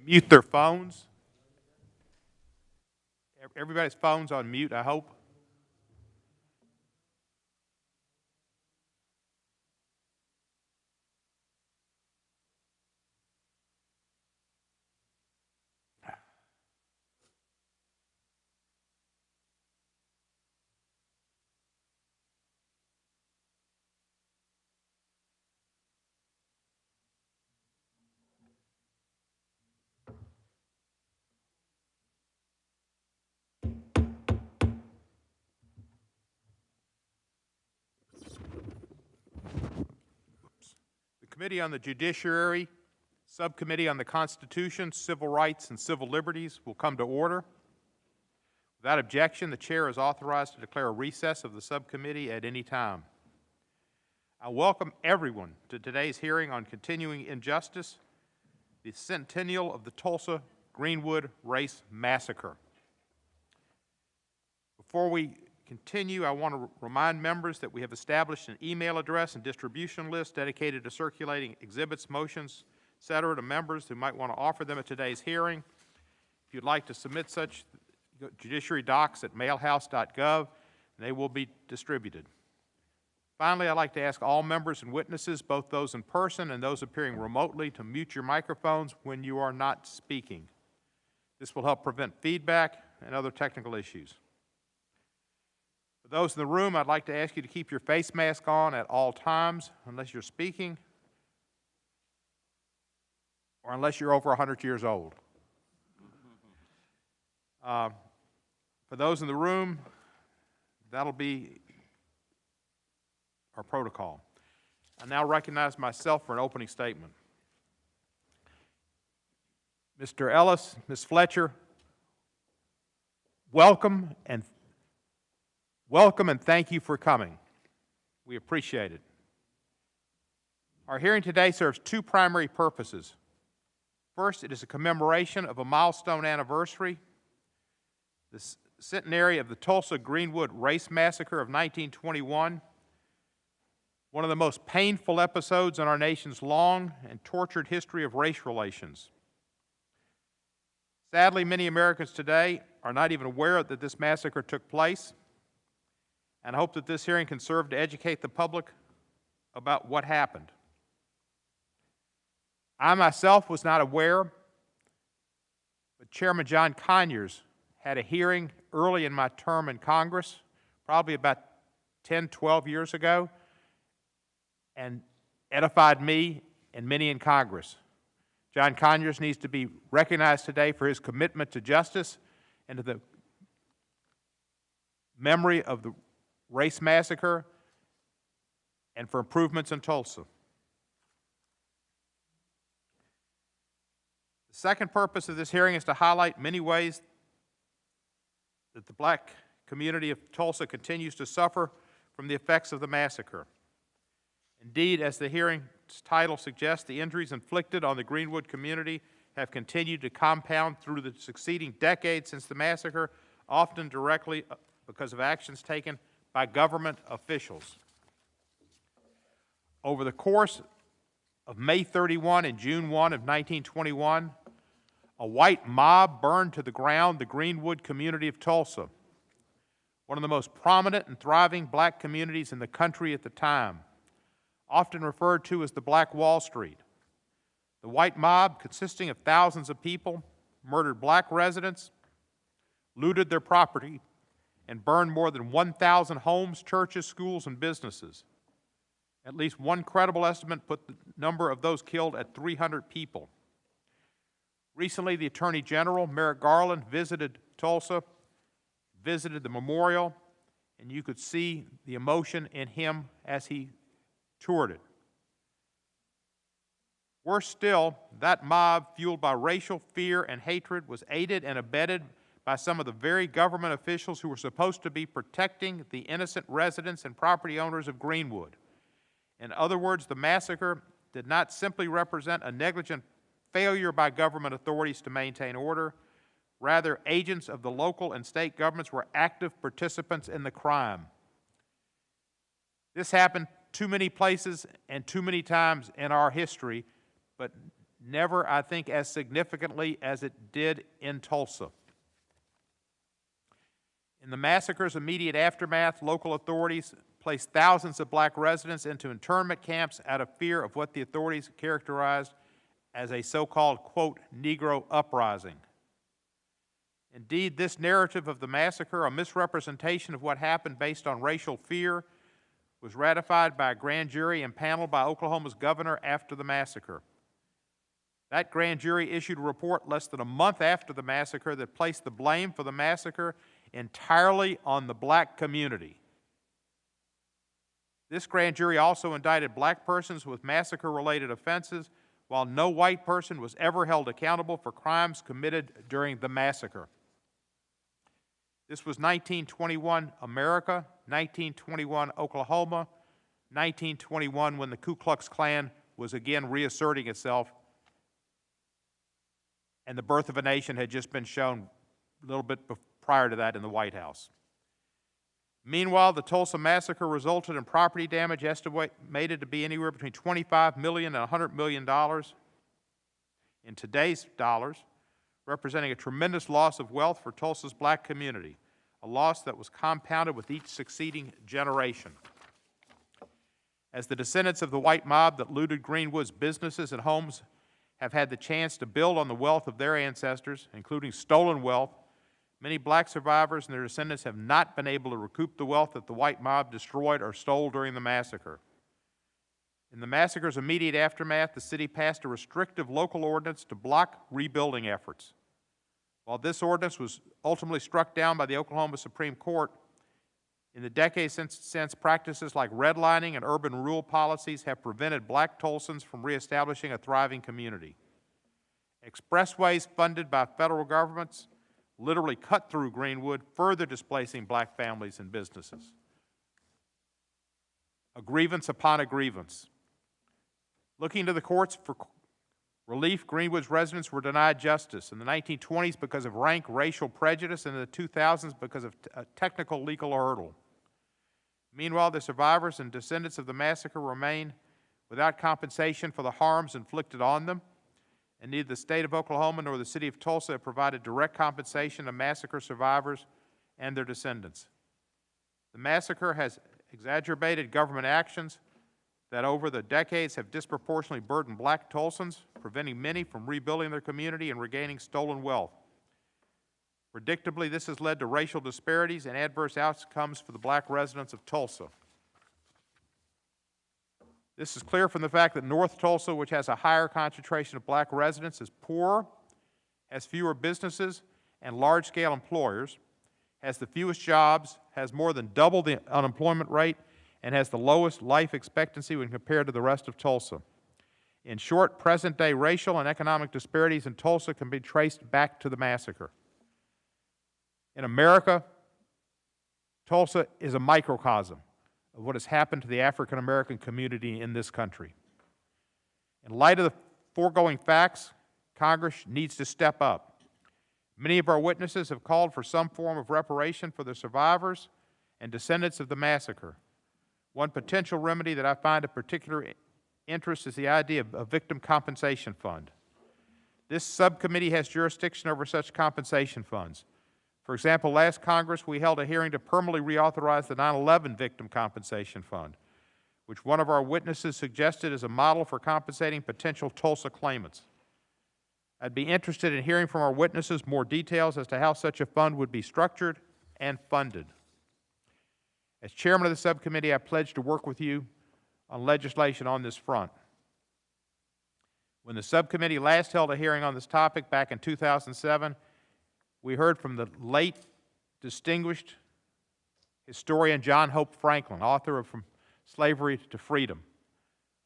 mute their phones. Everybody's phone's on mute, I hope. The Committee on the Judiciary, Subcommittee on the Constitution, Civil Rights, and Civil Liberties will come to order. Without objection, the Chair is authorized to declare a recess of the subcommittee at any time. I welcome everyone to today's hearing on continuing injustice, the Centennial of the Tulsa-Greenwood Race Massacre. Before we continue, I want to remind members that we have established an email address and distribution list dedicated to circulating exhibits, motions, etc. to members who might want to offer them at today's hearing. If you'd like to submit such, Judiciary docs at mailhouse.gov, and they will be distributed. Finally, I'd like to ask all members and witnesses, both those in person and those appearing remotely, to mute your microphones when you are not speaking. This will help prevent feedback and other technical issues. For those in the room, I'd like to ask you to keep your face mask on at all times unless you're speaking or unless you're over 100 years old. For those in the room, that'll be our protocol. I now recognize myself for an opening statement. Mr. Ellis, Ms. Fletcher, welcome and thank you for coming. We appreciate it. Our hearing today serves two primary purposes. First, it is a commemoration of a milestone anniversary, the centenary of the Tulsa-Greenwood Race Massacre of 1921, one of the most painful episodes in our nation's long and tortured history of race relations. Sadly, many Americans today are not even aware that this massacre took place, and I hope that this hearing can serve to educate the public about what happened. I myself was not aware, but Chairman John Conyers had a hearing early in my term in Congress, probably about 10, 12 years ago, and edified me and many in Congress. John Conyers needs to be recognized today for his commitment to justice and to the memory of the race massacre and for improvements in Tulsa. The second purpose of this hearing is to highlight many ways that the black community of Tulsa continues to suffer from the effects of the massacre. Indeed, as the hearing's title suggests, the injuries inflicted on the Greenwood community have continued to compound through the succeeding decades since the massacre, often directly because of actions taken by government officials. Over the course of May 31 and June 1 of 1921, a white mob burned to the ground the Greenwood community of Tulsa, one of the most prominent and thriving black communities in the country at the time, often referred to as the Black Wall Street. The white mob, consisting of thousands of people, murdered black residents, looted their property, and burned more than 1,000 homes, churches, schools, and businesses. At least one credible estimate put the number of those killed at 300 people. Recently, the Attorney General, Merrick Garland, visited Tulsa, visited the memorial, and you could see the emotion in him as he toured it. Worse still, that mob, fueled by racial fear and hatred, was aided and abetted by some of the very government officials who were supposed to be protecting the innocent residents and property owners of Greenwood. In other words, the massacre did not simply represent a negligent failure by government authorities to maintain order. Rather, agents of the local and state governments were active participants in the crime. This happened too many places and too many times in our history, but never, I think, as significantly as it did in Tulsa. In the massacre's immediate aftermath, local authorities placed thousands of black residents into internment camps out of fear of what the authorities characterized as a so-called, quote, Negro uprising. Indeed, this narrative of the massacre, a misrepresentation of what happened based on racial fear, was ratified by a grand jury impaneled by Oklahoma's governor after the massacre. That grand jury issued a report less than a month after the massacre that placed the blame for the massacre entirely on the black community. This grand jury also indicted black persons with massacre-related offenses, while no white person was ever held accountable for crimes committed during the massacre. This was 1921 America, 1921 Oklahoma, 1921 when the Ku Klux Klan was again reasserting itself, and the birth of a nation had just been shown a little bit prior to that in the White House. Meanwhile, the Tulsa Massacre resulted in property damage estimated to be anywhere between $25 million and $100 million in today's dollars, representing a tremendous loss of wealth for Tulsa's black community, a loss that was compounded with each succeeding generation. As the descendants of the white mob that looted Greenwood's businesses and homes have had the chance to build on the wealth of their ancestors, including stolen wealth, many black survivors and their descendants have not been able to recoup the wealth that the white mob destroyed or stole during the massacre. In the massacre's immediate aftermath, the city passed a restrictive local ordinance to block rebuilding efforts. While this ordinance was ultimately struck down by the Oklahoma Supreme Court, in the decades since practices like redlining and urban rural policies have prevented black Tulsans from reestablishing a thriving community. Expressways funded by federal governments literally cut through Greenwood, further displacing black families and businesses. A grievance upon a grievance. Looking to the courts for relief, Greenwood's residents were denied justice in the 1920s because of rank racial prejudice, and in the 2000s because of a technical legal hurdle. Meanwhile, the survivors and descendants of the massacre remain without compensation for the harms inflicted on them, and neither the state of Oklahoma nor the city of Tulsa have provided direct compensation to massacre survivors and their descendants. The massacre has exacerbated government actions that over the decades have disproportionately burdened black Tulsans, preventing many from rebuilding their community and regaining stolen wealth. Predictably, this has led to racial disparities and adverse outcomes for the black residents of Tulsa. This is clear from the fact that North Tulsa, which has a higher concentration of black residents, is poorer, has fewer businesses and large-scale employers, has the fewest jobs, has more than double the unemployment rate, and has the lowest life expectancy when compared to the rest of Tulsa. In short, present-day racial and economic disparities in Tulsa can be traced back to the massacre. In America, Tulsa is a microcosm of what has happened to the African American community in this country. In light of the foregoing facts, Congress needs to step up. Many of our witnesses have called for some form of reparation for the survivors and descendants of the massacre. One potential remedy that I find of particular interest is the idea of a victim compensation fund. This subcommittee has jurisdiction over such compensation funds. For example, last Congress, we held a hearing to permanently reauthorize the 9/11 Victim Compensation Fund, which one of our witnesses suggested as a model for compensating potential Tulsa claimants. I'd be interested in hearing from our witnesses more details as to how such a fund would be structured and funded. As chairman of the subcommittee, I pledge to work with you on legislation on this front. When the subcommittee last held a hearing on this topic back in 2007, we heard from the late distinguished historian John Hope Franklin, author of From Slavery to Freedom,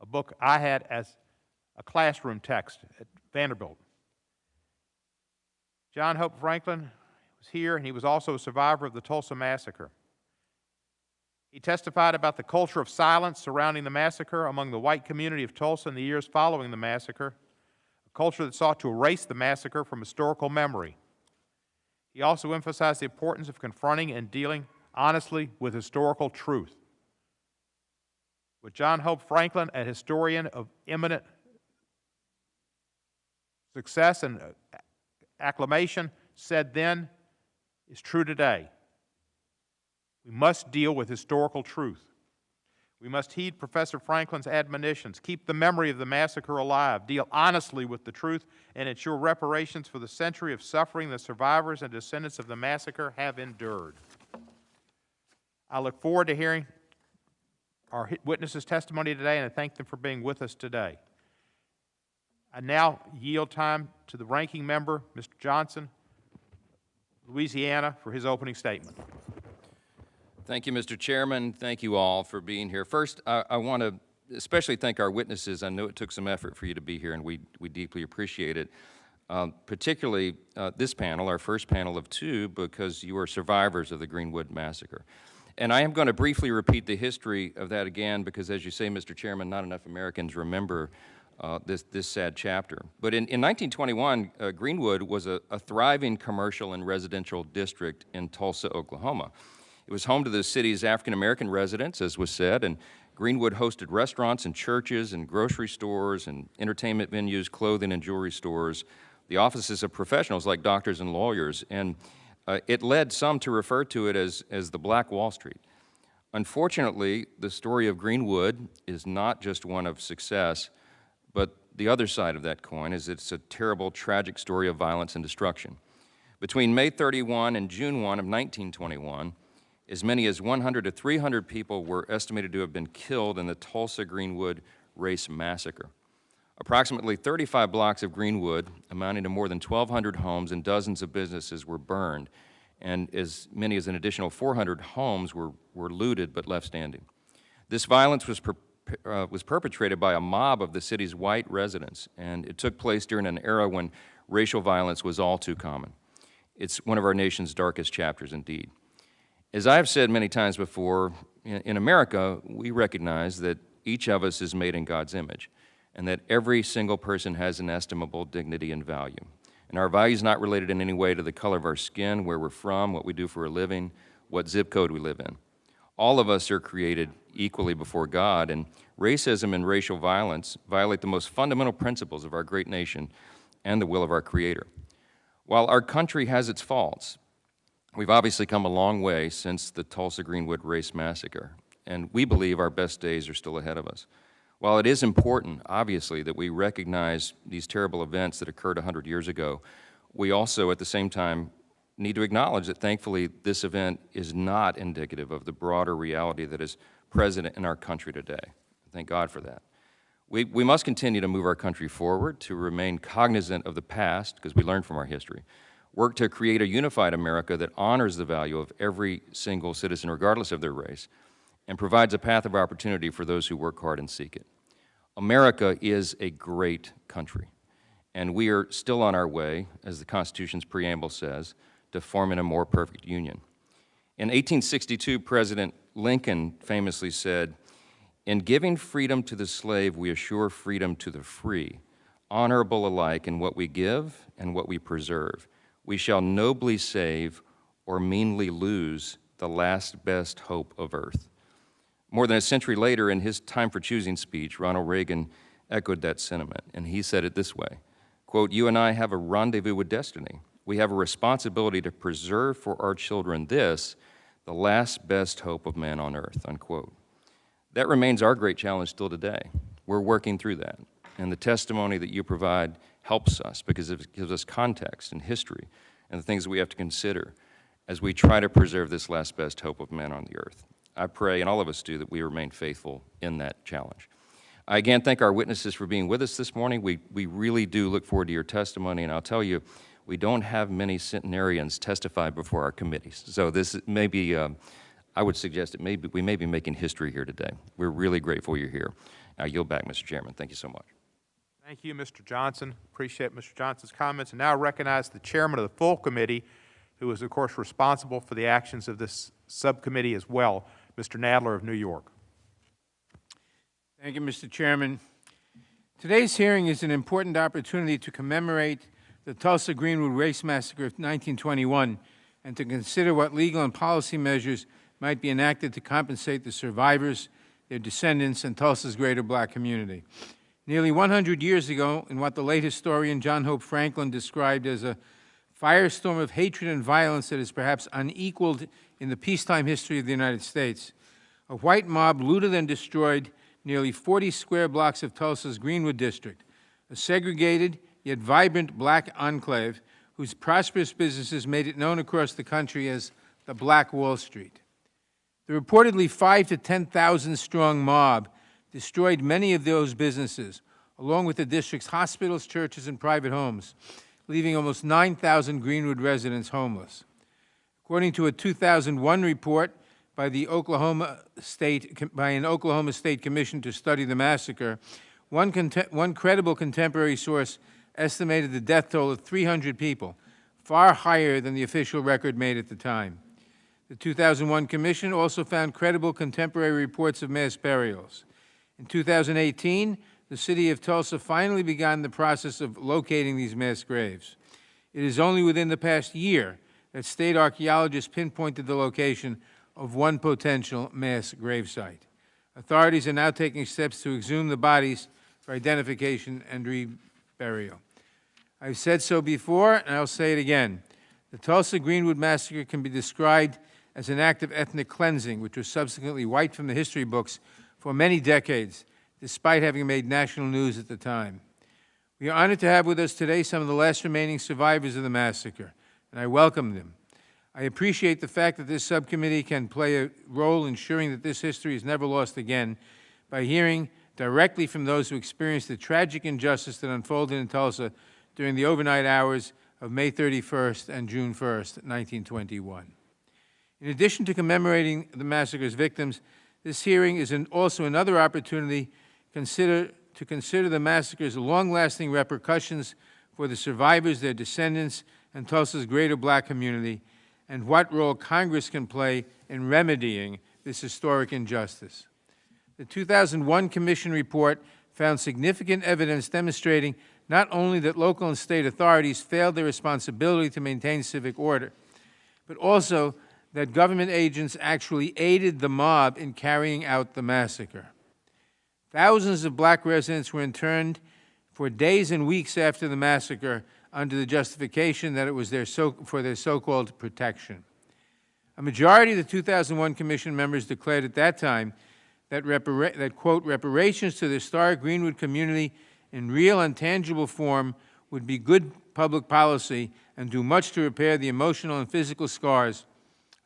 a book I had as a classroom text at Vanderbilt. John Hope Franklin was here, and he was also a survivor of the Tulsa Massacre. He testified about the culture of silence surrounding the massacre among the white community of Tulsa in the years following the massacre, a culture that sought to erase the massacre from historical memory. He also emphasized the importance of confronting and dealing honestly with historical truth. With John Hope Franklin, a historian of eminent success and acclamation said then is true today. We must deal with historical truth. We must heed Professor Franklin's admonitions, keep the memory of the massacre alive, deal honestly with the truth, and ensure reparations for the century of suffering the survivors and descendants of the massacre have endured. I look forward to hearing our witnesses' testimony today, and I thank them for being with us today. I now yield time to the ranking member, Mr. Johnson, Louisiana, for his opening statement. Thank you, Mr. Chairman. Thank you all for being here. First, I want to especially thank our witnesses. I know it took some effort for you to be here, and we deeply appreciate it. Particularly this panel, our first panel of two, because you are survivors of the Greenwood Massacre. And I am going to briefly repeat the history of that again, because as you say, Mr. Chairman, not enough Americans remember this sad chapter. But in 1921, Greenwood was a thriving commercial and residential district in Tulsa, Oklahoma. It was home to the city's African-American residents, as was said, and Greenwood hosted restaurants and churches and grocery stores and entertainment venues, clothing and jewelry stores, the offices of professionals like doctors and lawyers, and it led some to refer to it as the Black Wall Street. Unfortunately, the story of Greenwood is not just one of success, but the other side of that coin is it's a terrible, tragic story of violence and destruction. Between May 31 and June 1 of 1921, as many as 100 to 300 people were estimated to have been killed in the Tulsa-Greenwood Race Massacre. Approximately 35 blocks of Greenwood, amounting to more than 1,200 homes and dozens of businesses, were burned, and as many as an additional 400 homes were looted but left standing. This violence was perpetrated by a mob of the city's white residents, and it took place during an era when racial violence was all too common. It's one of our nation's darkest chapters indeed. As I have said many times before, in America, we recognize that each of us is made in God's image, and that every single person has inestimable dignity and value. And our value is not related in any way to the color of our skin, where we're from, what we do for a living, what zip code we live in. All of us are created equally before God, and racism and racial violence violate the most fundamental principles of our great nation and the will of our Creator. While our country has its faults, we've obviously come a long way since the Tulsa-Greenwood Race Massacre, and we believe our best days are still ahead of us. While it is important, obviously, that we recognize these terrible events that occurred 100 years ago, we also, at the same time, need to acknowledge that, thankfully, this event is not indicative of the broader reality that is present in our country today. Thank God for that. We must continue to move our country forward, to remain cognizant of the past, because we learn from our history, work to create a unified America that honors the value of every single citizen, regardless of their race, and provides a path of opportunity for those who work hard and seek it. America is a great country, and we are still on our way, as the Constitution's preamble says, to forming a more perfect union. In 1862, President Lincoln famously said, "In giving freedom to the slave, we assure freedom to the free, honorable alike in what we give and what we preserve. We shall nobly save or meanly lose the last best hope of earth." More than a century later, in his Time for Choosing speech, Ronald Reagan echoed that sentiment, and he said it this way, quote, "You and I have a rendezvous with destiny. We have a responsibility to preserve for our children this, the last best hope of man on earth," unquote. That remains our great challenge still today. We're working through that, and the testimony that you provide helps us because it gives us context and history and the things that we have to consider as we try to preserve this last best hope of man on the earth. I pray, and all of us do, that we remain faithful in that challenge. I again thank our witnesses for being with us this morning. We really do look forward to your testimony, and I'll tell you, we don't have many centenarians testify before our committees. So this may be, I would suggest we may be making history here today. We're really grateful you're here. I yield back, Mr. Chairman. Thank you so much. Thank you, Mr. Johnson. Appreciate Mr. Johnson's comments. And now I recognize the chairman of the full committee, who is, of course, responsible for the actions of this subcommittee as well, Mr. Nadler of New York. Thank you, Mr. Chairman. Today's hearing is an important opportunity to commemorate the Tulsa-Greenwood Race Massacre of 1921 and to consider what legal and policy measures might be enacted to compensate the survivors, their descendants, and Tulsa's greater black community. Nearly 100 years ago, in what the late historian John Hope Franklin described as a firestorm of hatred and violence that is perhaps unequaled in the peacetime history of the United States, a white mob looted and destroyed nearly 40 square blocks of Tulsa's Greenwood district, a segregated yet vibrant black enclave whose prosperous businesses made it known across the country as the Black Wall Street. The reportedly 5,000 to 10,000 strong mob destroyed many of those businesses, along with the district's hospitals, churches, and private homes, leaving almost 9,000 Greenwood residents homeless. According to a 2001 report by an Oklahoma State Commission to study the massacre, one credible contemporary source estimated the death toll of 300 people, far higher than the official record made at the time. The 2001 Commission also found credible contemporary reports of mass burials. In 2018, the city of Tulsa finally began the process of locating these mass graves. It is only within the past year that state archaeologists pinpointed the location of one potential mass gravesite. Authorities are now taking steps to exhume the bodies for identification and reburial. I've said so before, and I'll say it again. The Tulsa-Greenwood Massacre can be described as an act of ethnic cleansing, which was subsequently wiped from the history books for many decades, despite having made national news at the time. We are honored to have with us today some of the last remaining survivors of the massacre, and I welcome them. I appreciate the fact that this subcommittee can play a role ensuring that this history is never lost again by hearing directly from those who experienced the tragic injustice that unfolded in Tulsa during the overnight hours of May 31st and June 1st, 1921. In addition to commemorating the massacre's victims, this hearing is also another opportunity to consider the massacre's long-lasting repercussions for the survivors, their descendants, and Tulsa's greater black community, and what role Congress can play in remedying this historic injustice. The 2001 Commission report found significant evidence demonstrating not only that local and state authorities failed their responsibility to maintain civic order, but also that government agents actually aided the mob in carrying out the massacre. Thousands of black residents were interned for days and weeks after the massacre under the justification that it was for their so-called protection. A majority of the 2001 Commission members declared at that time that, quote, reparations to the historic Greenwood community in real and tangible form would be good public policy and do much to repair the emotional and physical scars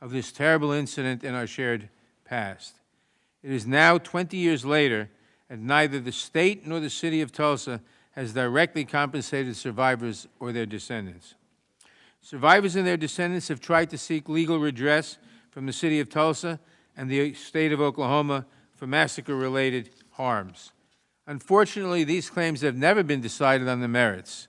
of this terrible incident in our shared past. It is now 20 years later, and neither the state nor the city of Tulsa has directly compensated survivors or their descendants. Survivors and their descendants have tried to seek legal redress from the city of Tulsa and the state of Oklahoma for massacre-related harms. Unfortunately, these claims have never been decided on the merits.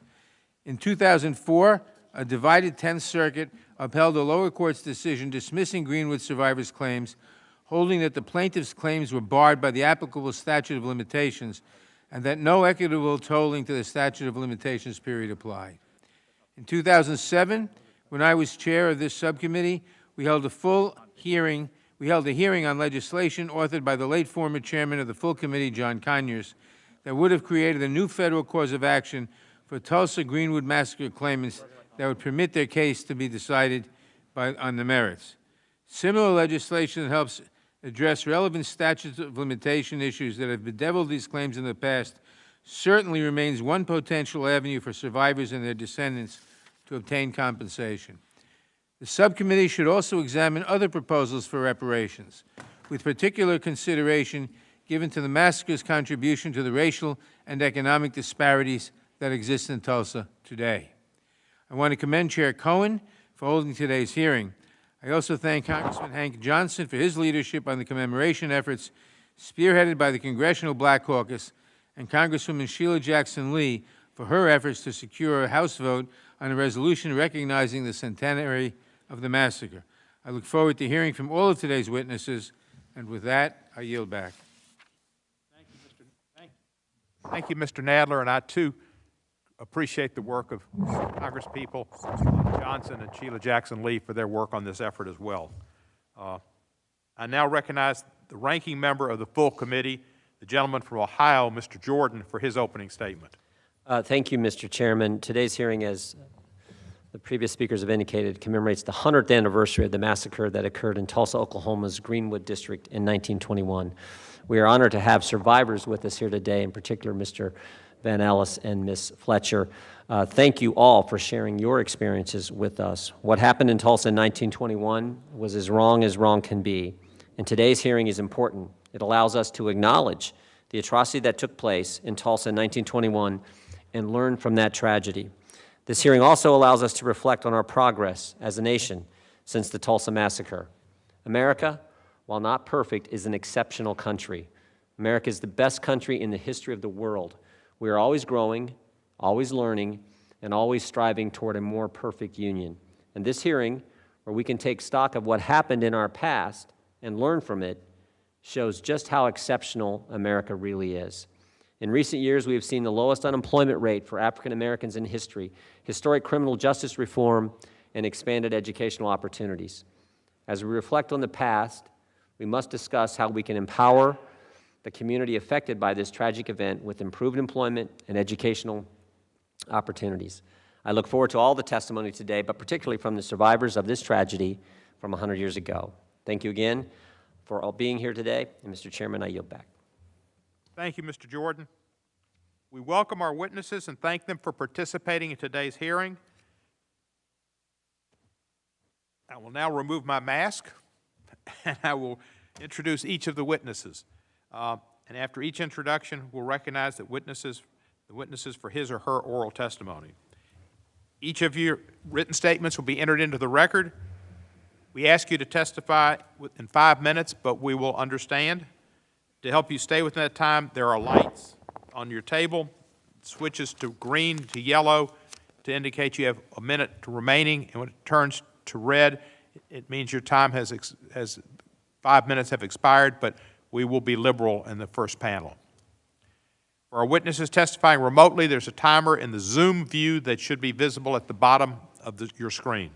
In 2004, a divided 10th Circuit upheld a lower court's decision dismissing Greenwood survivors' claims, holding that the plaintiffs' claims were barred by the applicable statute of limitations and that no equitable tolling to the statute of limitations period applied. In 2007, when I was chair of this subcommittee, we held a hearing on legislation authored by the late former chairman of the full committee, John Conyers, that would have created a new federal cause of action for Tulsa-Greenwood Massacre claimants that would permit their case to be decided on the merits. Similar legislation that helps address relevant statutes of limitation issues that have bedeviled these claims in the past certainly remains one potential avenue for survivors and their descendants to obtain compensation. The subcommittee should also examine other proposals for reparations, with particular consideration given to the massacre's contribution to the racial and economic disparities that exist in Tulsa today. I want to commend Chair Cohen for holding today's hearing. I also thank Congressman Hank Johnson for his leadership on the commemoration efforts spearheaded by the Congressional Black Caucus, and Congresswoman Sheila Jackson Lee for her efforts to secure a House vote on a resolution recognizing the centenary of the massacre. I look forward to hearing from all of today's witnesses, and with that, I yield back. Thank you, Mr. Nadler, and I, too, appreciate the work of Congresspeople Johnson and Sheila Jackson Lee for their work on this effort as well. I now recognize the ranking member of the full committee, the gentleman from Ohio, Mr. Jordan, for his opening statement. Thank you, Mr. Chairman. Today's hearing, as the previous speakers have indicated, commemorates the 100th anniversary of the massacre that occurred in Tulsa, Oklahoma's Greenwood District in 1921. We are honored to have survivors with us here today, in particular Mr. Van Ellis and Ms. Fletcher. Thank you all for sharing your experiences with us. What happened in Tulsa in 1921 was as wrong can be, and today's hearing is important. It allows us to acknowledge the atrocity that took place in Tulsa in 1921 and learn from that tragedy. This hearing also allows us to reflect on our progress as a nation since the Tulsa Massacre. America, while not perfect, is an exceptional country. America is the best country in the history of the world. We are always growing, always learning, and always striving toward a more perfect union. And this hearing, where we can take stock of what happened in our past and learn from it, shows just how exceptional America really is. In recent years, we have seen the lowest unemployment rate for African Americans in history, historic criminal justice reform, and expanded educational opportunities. As we reflect on the past, we must discuss how we can empower the community affected by this tragic event with improved employment and educational opportunities. I look forward to all the testimony today, but particularly from the survivors of this tragedy from 100 years ago. Thank you again for all being here today, and Mr. Chairman, I yield back. Thank you, Mr. Jordan. We welcome our witnesses and thank them for participating in today's hearing. I will now remove my mask, and I will introduce each of the witnesses. And after each introduction, we'll recognize the witnesses for his or her oral testimony. Each of your written statements will be entered into the record. We ask you to testify within 5 minutes, but we will understand. To help you stay within that time, there are lights on your table, switches to green to yellow to indicate you have a minute remaining, and when it turns to red, it means your time has 5 minutes have expired, but we will be liberal in the first panel. For our witnesses testifying remotely, there's a timer in the Zoom view that should be visible at the bottom of your screen.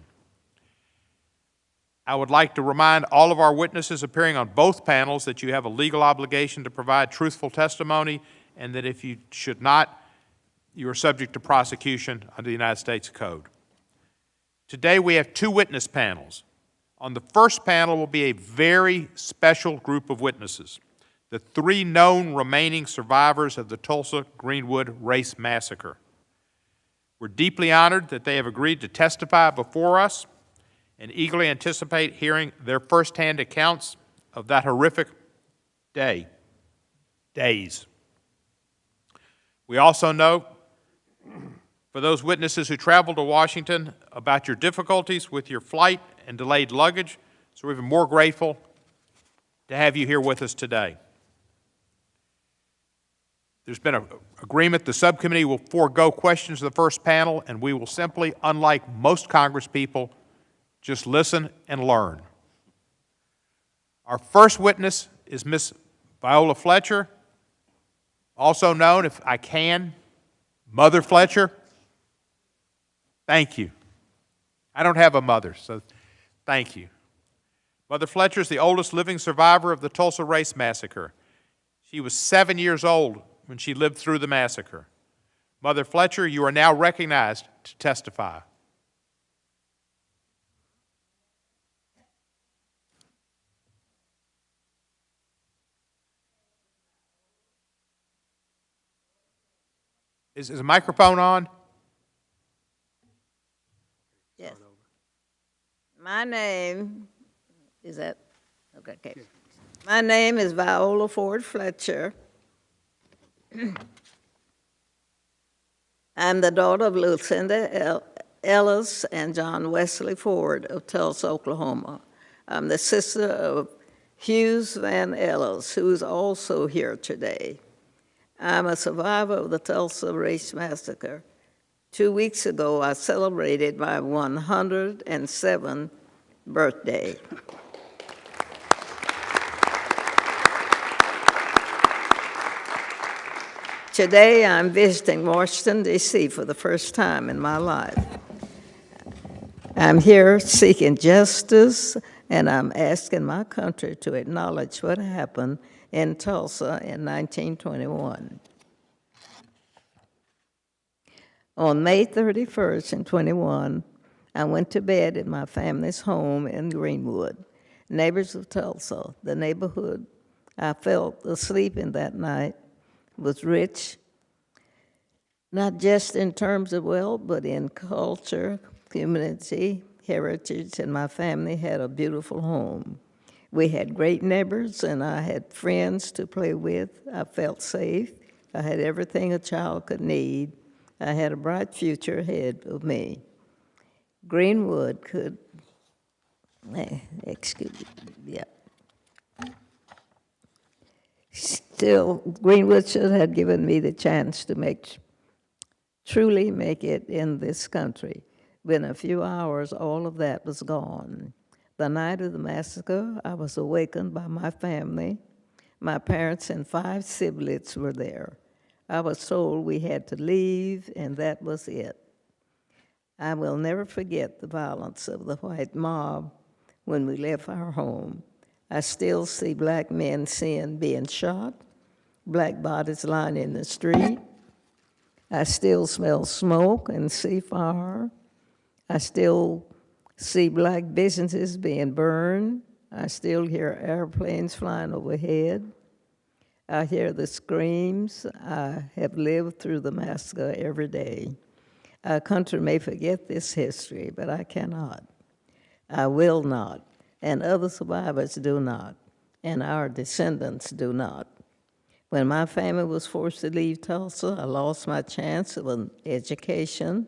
I would like to remind all of our witnesses appearing on both panels that you have a legal obligation to provide truthful testimony, and that if you should not, you are subject to prosecution under the United States Code. Today we have 2 witness panels. On the first panel will be a very special group of witnesses, the 3 known remaining survivors of the Tulsa-Greenwood Race Massacre. We're deeply honored that they have agreed to testify before us and eagerly anticipate hearing their firsthand accounts of that horrific days. We also know, for those witnesses who traveled to Washington, about your difficulties with your flight and delayed luggage, so we're even more grateful to have you here with us today. There's been an agreement the subcommittee will forego questions of the first panel, and we will simply, unlike most Congresspeople, just listen and learn. Our first witness is Ms. Viola Fletcher, also known, if I can, Mother Fletcher. Thank you. I don't have a mother, so thank you. Mother Fletcher is the oldest living survivor of the Tulsa Race Massacre. She was 7 years old when she lived through the massacre. Mother Fletcher, you are now recognized to testify. Is the microphone on? Yes. My name is that, okay. My name is Viola Ford Fletcher. I'm the daughter of Lucinda Ellis and John Wesley Ford of Tulsa, Oklahoma. I'm the sister of Hughes Van Ellis, who is also here today. I'm a survivor of the Tulsa Race Massacre. 2 weeks ago, I celebrated my 107th birthday. Today, I'm visiting Washington, D.C. for the first time in my life. I'm here seeking justice, and I'm asking my country to acknowledge what happened in Tulsa in 1921. On May 31st in 21, I went to bed in my family's home in Greenwood. Neighbors of Tulsa, the neighborhood I felt asleep in that night, was rich, not just in terms of wealth, but in culture, community, heritage, and my family had a beautiful home. We had great neighbors, and I had friends to play with. I felt safe. I had everything a child could need. I had a bright future ahead of me. Greenwood could, Still, Greenwood should have given me the chance to truly make it in this country. Within a few hours, all of that was gone. The night of the massacre, I was awakened by my family. My parents and 5 siblings were there. I was told we had to leave, and that was it. I will never forget the violence of the white mob when we left our home. I still see black men being shot, black bodies lying in the street. I still smell smoke and see fire. I still see black businesses being burned. I still hear airplanes flying overhead. I hear the screams. I have lived through the massacre every day. Our country may forget this history, but I cannot. I will not, and other survivors do not, and our descendants do not. When my family was forced to leave Tulsa, I lost my chance of an education.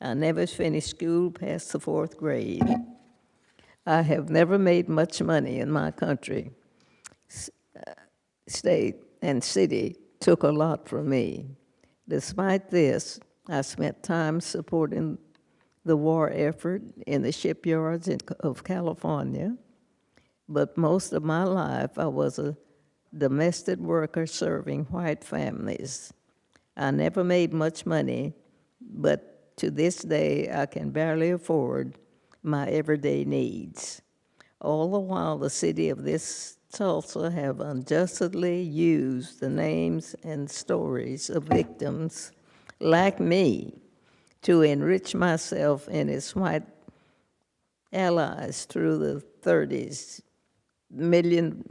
I never finished school past the 4th grade. I have never made much money in my country. State and city took a lot from me. Despite this, I spent time supporting the war effort in the shipyards of California, but most of my life I was a domestic worker serving white families. I never made much money, but to this day I can barely afford my everyday needs. All the while the city of this Tulsa have unjustly used the names and stories of victims like me to enrich myself and its white allies through the 30s million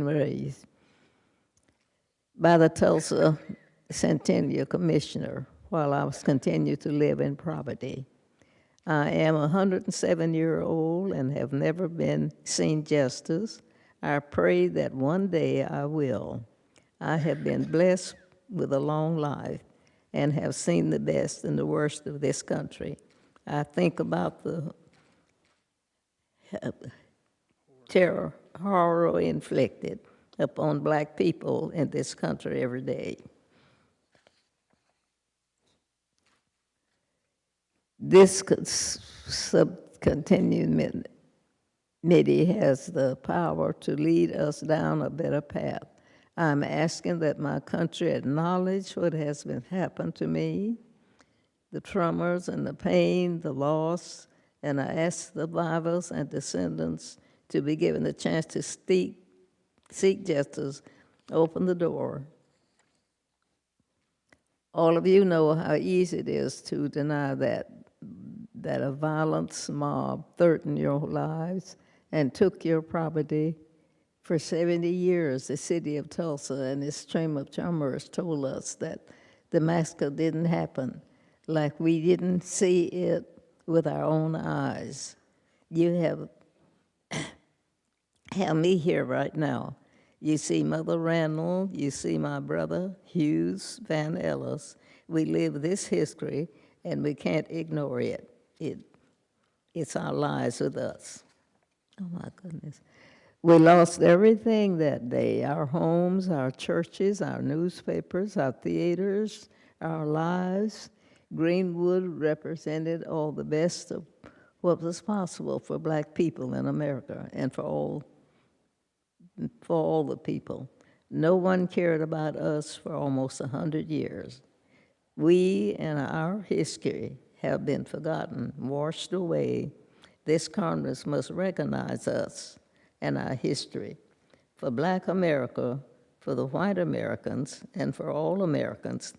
raised by the Tulsa Centennial Commissioner while I was continued to live in poverty. I am a 107-year-old and have never seen justice. I pray that one day I will. I have been blessed with a long life and have seen the best and the worst of this country. I think about the horror inflicted upon black people in this country every day. This subcommittee has the power to lead us down a better path. I'm asking that my country acknowledge what has been happened to me, the traumas and the pain, the loss, and I ask survivors and descendants to be given the chance to seek justice, open the door. All of you know how easy it is to deny that a violent mob threatened your lives and took your property. For 70 years, the city of Tulsa and its Chamber of Commerce told us that the massacre didn't happen, like we didn't see it with our own eyes. You have me here right now. You see Mother Randall, you see my brother Hughes Van Ellis. We live this history and we can't ignore it. It's our lives with us. Oh my goodness. We lost everything that day, our homes, our churches, our newspapers, our theaters, our lives. Greenwood represented all the best of what was possible for black people in America and for all the people. No one cared about us for almost 100 years. We and our history have been forgotten, washed away. This Congress must recognize us, and our history, for Black America, for the white Americans, and for all Americans,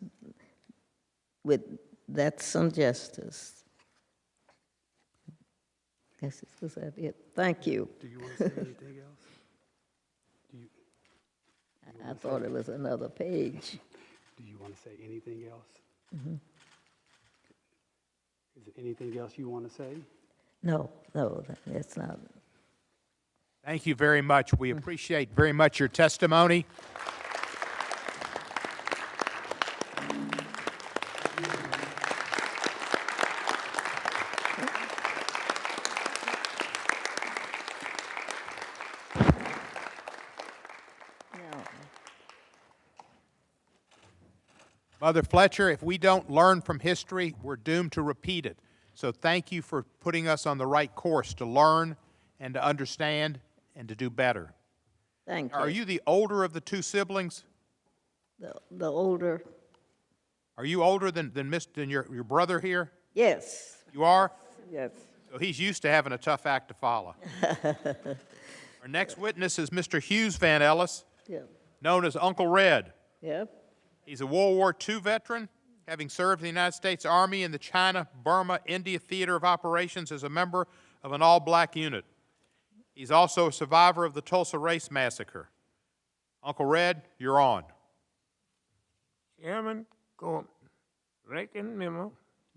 with that some justice. Guess was that it? Thank you. Do you want to say anything else? I thought it was another page. Do you want to say anything else? Is there anything else you want to say? No, that's not. Thank you very much. We appreciate very much your testimony. Mother Fletcher, if we don't learn from history, we're doomed to repeat it. So thank you for putting us on the right course to learn and to understand and to do better. Thank you. Are you the older of the two siblings? The older? Are you older than your brother here? Yes. You are? Yes. So he's used to having a tough act to follow. Our next witness is Mr. Hughes Van Ellis, Yep. known as Uncle Red. Yep. He's a World War II veteran, having served in the United States Army in the China-Burma-India Theater of Operations as a member of an all-black unit. He's also a survivor of the Tulsa Race Massacre. Uncle Red, you're on. Chairman Gorman, Ranking Member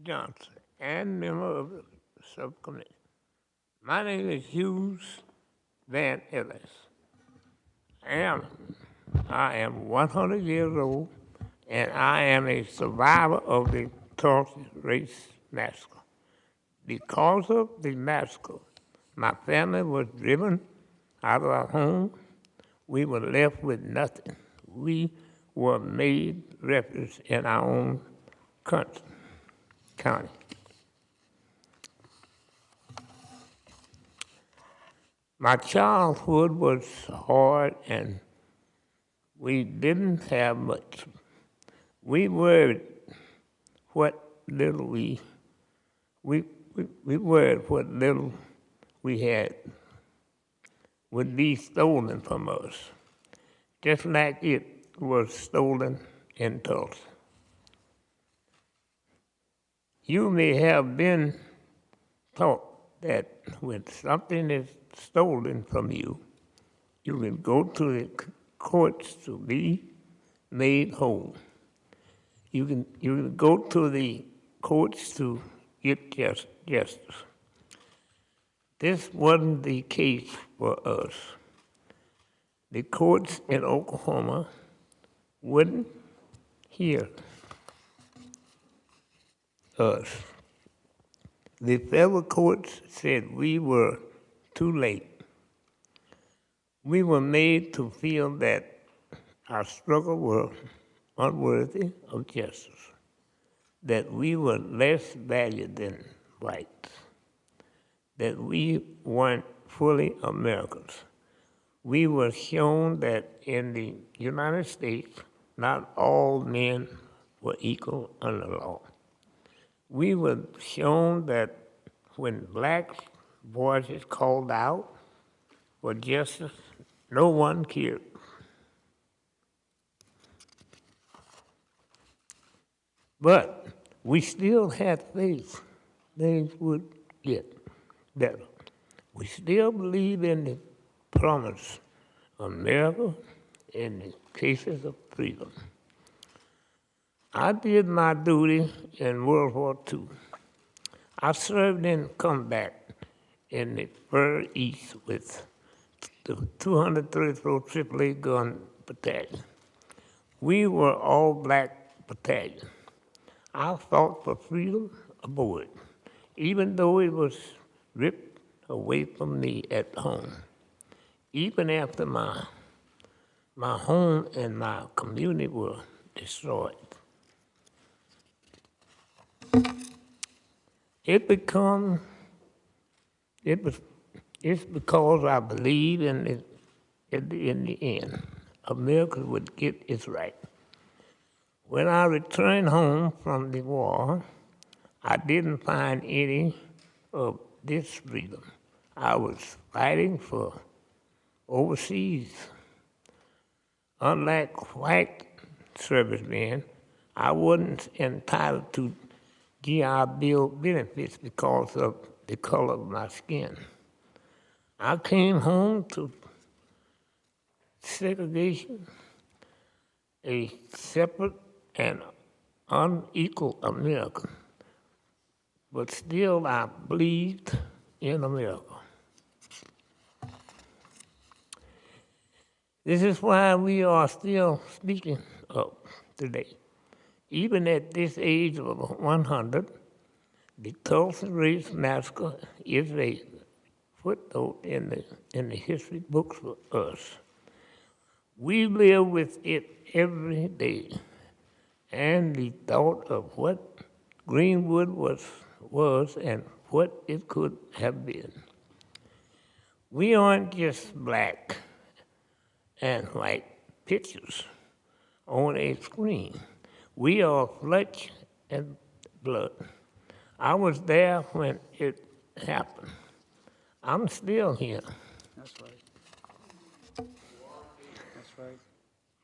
Johnson, and member of the subcommittee. My name is Hughes Van Ellis. I am 100 years old, and I am a survivor of the Tulsa Race Massacre. Because of the massacre, my family was driven out of our home. We were left with nothing. We were made refugees in our own county. My childhood was hard, and we didn't have much. We worried what little we worried what little we had would be stolen from us, just like it was stolen in Tulsa. You may have been taught that when something is stolen from you, you can go to the courts to be made whole. You can go to the courts to get justice. This wasn't the case for us. The courts in Oklahoma wouldn't hear us. The federal courts said we were too late. We were made to feel that our struggle was unworthy of justice, that we were less valued than whites, that we weren't fully Americans. We were shown that in the United States, not all men were equal under law. We were shown that when black voices called out for justice, no one cared. But we still had faith things would get better. We still believe in the promise of America in the cases of freedom. I did my duty in World War II. I served in combat in the Far East with the 234th AAA Gun Battalion. We were all black battalion. I fought for freedom aboard, even though it was ripped away from me at home. Even after my home and my community were destroyed. It's because I believe in the end, America would get its right. When I returned home from the war, I didn't find any of this freedom. I was fighting for overseas. Unlike white servicemen, I wasn't entitled to GI Bill benefits because of the color of my skin. I came home to segregation, a separate and unequal America, but still I believed in America. This is why we are still speaking up today. Even at this age of 100, the Tulsa Race Massacre is a footnote in the history books for us. We live with it every day, and the thought of what Greenwood was and what it could have been. We aren't just black and white pictures on a screen. We are flesh and blood. I was there when it happened. I'm still here. That's right. That's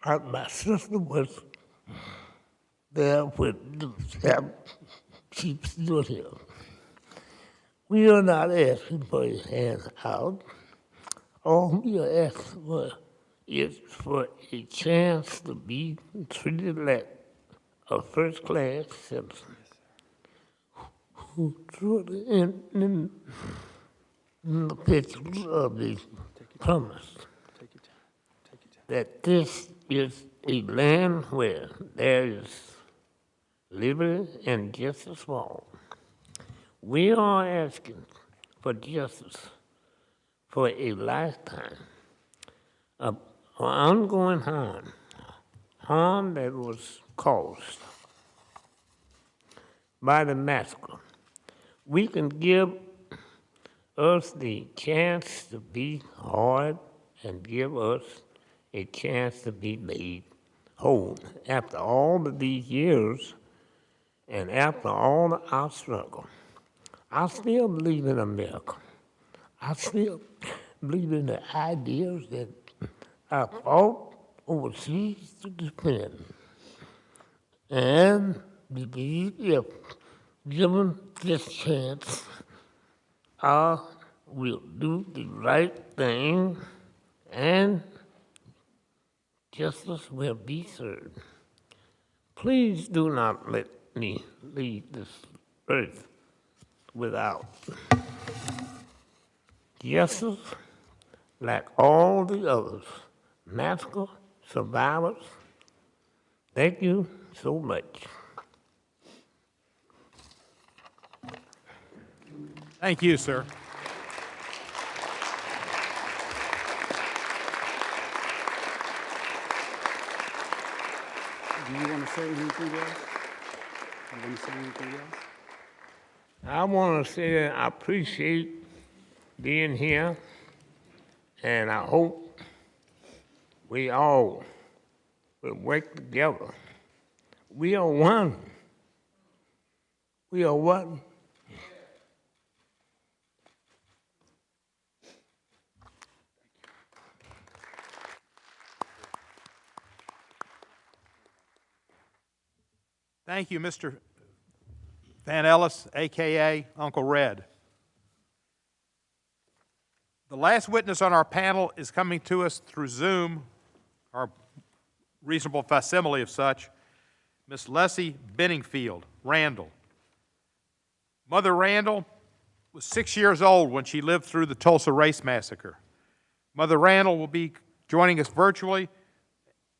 right. My sister was there with the family. She's still here. We are not asking for a handout. All we are asking for is for a chance to be treated like a first-class citizen. Who truly in the pictures of the promise that this is a land where there is liberty and justice for all. We are asking for justice for a lifetime of ongoing harm that was caused by the massacre. We can give us the chance to be hard and give us a chance to be made whole. After all of these years and after all of our struggle, I still believe in America. I still believe in the ideas that I fought overseas to defend. And believe if given this chance, I will do the right thing and justice will be served. Please do not let me leave this earth without justice like all the others, massacre survivors. Thank you so much. Thank you, sir. Do you want to say anything else? You want to say anything else? I want to say that I appreciate being here, and I hope we all will work together. We are one. We are one. Thank you, Mr. Van Ellis, AKA Uncle Red. The last witness on our panel is coming to us through Zoom, our reasonable facsimile of such, Miss Leslie Benningfield Randall. Mother Randall was 6 years old when she lived through the Tulsa Race Massacre. Mother Randall will be joining us virtually.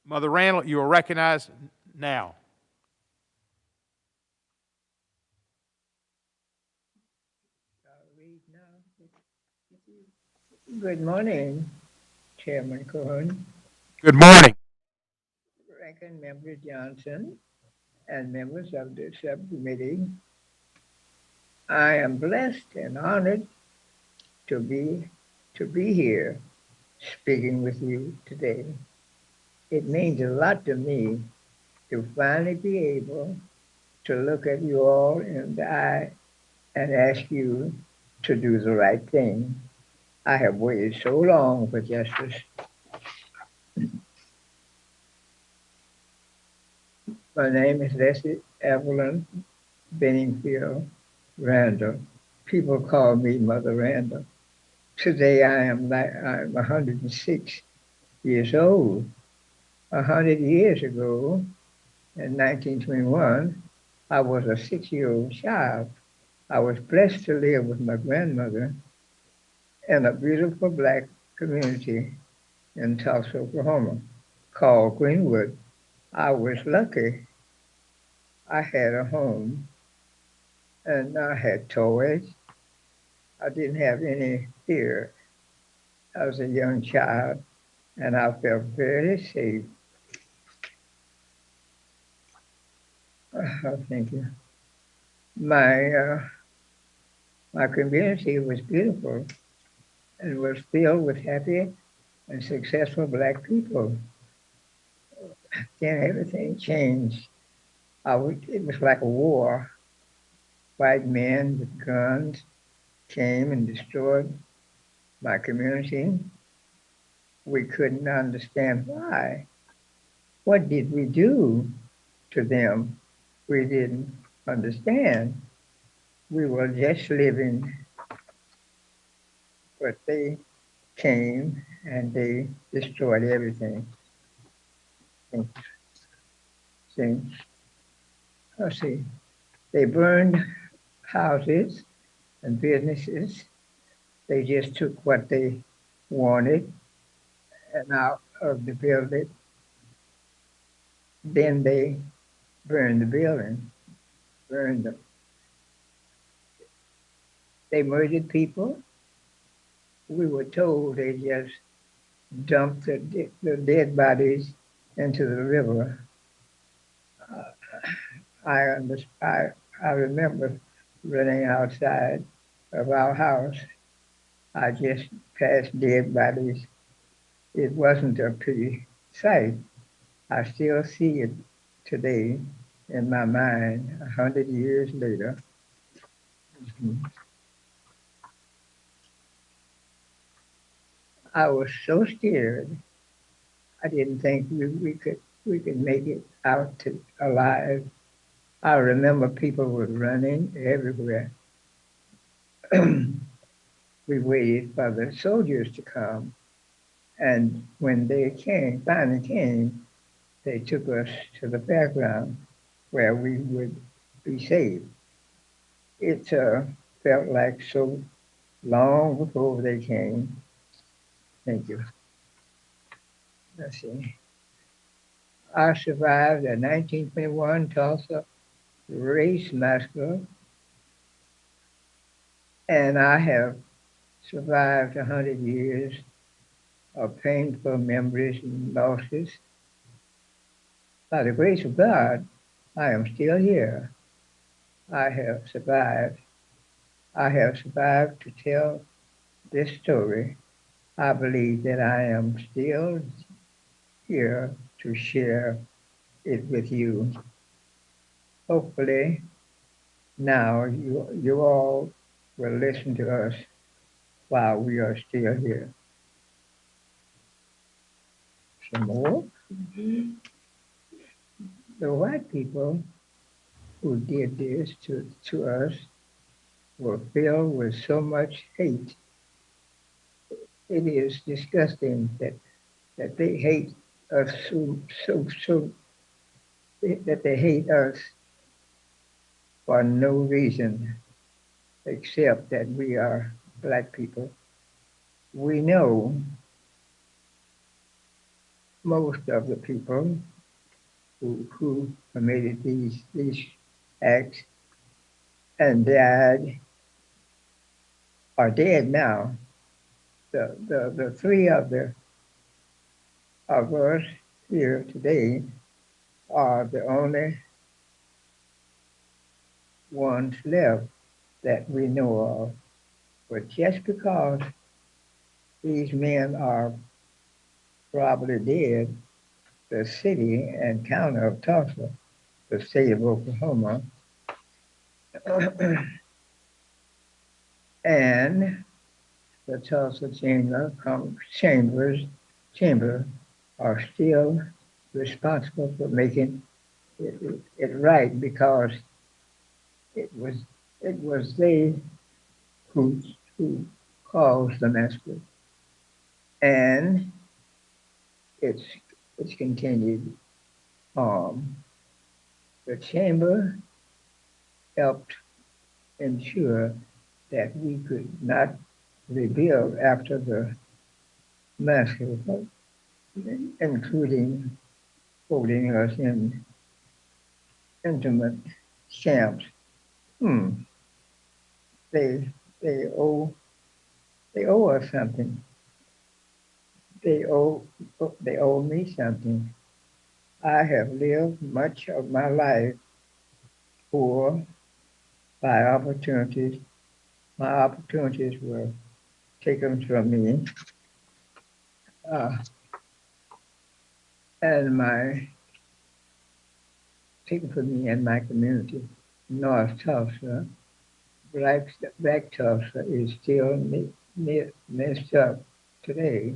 Mother Randall, you are recognized now. Good morning, Chairman Cohen, Good morning. Ranking Member Johnson, and members of the subcommittee. I am blessed and honored to be here speaking with you today. It means a lot to me to finally be able to look at you all in the eye and ask you to do the right thing. I have waited so long for justice. My name is Leslie Evelyn Benningfield Randall. People call me Mother Randall. Today I'm 106 years old. 100 years ago, in 1921, I was a 6-year-old child. I was blessed to live with my grandmother in a beautiful black community in Tulsa, Oklahoma, called Greenwood. I was lucky. I had a home and I had toys. I didn't have any fear. I was a young child and I felt very safe. Thank you. My community was beautiful and was filled with happy and successful black people. Then everything changed. It was like a war. White men with guns came and destroyed my community. We couldn't understand why. What did we do to them? We didn't understand. We were just living, but they came and they destroyed everything. See, let's see. They burned houses and businesses. They just took what they wanted and out of the building. Then they burned the building, burned them. They murdered people. We were told they just dumped the dead bodies into the river. I remember running outside of our house. I just passed dead bodies. It wasn't a pretty sight. I still see it today in my mind 100 years later. I was so scared. I didn't think we could make it out alive. I remember people were running everywhere. We waited for the soldiers to come, and when they finally came, they took us to the fairground where we would be safe. It felt like so long before they came. Thank you. Let's see. I survived the 1921 Tulsa Race Massacre, and I have survived 100 years of painful memories and losses. By the grace of God, I am still here. I have survived. I have survived to tell this story. I believe that I am still here to share it with you. Hopefully, now you all will listen to us while we are still here. Some more. The white people who did this to us were filled with so much hate. It is disgusting that they hate us that they hate us for no reason except that we are black people. We know most of the people who committed these acts and died are dead now. The three of us here today are the only ones left that we know of. But just because these men are probably dead, the city and county of Tulsa, the state of Oklahoma, and the Tulsa Chamber are still responsible for making it right, because it was they who caused the massacre, and it's continued. The chamber helped ensure that we could not rebuild after the massacre, including holding us in intimate camps. They owe us something. They owe me something. I have lived much of my life poor by opportunities. My opportunities were taken from me, taken from me and my community. North Tulsa, Black Tulsa is still messed up today.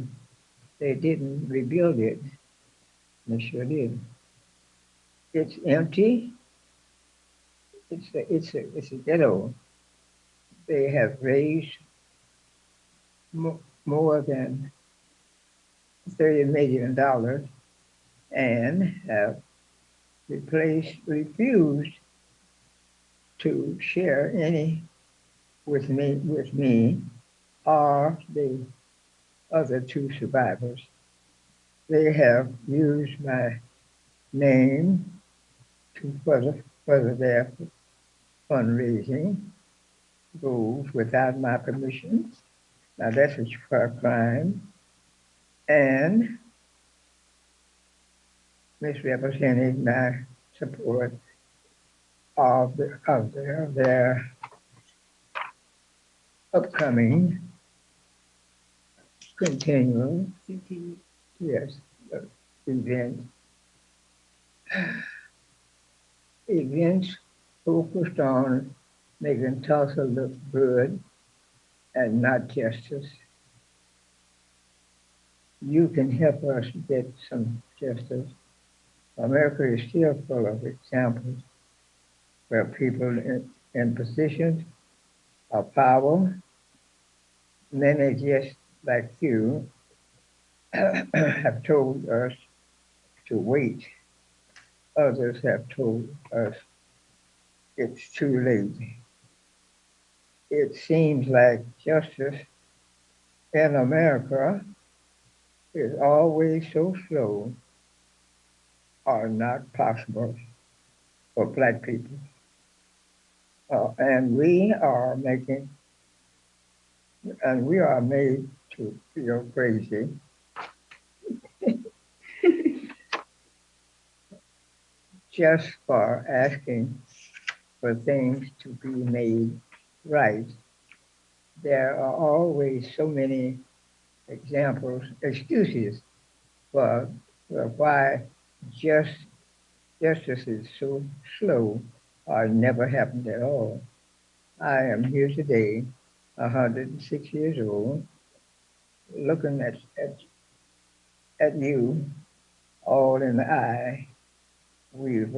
They didn't rebuild it. They sure did. It's empty. It's a ghetto. They have raised more than $30 million and have refused to share any with me or the other two survivors. They have used my name to further their fundraising goals without my permission. Now that's a crime, and misrepresenting my support of their upcoming continual events focused on making Tulsa look good and not justice. You can help us get some justice. America is still full of examples where people in positions of power, many just like you, have told us to wait. Others have told us it's too late. It seems like justice in America is always so slow or not possible for Black people. And we are made to feel crazy just for asking for things to be made right. There are always so many excuses for why justice is so slow or never happened at all. I am here today, 106 years old, looking at you all in the eye. We've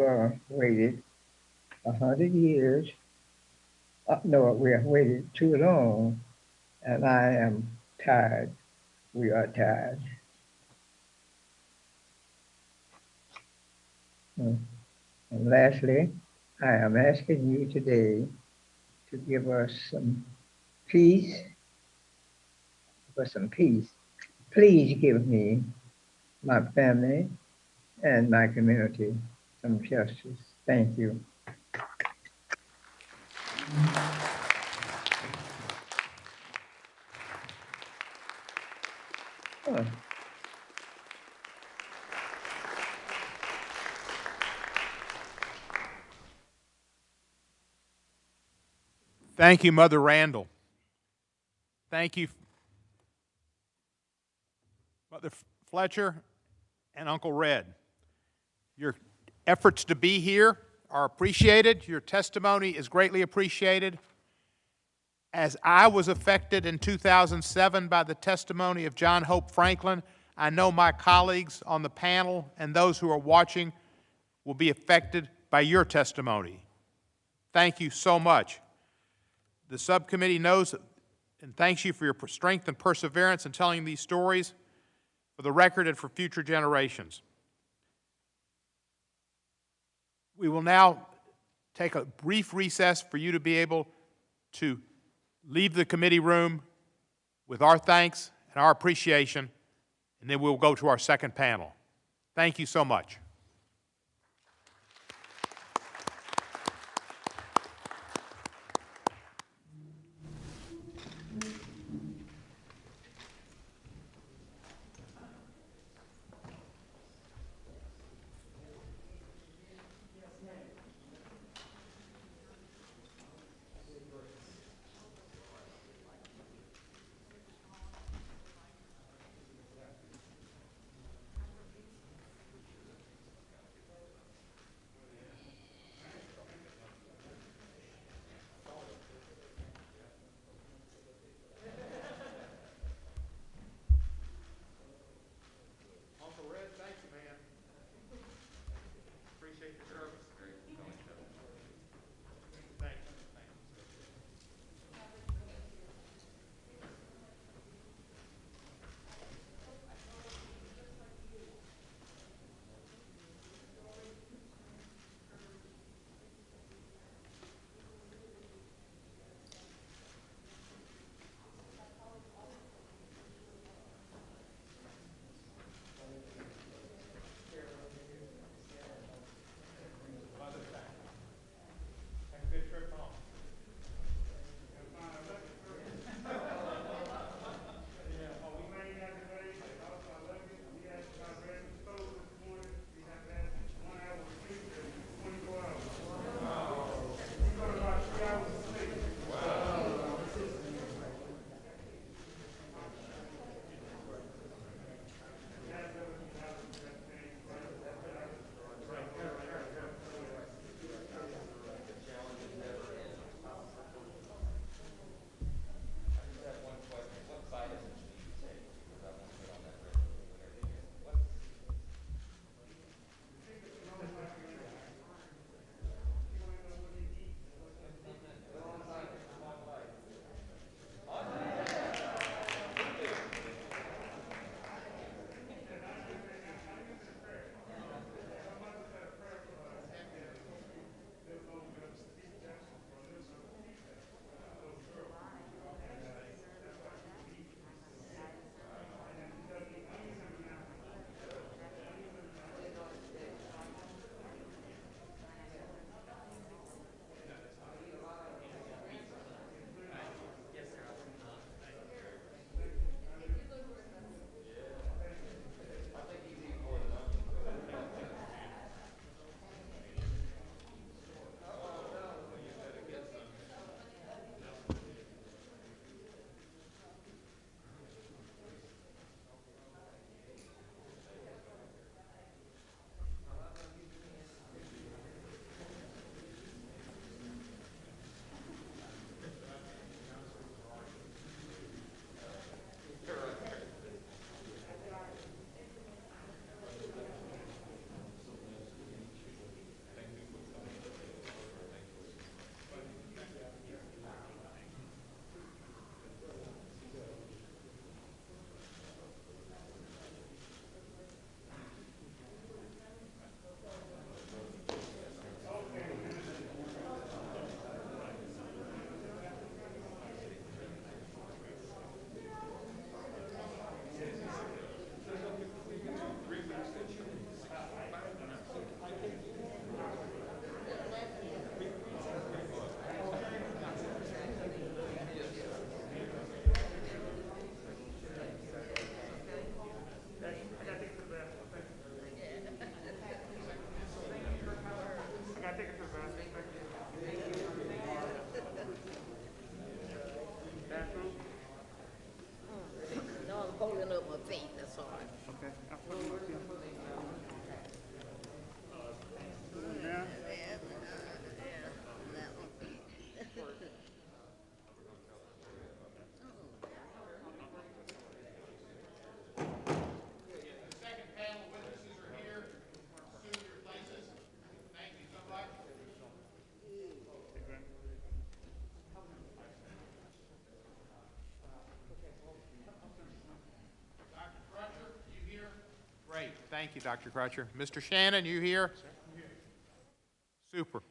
waited 100 years. No, we have waited too long, and I am tired. We are tired. And lastly, I am asking you today to give us some peace. Please give me, my family, and my community some justice. Thank you. Thank you, Mother Randall. Thank you, Mother Fletcher and Uncle Red. Your efforts to be here are appreciated. Your testimony is greatly appreciated. As I was affected in 2007 by the testimony of John Hope Franklin, I know my colleagues on the panel and those who are watching will be affected by your testimony. Thank you so much. The subcommittee knows and thanks you for your strength and perseverance in telling these stories for the record and for future generations. We will now take a brief recess for you to be able to leave the committee room with our thanks and our appreciation, and then we'll go to our second panel. Thank you so much. Thank you, Dr. Crutcher. Mr. Shannon, you here? Super.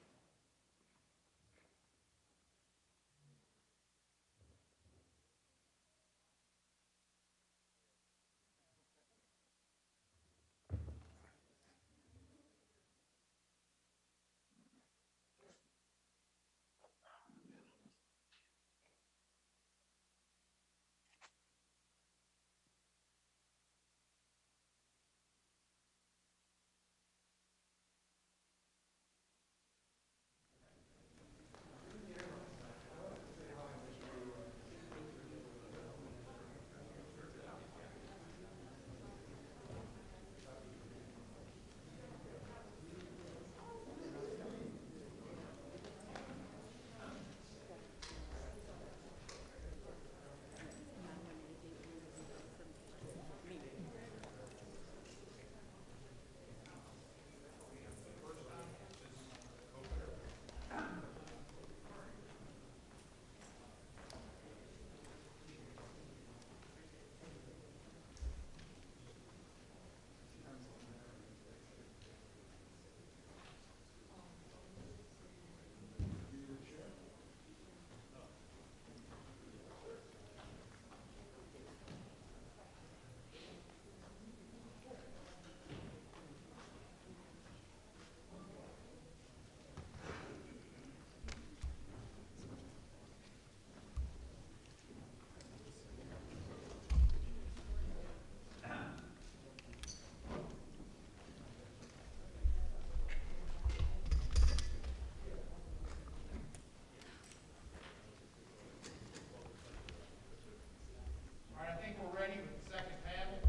All right, I think we're ready with the second panel.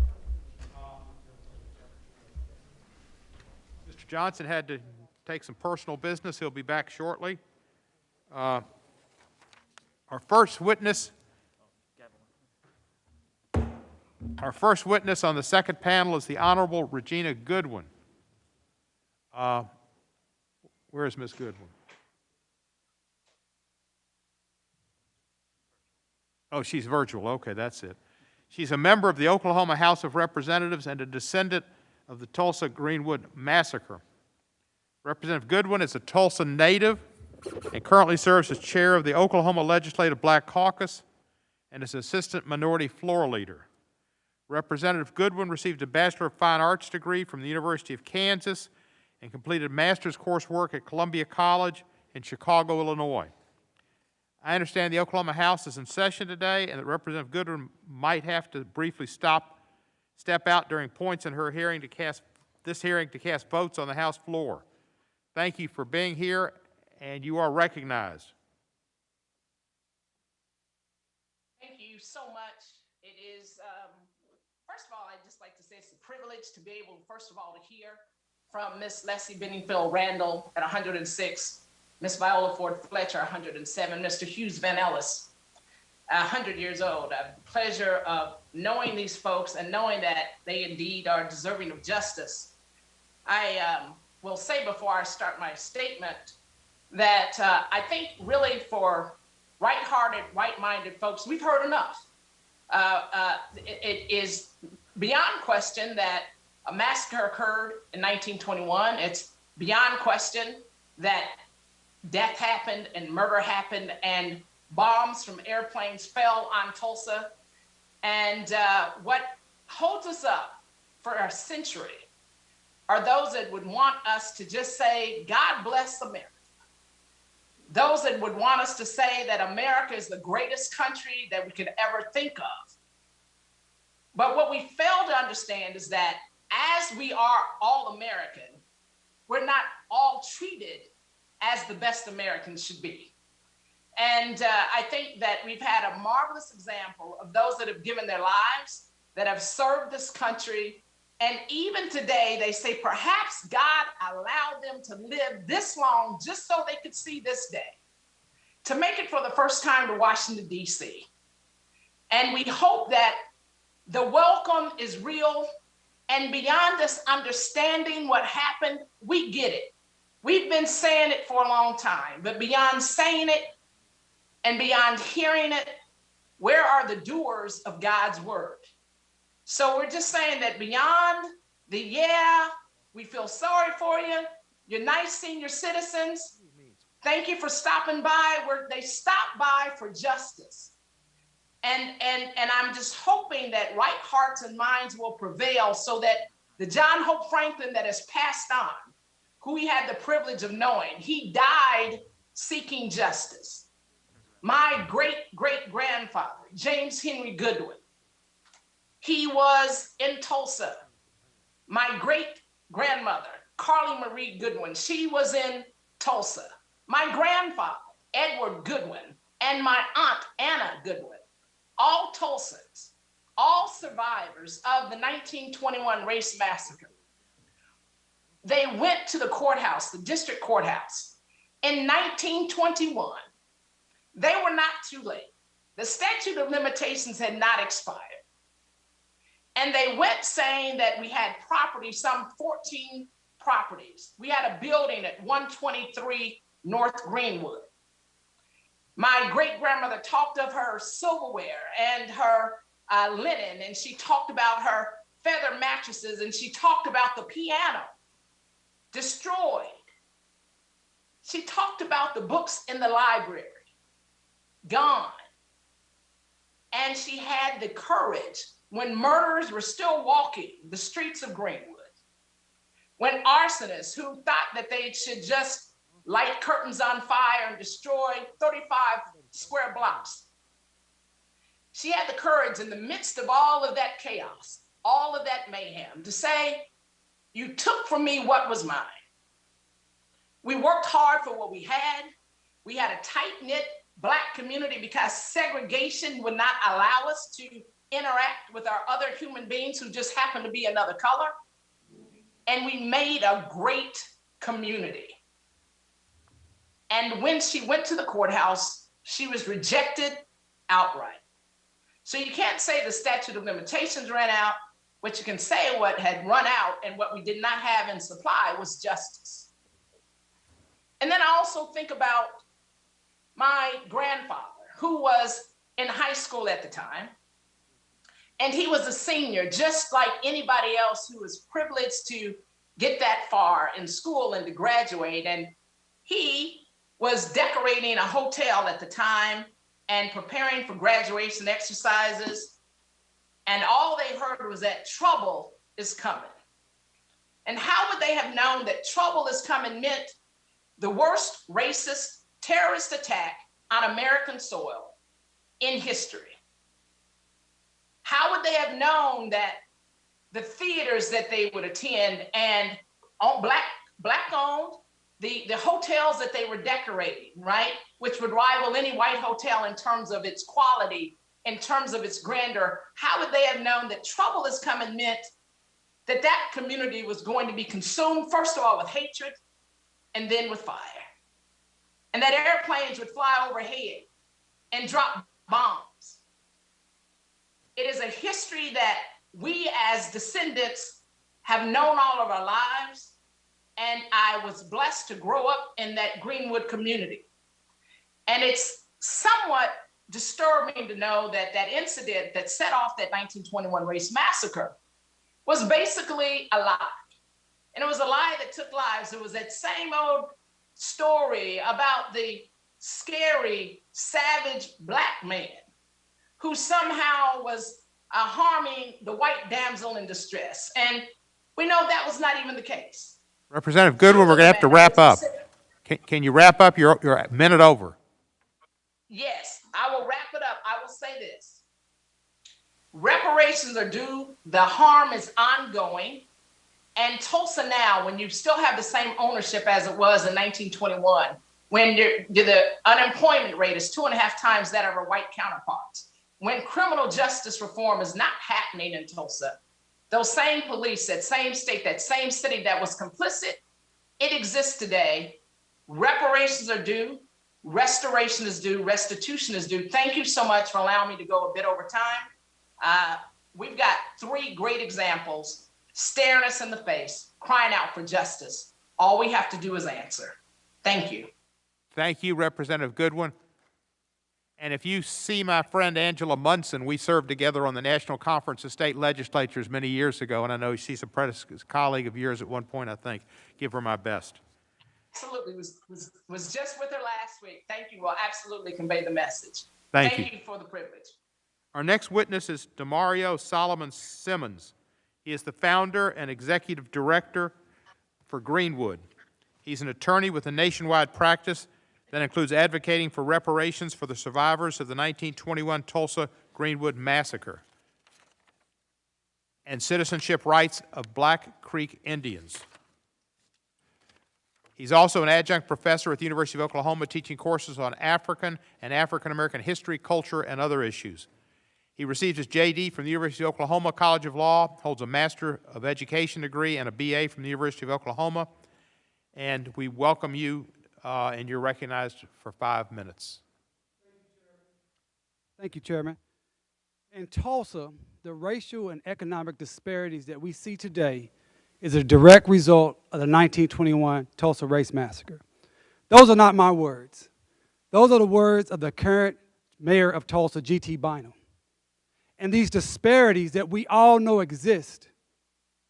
Mr. Johnson had to take some personal business. He'll be back shortly. Our first witness on the second panel is the Honorable Regina Goodwin. Where is Ms. Goodwin? Oh, she's virtual. Okay, that's it. She's a member of the Oklahoma House of Representatives and a descendant of the Tulsa-Greenwood Massacre. Representative Goodwin is a Tulsa native and currently serves as chair of the Oklahoma Legislative Black Caucus and is assistant minority floor leader. Representative Goodwin received a Bachelor of Fine Arts degree from the University of Kansas and completed master's coursework at Columbia College in Chicago, Illinois. I understand the Oklahoma House is in session today and that Representative Goodwin might have to briefly step out during points in her hearing to cast votes on the House floor. Thank you for being here, and you are recognized. Thank you so much. It is, first of all, I'd just like to say it's a privilege to be able, first of all, to hear from Miss Leslie Benningfield Randall at 106, Miss Viola Ford Fletcher, 107, Mr. Hughes Van Ellis, 100 years old. I have the pleasure of knowing these folks and knowing that they indeed are deserving of justice. I will say before I start my statement that I think really for right-hearted, right-minded folks, we've heard enough. It is beyond question that a massacre occurred in 1921. It's beyond question that death happened and murder happened and bombs from airplanes fell on Tulsa. And what holds us up for a century are those that would want us to just say, God bless America. Those that would want us to say that America is the greatest country that we could ever think of. But what we fail to understand is that as we are all American, we're not all treated as the best Americans should be. And I think that we've had a marvelous example of those that have given their lives, that have served this country. And even today, they say perhaps God allowed them to live this long just so they could see this day, to make it for the first time to Washington, D.C. And we hope that the welcome is real, and beyond us understanding what happened, we get it. We've been saying it for a long time, but beyond saying it and beyond hearing it, where are the doers of God's word? So we're just saying that beyond we feel sorry for you. You're nice senior citizens. Thank you for stopping by. They stopped by for justice. And I'm just hoping that right hearts and minds will prevail so that the John Hope Franklin that has passed on, who we had the privilege of knowing, he died seeking justice. My great-great-grandfather, James Henry Goodwin, he was in Tulsa. My great-grandmother, Carly Marie Goodwin, she was in Tulsa. My grandfather, Edward Goodwin, and my aunt, Anna Goodwin, all Tulsans, all survivors of the 1921 Race Massacre. They went to the courthouse, the district courthouse, in 1921. They were not too late. The statute of limitations had not expired. And they went saying that we had property, some 14 properties. We had a building at 123 North Greenwood. My great-grandmother talked of her silverware and her linen, and she talked about her feather mattresses, and she talked about the piano destroyed. She talked about the books in the library gone. And she had the courage when murderers were still walking the streets of Greenwood, when arsonists who thought that they should just light curtains on fire and destroy 35 square blocks. She had the courage in the midst of all of that chaos, all of that mayhem, to say, you took from me what was mine. We worked hard for what we had. We had a tight-knit Black community because segregation would not allow us to interact with our other human beings who just happened to be another color. And we made a great community. And when she went to the courthouse, she was rejected outright. So you can't say the statute of limitations ran out. What you can say what had run out and what we did not have in supply was justice. And then I also think about my grandfather, who was in high school at the time. And he was a senior, just like anybody else who was privileged to get that far in school and to graduate. And he was decorating a hotel at the time and preparing for graduation exercises. And all they heard was that trouble is coming. And how would they have known that trouble is coming meant the worst racist terrorist attack on American soil in history? How would they have known that the theaters that they would attend and black owned, the hotels that they were decorating, right, which would rival any white hotel in terms of its quality, in terms of its grandeur, how would they have known that trouble is coming meant that that community was going to be consumed, first of all, with hatred and then with fire? And that airplanes would fly overhead and drop bombs. It is a history that we as descendants have known all of our lives. And I was blessed to grow up in that Greenwood community. And it's somewhat disturbing to know that that incident that set off that 1921 Race Massacre was basically a lie. And it was a lie that took lives. It was that same old story about the scary, savage Black man who somehow was harming the white damsel in distress. And we know that was not even the case. Representative Goodwin, we're going to have to wrap up. Can you wrap up? You're a minute over. Yes, I will wrap it up. I will say this. Reparations are due. The harm is ongoing. And Tulsa now, when you still have the same ownership as it was in 1921, when the unemployment rate is 2.5 times that of our white counterparts, when criminal justice reform is not happening in Tulsa, those same police, that same state, that same city that was complicit, it exists today. Reparations are due. Restoration is due. Restitution is due. Thank you so much for allowing me to go a bit over time. We've got 3 great examples staring us in the face, crying out for justice. All we have to do is answer. Thank you. Thank you, Representative Goodwin. And if you see my friend Angela Munson, we served together on the National Conference of State Legislatures many years ago, and I know she's a colleague of yours at one point, I think. Give her my best. Absolutely, was just with her last week. Thank you. Will absolutely convey the message. Thank you. Thank you for the privilege. Our next witness is Demario Solomon Simmons. He is the founder and executive director for Greenwood. He's an attorney with a nationwide practice that includes advocating for reparations for the survivors of the 1921 Tulsa-Greenwood Massacre and citizenship rights of Black Creek Indians. He's also an adjunct professor at the University of Oklahoma, teaching courses on African and African-American history, culture, and other issues. He received his J.D. from the University of Oklahoma College of Law, holds a Master of Education degree and a B.A. from the University of Oklahoma. And we welcome you, and you're recognized for 5 minutes. Thank you, Chairman. In Tulsa, the racial and economic disparities that we see today is a direct result of the 1921 Tulsa Race Massacre. Those are not my words. Those are the words of the current mayor of Tulsa, G.T. Bynum. And these disparities that we all know exist,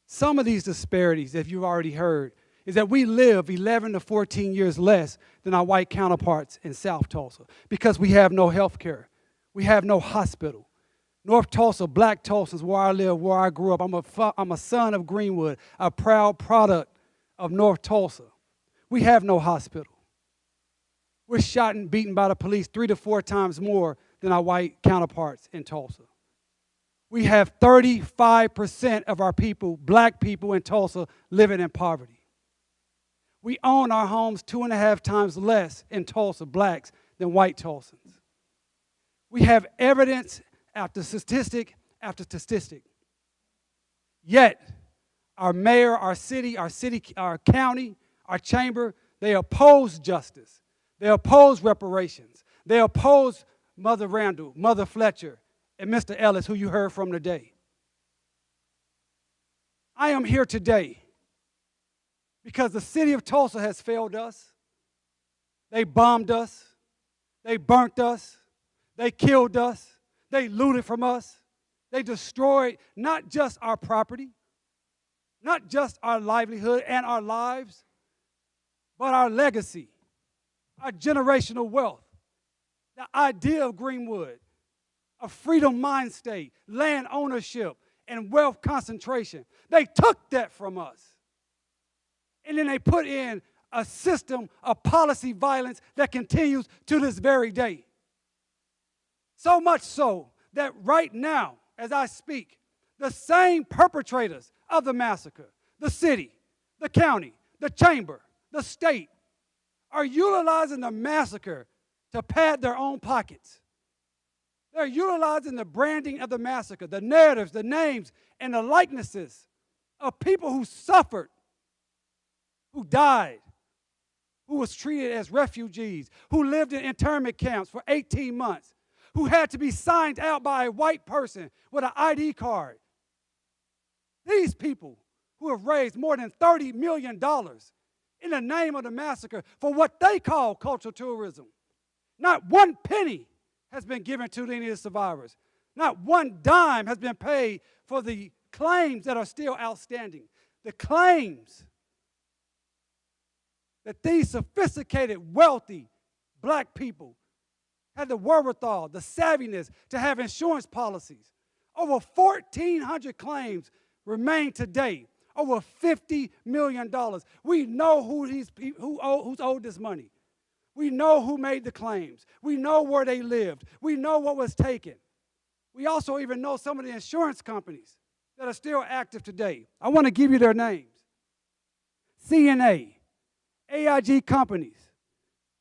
some of these disparities, if you've already heard, is that we live 11 to 14 years less than our white counterparts in South Tulsa because we have no health care. We have no hospital. North Tulsa, Black Tulsa is where I live, where I grew up. I'm a son of Greenwood, a proud product of North Tulsa. We have no hospital. We're shot and beaten by the police 3 to 4 times more than our white counterparts in Tulsa. We have 35% of our people, Black people in Tulsa, living in poverty. We own our homes 2.5 times less in Tulsa, Blacks, than white Tulsans. We have evidence after statistic after statistic. Yet, our mayor, our city, our county, our chamber, they oppose justice. They oppose reparations. They oppose Mother Randall, Mother Fletcher, and Mr. Ellis, who you heard from today. I am here today because the city of Tulsa has failed us. They bombed us. They burnt us. They killed us. They looted from us. They destroyed not just our property, not just our livelihood and our lives, but our legacy, our generational wealth, the idea of Greenwood, a freedom mind state, land ownership, and wealth concentration. They took that from us. And then they put in a system of policy violence that continues to this very day. So much so that right now, as I speak, the same perpetrators of the massacre, the city, the county, the chamber, the state, are utilizing the massacre to pad their own pockets. They're utilizing the branding of the massacre, the narratives, the names, and the likenesses of people who suffered, who died, who was treated as refugees, who lived in internment camps for 18 months, who had to be signed out by a white person with an ID card. These people who have raised more than $30 million in the name of the massacre for what they call cultural tourism. Not one penny has been given to any of the survivors. Not one dime has been paid for the claims that are still outstanding. The claims that these sophisticated, wealthy Black people had the wherewithal, the savviness to have insurance policies. Over 1,400 claims remain today. Over $50 million. We know who's owed this money. We know who made the claims. We know where they lived. We know what was taken. We also even know some of the insurance companies that are still active today. I want to give you their names. CNA, AIG Companies,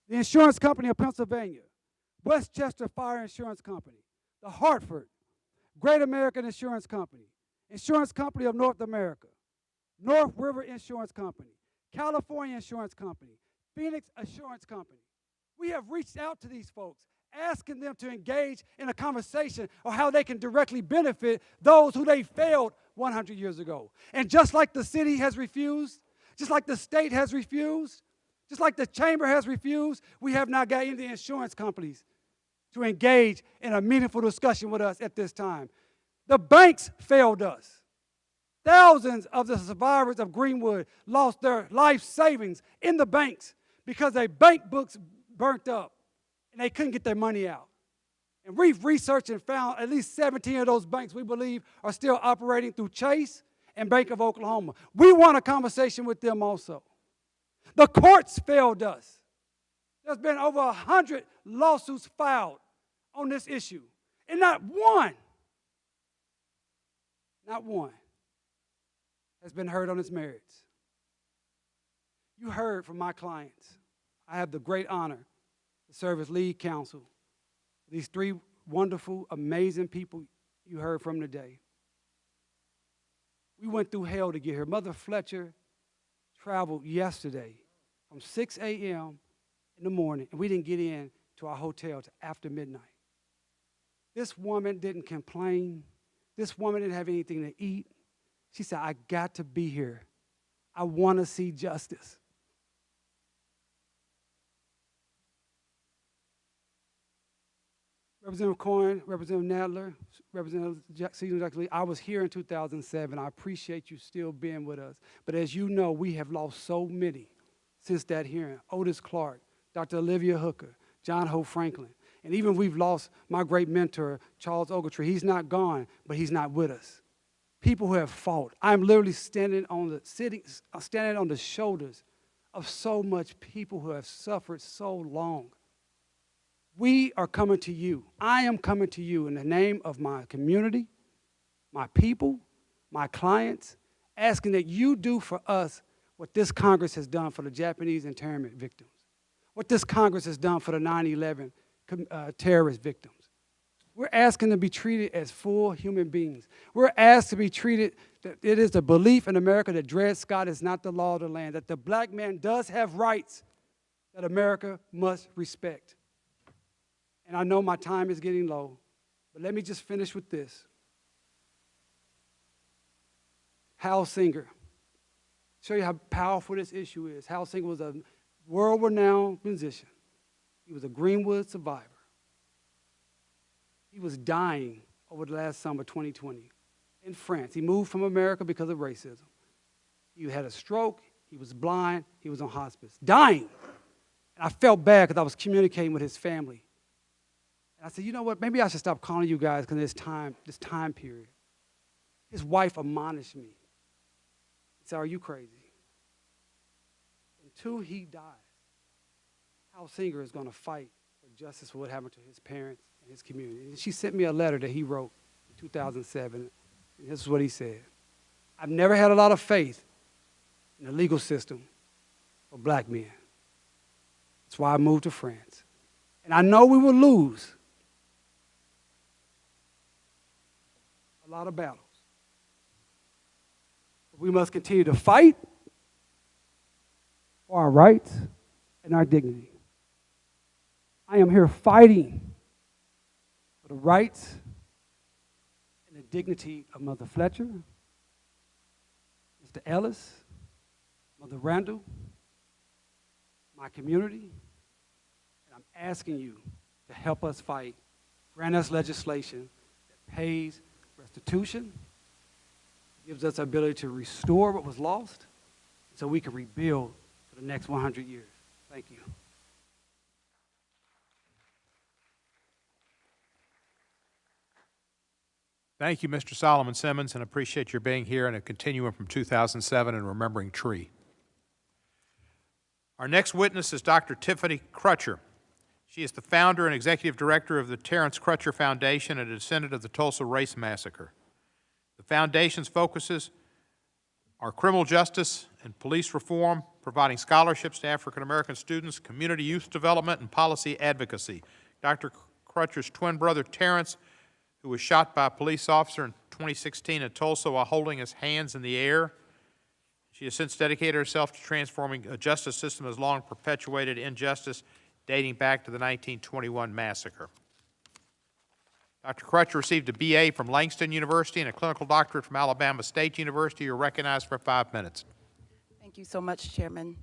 the Insurance Company of Pennsylvania, Westchester Fire Insurance Company, the Hartford, Great American Insurance Company, Insurance Company of North America, North River Insurance Company, California Insurance Company, Phoenix Assurance Company. We have reached out to these folks, asking them to engage in a conversation on how they can directly benefit those who they failed 100 years ago. And just like the city has refused, just like the state has refused, just like the chamber has refused, we have not got any of the insurance companies to engage in a meaningful discussion with us at this time. The banks failed us. Thousands of the survivors of Greenwood lost their life savings in the banks because their bank books burnt up and they couldn't get their money out. And we've researched and found at least 17 of those banks we believe are still operating through Chase and Bank of Oklahoma. We want a conversation with them also. The courts failed us. There's been over 100 lawsuits filed on this issue, and not one has been heard on its merits. You heard from my clients. I have the great honor to serve as lead counsel. These three wonderful, amazing people you heard from today. We went through hell to get here. Mother Fletcher traveled yesterday from 6 a.m. in the morning, and we didn't get in to our hotel till after midnight. This woman didn't complain. This woman didn't have anything to eat. She said, I got to be here. I want to see justice. Representative Coyne, Representative Nadler, Representative Jackson Lee, I was here in 2007. I appreciate you still being with us. But as you know, we have lost so many since that hearing. Otis Clark, Dr. Olivia Hooker, John Hope Franklin. And even we've lost my great mentor, Charles Ogletree. He's not gone, but he's not with us. People who have fought. I'm literally standing on the shoulders of so much people who have suffered so long. We are coming to you. I am coming to you in the name of my community, my people, my clients, asking that you do for us what this Congress has done for the Japanese internment victims, what this Congress has done for the 9/11 terrorist victims. We're asking to be treated as full human beings. We're asked to be treated, that it is the belief in America that Dred Scott is not the law of the land, that the black man does have rights that America must respect. And I know my time is getting low, but let me just finish with this. Hal Singer. Show you how powerful this issue is. Hal Singer was a world-renowned musician. He was a Greenwood survivor. He was dying over the last summer, 2020, in France. He moved from America because of racism. He had a stroke. He was blind. He was on hospice, dying. And I felt bad because I was communicating with his family. I said, you know what, maybe I should stop calling you guys because this time period. His wife admonished me. He said, are you crazy? Until he dies, Hal Singer is going to fight for justice for what happened to his parents and his community. And she sent me a letter that he wrote in 2007, and this is what he said. I've never had a lot of faith in the legal system for black men. That's why I moved to France. And I know we will lose a lot of battles. But we must continue to fight for our rights and our dignity. I am here fighting for the rights and the dignity of Mother Fletcher, Mr. Ellis, Mother Randall, my community, and I'm asking you to help us fight, grant us legislation that pays restitution, gives us the ability to restore what was lost so we can rebuild for the next 100 years. Thank you. Thank you, Mr. Solomon Simmons, and appreciate your being here and a continuum from 2007 and remembering Tree. Our next witness is Dr. Tiffany Crutcher. She is the founder and executive director of the Terrence Crutcher Foundation and a descendant of the Tulsa Race Massacre. The foundation's focuses are criminal justice and police reform, providing scholarships to African-American students, community youth development, and policy advocacy. Dr. Crutcher's twin brother, Terrence, who was shot by a police officer in 2016 in Tulsa while holding his hands in the air. She has since dedicated herself to transforming a justice system that has long perpetuated injustice dating back to the 1921 massacre. Dr. Crutcher received a BA from Langston University and a clinical doctorate from Alabama State University. You're recognized for 5 minutes. Thank you so much, Chairman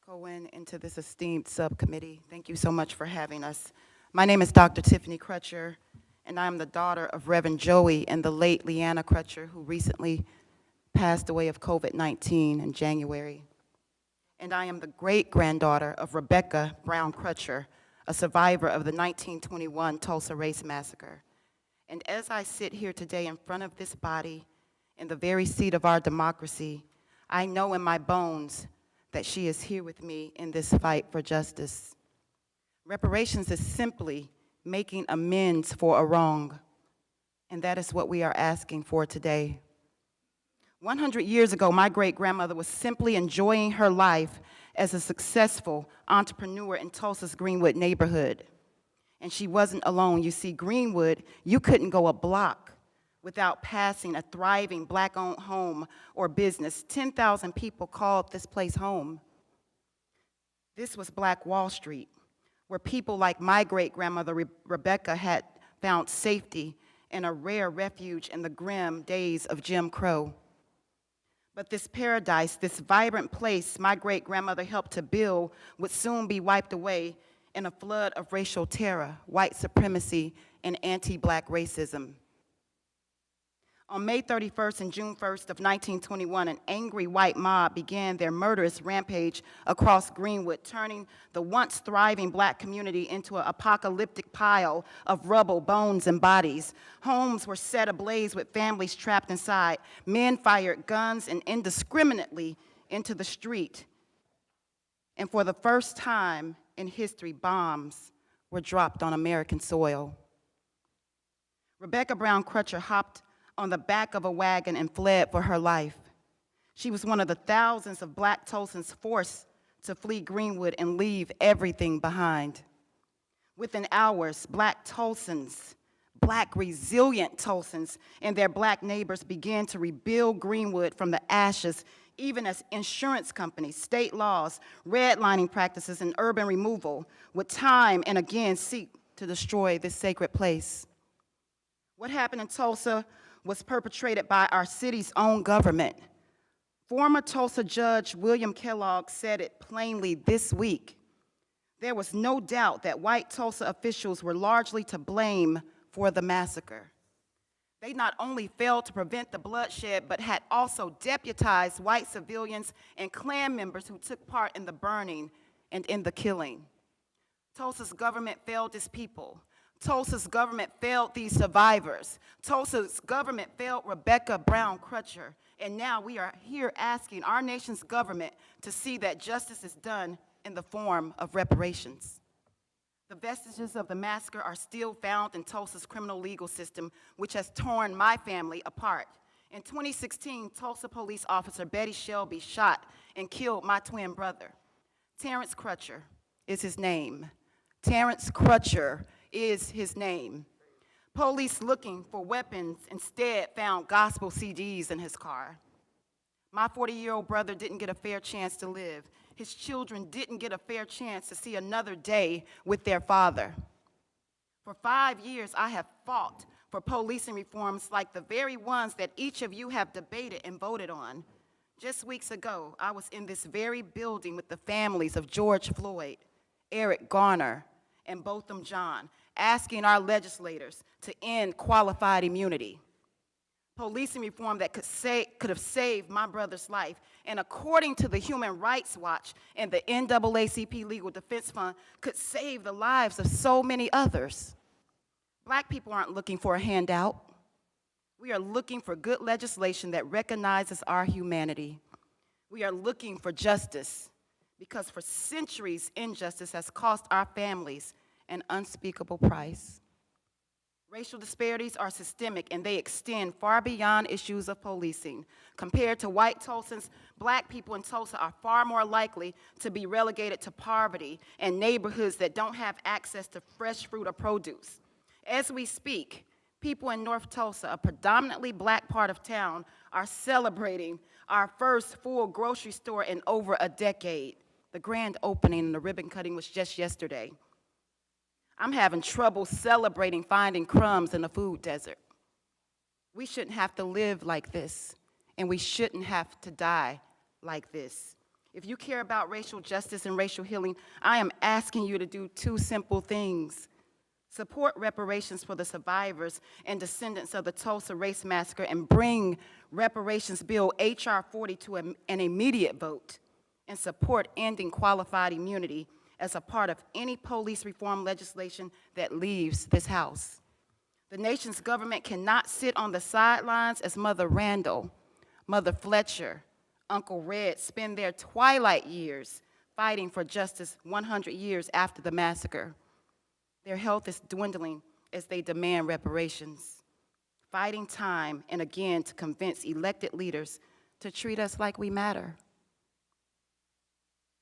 Cohen, and to this esteemed subcommittee. Thank you so much for having us. My name is Dr. Tiffany Crutcher, and I am the daughter of Reverend Joey and the late Leanna Crutcher, who recently passed away of COVID-19 in January. And I am the great-granddaughter of Rebecca Brown Crutcher, a survivor of the 1921 Tulsa Race Massacre. And as I sit here today in front of this body, in the very seat of our democracy, I know in my bones that she is here with me in this fight for justice. Reparations is simply making amends for a wrong, and that is what we are asking for today. 100 years ago, my great-grandmother was simply enjoying her life as a successful entrepreneur in Tulsa's Greenwood neighborhood. And she wasn't alone. You see, Greenwood, you couldn't go a block without passing a thriving Black-owned home or business. 10,000 people called this place home. This was Black Wall Street, where people like my great-grandmother Rebecca had found safety and a rare refuge in the grim days of Jim Crow. But this paradise, this vibrant place my great-grandmother helped to build would soon be wiped away in a flood of racial terror, white supremacy, and anti-Black racism. On May 31st and June 1st of 1921, an angry white mob began their murderous rampage across Greenwood, turning the once thriving Black community into an apocalyptic pile of rubble, bones, and bodies. Homes were set ablaze with families trapped inside. Men fired guns and indiscriminately into the street. And for the first time in history, bombs were dropped on American soil. Rebecca Brown Crutcher hopped on the back of a wagon and fled for her life. She was one of the thousands of Black Tulsans forced to flee Greenwood and leave everything behind. Within hours, Black Tulsans, Black resilient Tulsans, and their Black neighbors began to rebuild Greenwood from the ashes, even as insurance companies, state laws, redlining practices, and urban removal would time and again seek to destroy this sacred place. What happened in Tulsa was perpetrated by our city's own government. Former Tulsa Judge William Kellogg said it plainly this week. There was no doubt that white Tulsa officials were largely to blame for the massacre. They not only failed to prevent the bloodshed, but had also deputized white civilians and Klan members who took part in the burning and in the killing. Tulsa's government failed its people. Tulsa's government failed these survivors. Tulsa's government failed Rebecca Brown Crutcher. And now we are here asking our nation's government to see that justice is done in the form of reparations. The vestiges of the massacre are still found in Tulsa's criminal legal system, which has torn my family apart. In 2016, Tulsa police officer Betty Shelby shot and killed my twin brother. Terrence Crutcher is his name. Terrence Crutcher is his name. Police looking for weapons instead found gospel CDs in his car. My 40-year-old brother didn't get a fair chance to live. His children didn't get a fair chance to see another day with their father. For 5 years, I have fought for policing reforms like the very ones that each of you have debated and voted on. Just weeks ago, I was in this very building with the families of George Floyd, Eric Garner, and Botham Jean, asking our legislators to end qualified immunity. Policing reform that could have saved my brother's life. And according to the Human Rights Watch and the NAACP Legal Defense Fund, could save the lives of so many others. Black people aren't looking for a handout. We are looking for good legislation that recognizes our humanity. We are looking for justice, because for centuries, injustice has cost our families an unspeakable price. Racial disparities are systemic, and they extend far beyond issues of policing. Compared to white Tulsans, Black people in Tulsa are far more likely to be relegated to poverty and neighborhoods that don't have access to fresh fruit or produce. As we speak, people in North Tulsa, a predominantly Black part of town, are celebrating our first full grocery store in over a decade. The grand opening and the ribbon cutting was just yesterday. I'm having trouble celebrating finding crumbs in the food desert. We shouldn't have to live like this, and we shouldn't have to die like this. If you care about racial justice and racial healing, I am asking you to do two simple things. Support reparations for the survivors and descendants of the Tulsa Race Massacre and bring reparations bill H.R. 40 to an immediate vote, and support ending qualified immunity as a part of any police reform legislation that leaves this House. The nation's government cannot sit on the sidelines as Mother Randall, Mother Fletcher, Uncle Red spend their twilight years fighting for justice 100 years after the massacre. Their health is dwindling as they demand reparations, fighting time and again to convince elected leaders to treat us like we matter.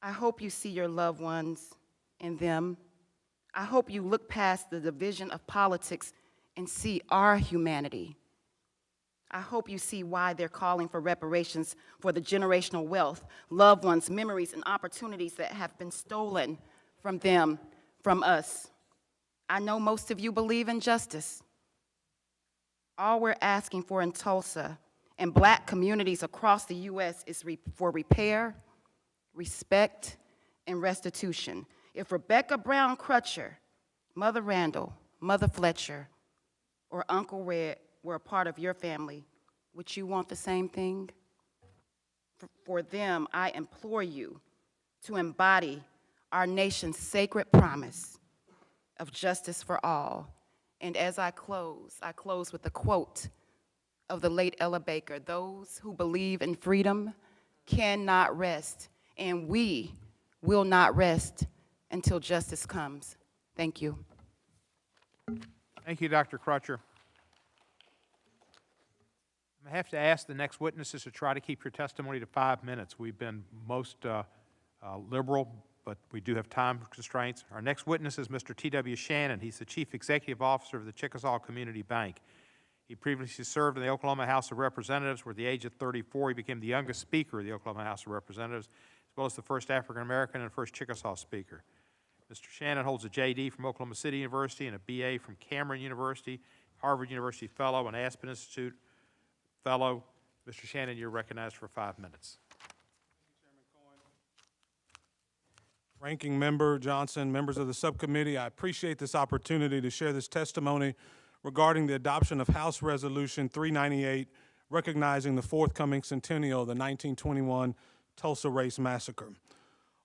I hope you see your loved ones in them. I hope you look past the division of politics and see our humanity. I hope you see why they're calling for reparations for the generational wealth, loved ones, memories, and opportunities that have been stolen from them, from us. I know most of you believe in justice. All we're asking for in Tulsa and Black communities across the U.S. is for repair, respect, and restitution. If Rebecca Brown Crutcher, Mother Randall, Mother Fletcher, or Uncle Red were a part of your family, would you want the same thing? For them, I implore you to embody our nation's sacred promise of justice for all. And as I close with a quote of the late Ella Baker: "Those who believe in freedom cannot rest, and we will not rest until justice comes." Thank you. Thank you, Dr. Crutcher. I have to ask the next witnesses to try to keep your testimony to 5 minutes. We've been most liberal, but we do have time constraints. Our next witness is Mr. T.W. Shannon. He's the Chief Executive Officer of the Chickasaw Community Bank. He previously served in the Oklahoma House of Representatives, where at the age of 34 he became the youngest Speaker of the Oklahoma House of Representatives, as well as the first African American and first Chickasaw Speaker. Mr. Shannon holds a J.D. from Oklahoma City University and a B.A. from Cameron University, Harvard University Fellow, and Aspen Institute Fellow. Mr. Shannon, you're recognized for 5 minutes. Ranking Member Johnson, members of the subcommittee, I appreciate this opportunity to share this testimony regarding the adoption of House Resolution 398, recognizing the forthcoming centennial of the 1921 Tulsa Race Massacre.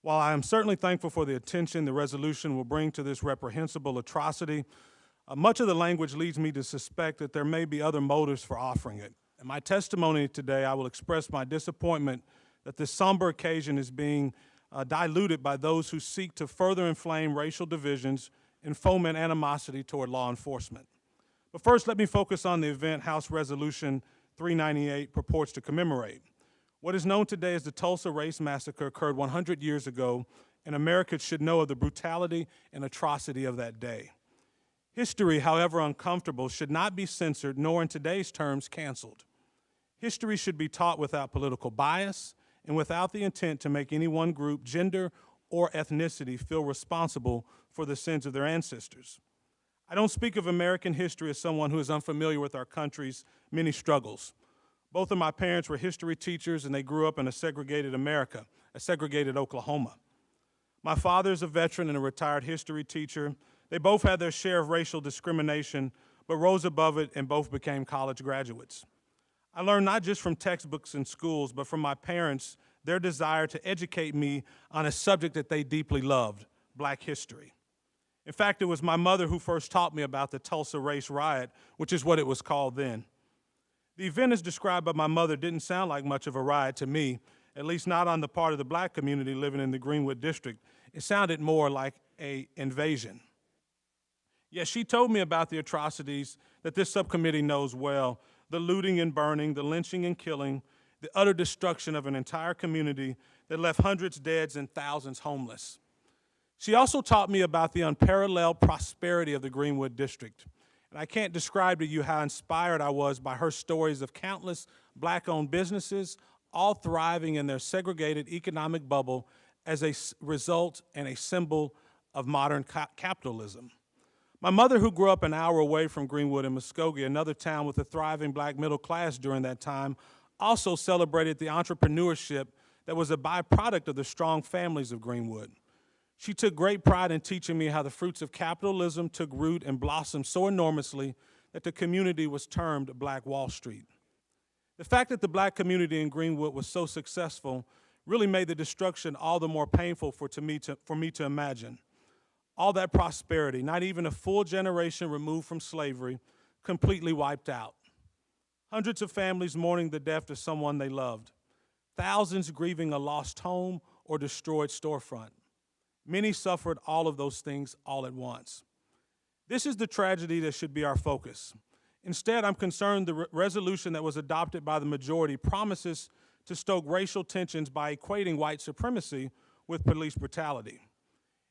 While I am certainly thankful for the attention the resolution will bring to this reprehensible atrocity, much of the language leads me to suspect that there may be other motives for offering it. In my testimony today, I will express my disappointment that this somber occasion is being diluted by those who seek to further inflame racial divisions and foment animosity toward law enforcement. But first, let me focus on the event House Resolution 398 purports to commemorate. What is known today as the Tulsa Race Massacre occurred 100 years ago, and Americans should know of the brutality and atrocity of that day. History, however uncomfortable, should not be censored, nor in today's terms canceled. History should be taught without political bias and without the intent to make any one group, gender, or ethnicity feel responsible for the sins of their ancestors. I don't speak of American history as someone who is unfamiliar with our country's many struggles. Both of my parents were history teachers, and they grew up in a segregated America, a segregated Oklahoma. My father is a veteran and a retired history teacher. They both had their share of racial discrimination, but rose above it and both became college graduates. I learned not just from textbooks and schools, but from my parents, their desire to educate me on a subject that they deeply loved, Black history. In fact, it was my mother who first taught me about the Tulsa Race Riot, which is what it was called then. The event as described by my mother didn't sound like much of a riot to me, at least not on the part of the Black community living in the Greenwood district. It sounded more like an invasion. Yes, she told me about the atrocities that this subcommittee knows well: the looting and burning, the lynching and killing, the utter destruction of an entire community that left hundreds dead and thousands homeless. She also taught me about the unparalleled prosperity of the Greenwood district. And I can't describe to you how inspired I was by her stories of countless Black-owned businesses, all thriving in their segregated economic bubble as a result and a symbol of modern capitalism. My mother, who grew up an hour away from Greenwood in Muskogee, another town with a thriving Black middle class during that time, also celebrated the entrepreneurship that was a byproduct of the strong families of Greenwood. She took great pride in teaching me how the fruits of capitalism took root and blossomed so enormously that the community was termed Black Wall Street. The fact that the Black community in Greenwood was so successful really made the destruction all the more painful for me to imagine. All that prosperity, not even a full generation removed from slavery, completely wiped out. Hundreds of families mourning the death of someone they loved. Thousands grieving a lost home or destroyed storefront. Many suffered all of those things all at once. This is the tragedy that should be our focus. Instead, I'm concerned the resolution that was adopted by the majority promises to stoke racial tensions by equating white supremacy with police brutality.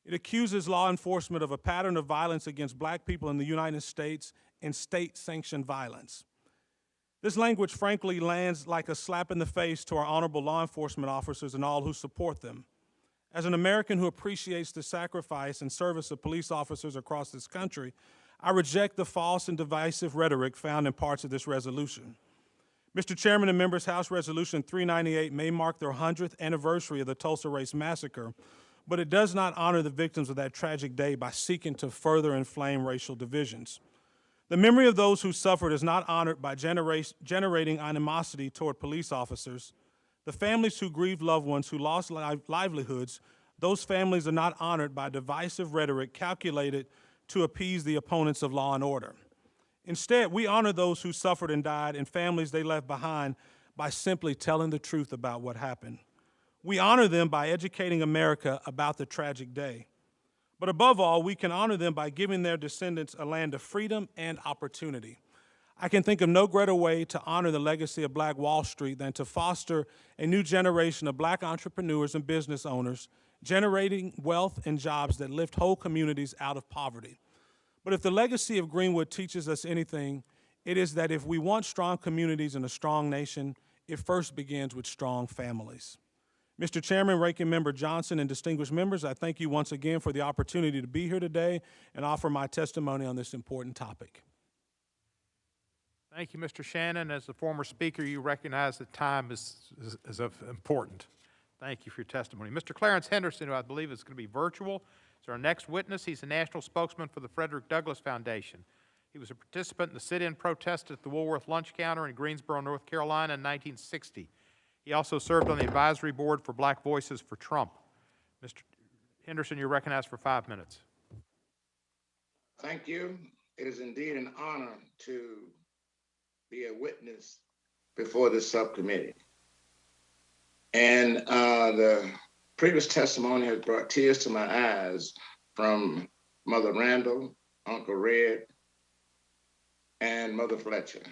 It accuses law enforcement of a pattern of violence against Black people in the United States and state-sanctioned violence. This language, frankly, lands like a slap in the face to our honorable law enforcement officers and all who support them. As an American who appreciates the sacrifice and service of police officers across this country, I reject the false and divisive rhetoric found in parts of this resolution. Mr. Chairman and members, House Resolution 398 may mark the 100th anniversary of the Tulsa Race Massacre, but it does not honor the victims of that tragic day by seeking to further inflame racial divisions. The memory of those who suffered is not honored by generating animosity toward police officers. The families who grieved loved ones who lost livelihoods, those families are not honored by divisive rhetoric calculated to appease the opponents of law and order. Instead, we honor those who suffered and died and families they left behind by simply telling the truth about what happened. We honor them by educating America about the tragic day. But above all, we can honor them by giving their descendants a land of freedom and opportunity. I can think of no greater way to honor the legacy of Black Wall Street than to foster a new generation of Black entrepreneurs and business owners, generating wealth and jobs that lift whole communities out of poverty. But if the legacy of Greenwood teaches us anything, it is that if we want strong communities and a strong nation, it first begins with strong families. Mr. Chairman, Ranking Member Johnson, and distinguished members, I thank you once again for the opportunity to be here today and offer my testimony on this important topic. Thank you, Mr. Shannon. As the former speaker, you recognize that time is important. Thank you for your testimony. Mr. Clarence Henderson, who I believe is going to be virtual, is our next witness. He's a national spokesman for the Frederick Douglass Foundation. He was a participant in the sit-in protest at the Woolworth Lunch Counter in Greensboro, North Carolina in 1960. He also served on the advisory board for Black Voices for Trump. Mr. Henderson, you're recognized for 5 minutes. Thank you. It is indeed an honor to be a witness before this subcommittee. And the previous testimony has brought tears to my eyes from Mother Randall, Uncle Red, and Mother Fletcher.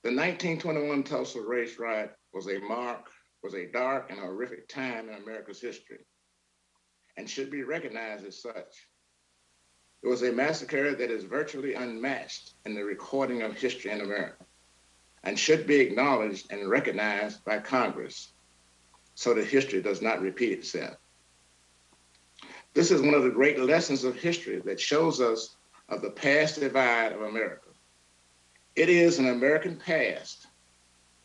The 1921 Tulsa race riot was a dark and horrific time in America's history and should be recognized as such. It was a massacre that is virtually unmatched in the recording of history in America and should be acknowledged and recognized by Congress so that history does not repeat itself. This is one of the great lessons of history that shows us of the past divide of America. It is an American past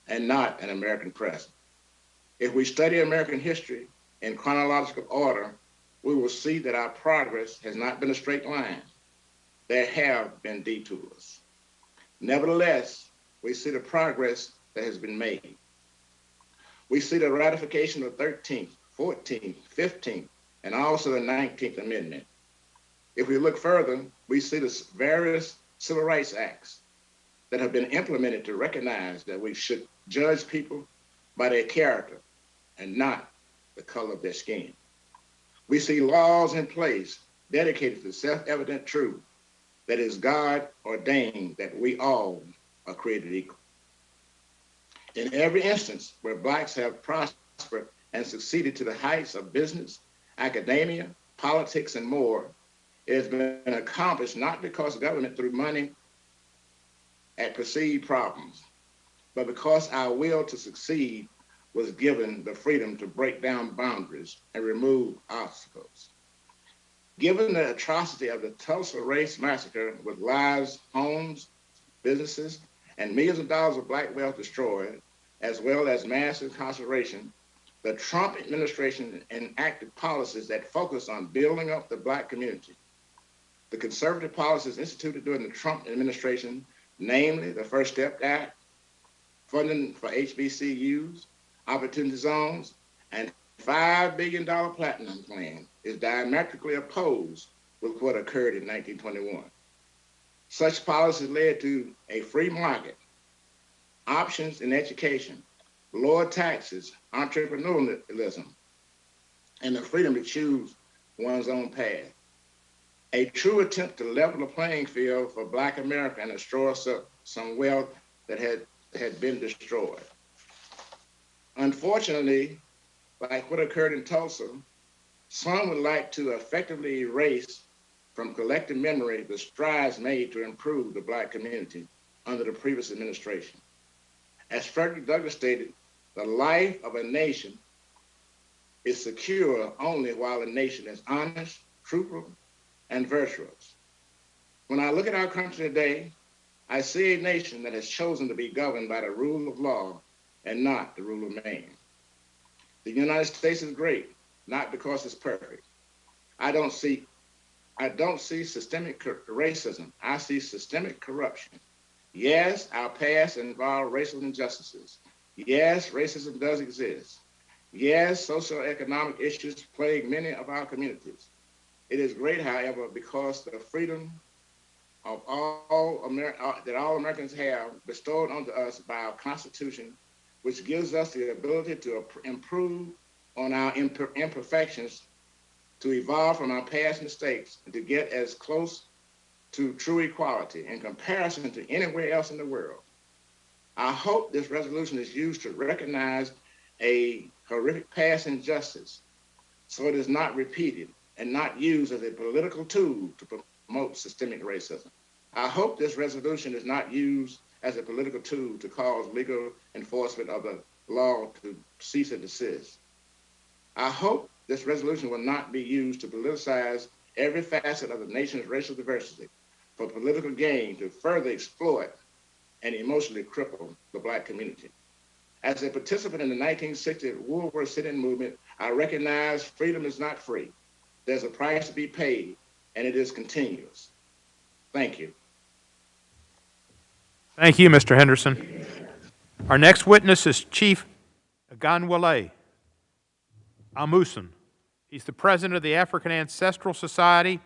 and not an American present. If we study American history in chronological order, we will see that our progress has not been a straight line. There have been detours. Nevertheless, we see the progress that has been made. We see the ratification of the 13th, 14th, 15th, and also the 19th Amendment. If we look further, we see the various civil rights acts that have been implemented to recognize that we should judge people by their character and not the color of their skin. We see laws in place dedicated to self-evident truth that is God ordained that we all are created equal. In every instance where Blacks have prospered and succeeded to the heights of business, academia, politics, and more, it has been accomplished not because government threw money at perceived problems, but because our will to succeed was given the freedom to break down boundaries and remove obstacles. Given the atrocity of the Tulsa Race Massacre with lives, homes, businesses, and millions of dollars of Black wealth destroyed, as well as mass incarceration, the Trump administration enacted policies that focus on building up the Black community. The conservative policies instituted during the Trump administration, namely the First Step Act, funding for HBCUs, opportunity zones, and $5 billion platinum plan, is diametrically opposed with what occurred in 1921. Such policies led to a free market, options in education, lower taxes, entrepreneurialism, and the freedom to choose one's own path. A true attempt to level the playing field for Black America and restore some wealth that had been destroyed. Unfortunately, like what occurred in Tulsa, some would like to effectively erase from collective memory the strides made to improve the Black community under the previous administration. As Frederick Douglass stated, the life of a nation is secure only while a nation is honest, truthful, and virtuous. When I look at our country today, I see a nation that has chosen to be governed by the rule of law and not the rule of man. The United States is great, not because it's perfect. I don't see systemic racism. I see systemic corruption. Yes, our past involved racial injustices. Yes, racism does exist. Yes, socioeconomic issues plague many of our communities. It is great, however, because the freedom of that all Americans have bestowed onto us by our Constitution, which gives us the ability to improve on our imperfections, to evolve from our past mistakes, and to get as close to true equality in comparison to anywhere else in the world. I hope this resolution is used to recognize a horrific past injustice so it is not repeated and not used as a political tool to promote systemic racism. I hope this resolution is not used as a political tool to cause legal enforcement of the law to cease and desist. I hope this resolution will not be used to politicize every facet of the nation's racial diversity for political gain to further exploit and emotionally cripple the Black community. As a participant in the 1960 Woolworth sit-in movement, I recognize freedom is not free. There's a price to be paid, and it is continuous. Thank you. Thank you, Mr. Henderson. Our next witness is Chief Aganwale Amusan. He's the president of the African Ancestral Society,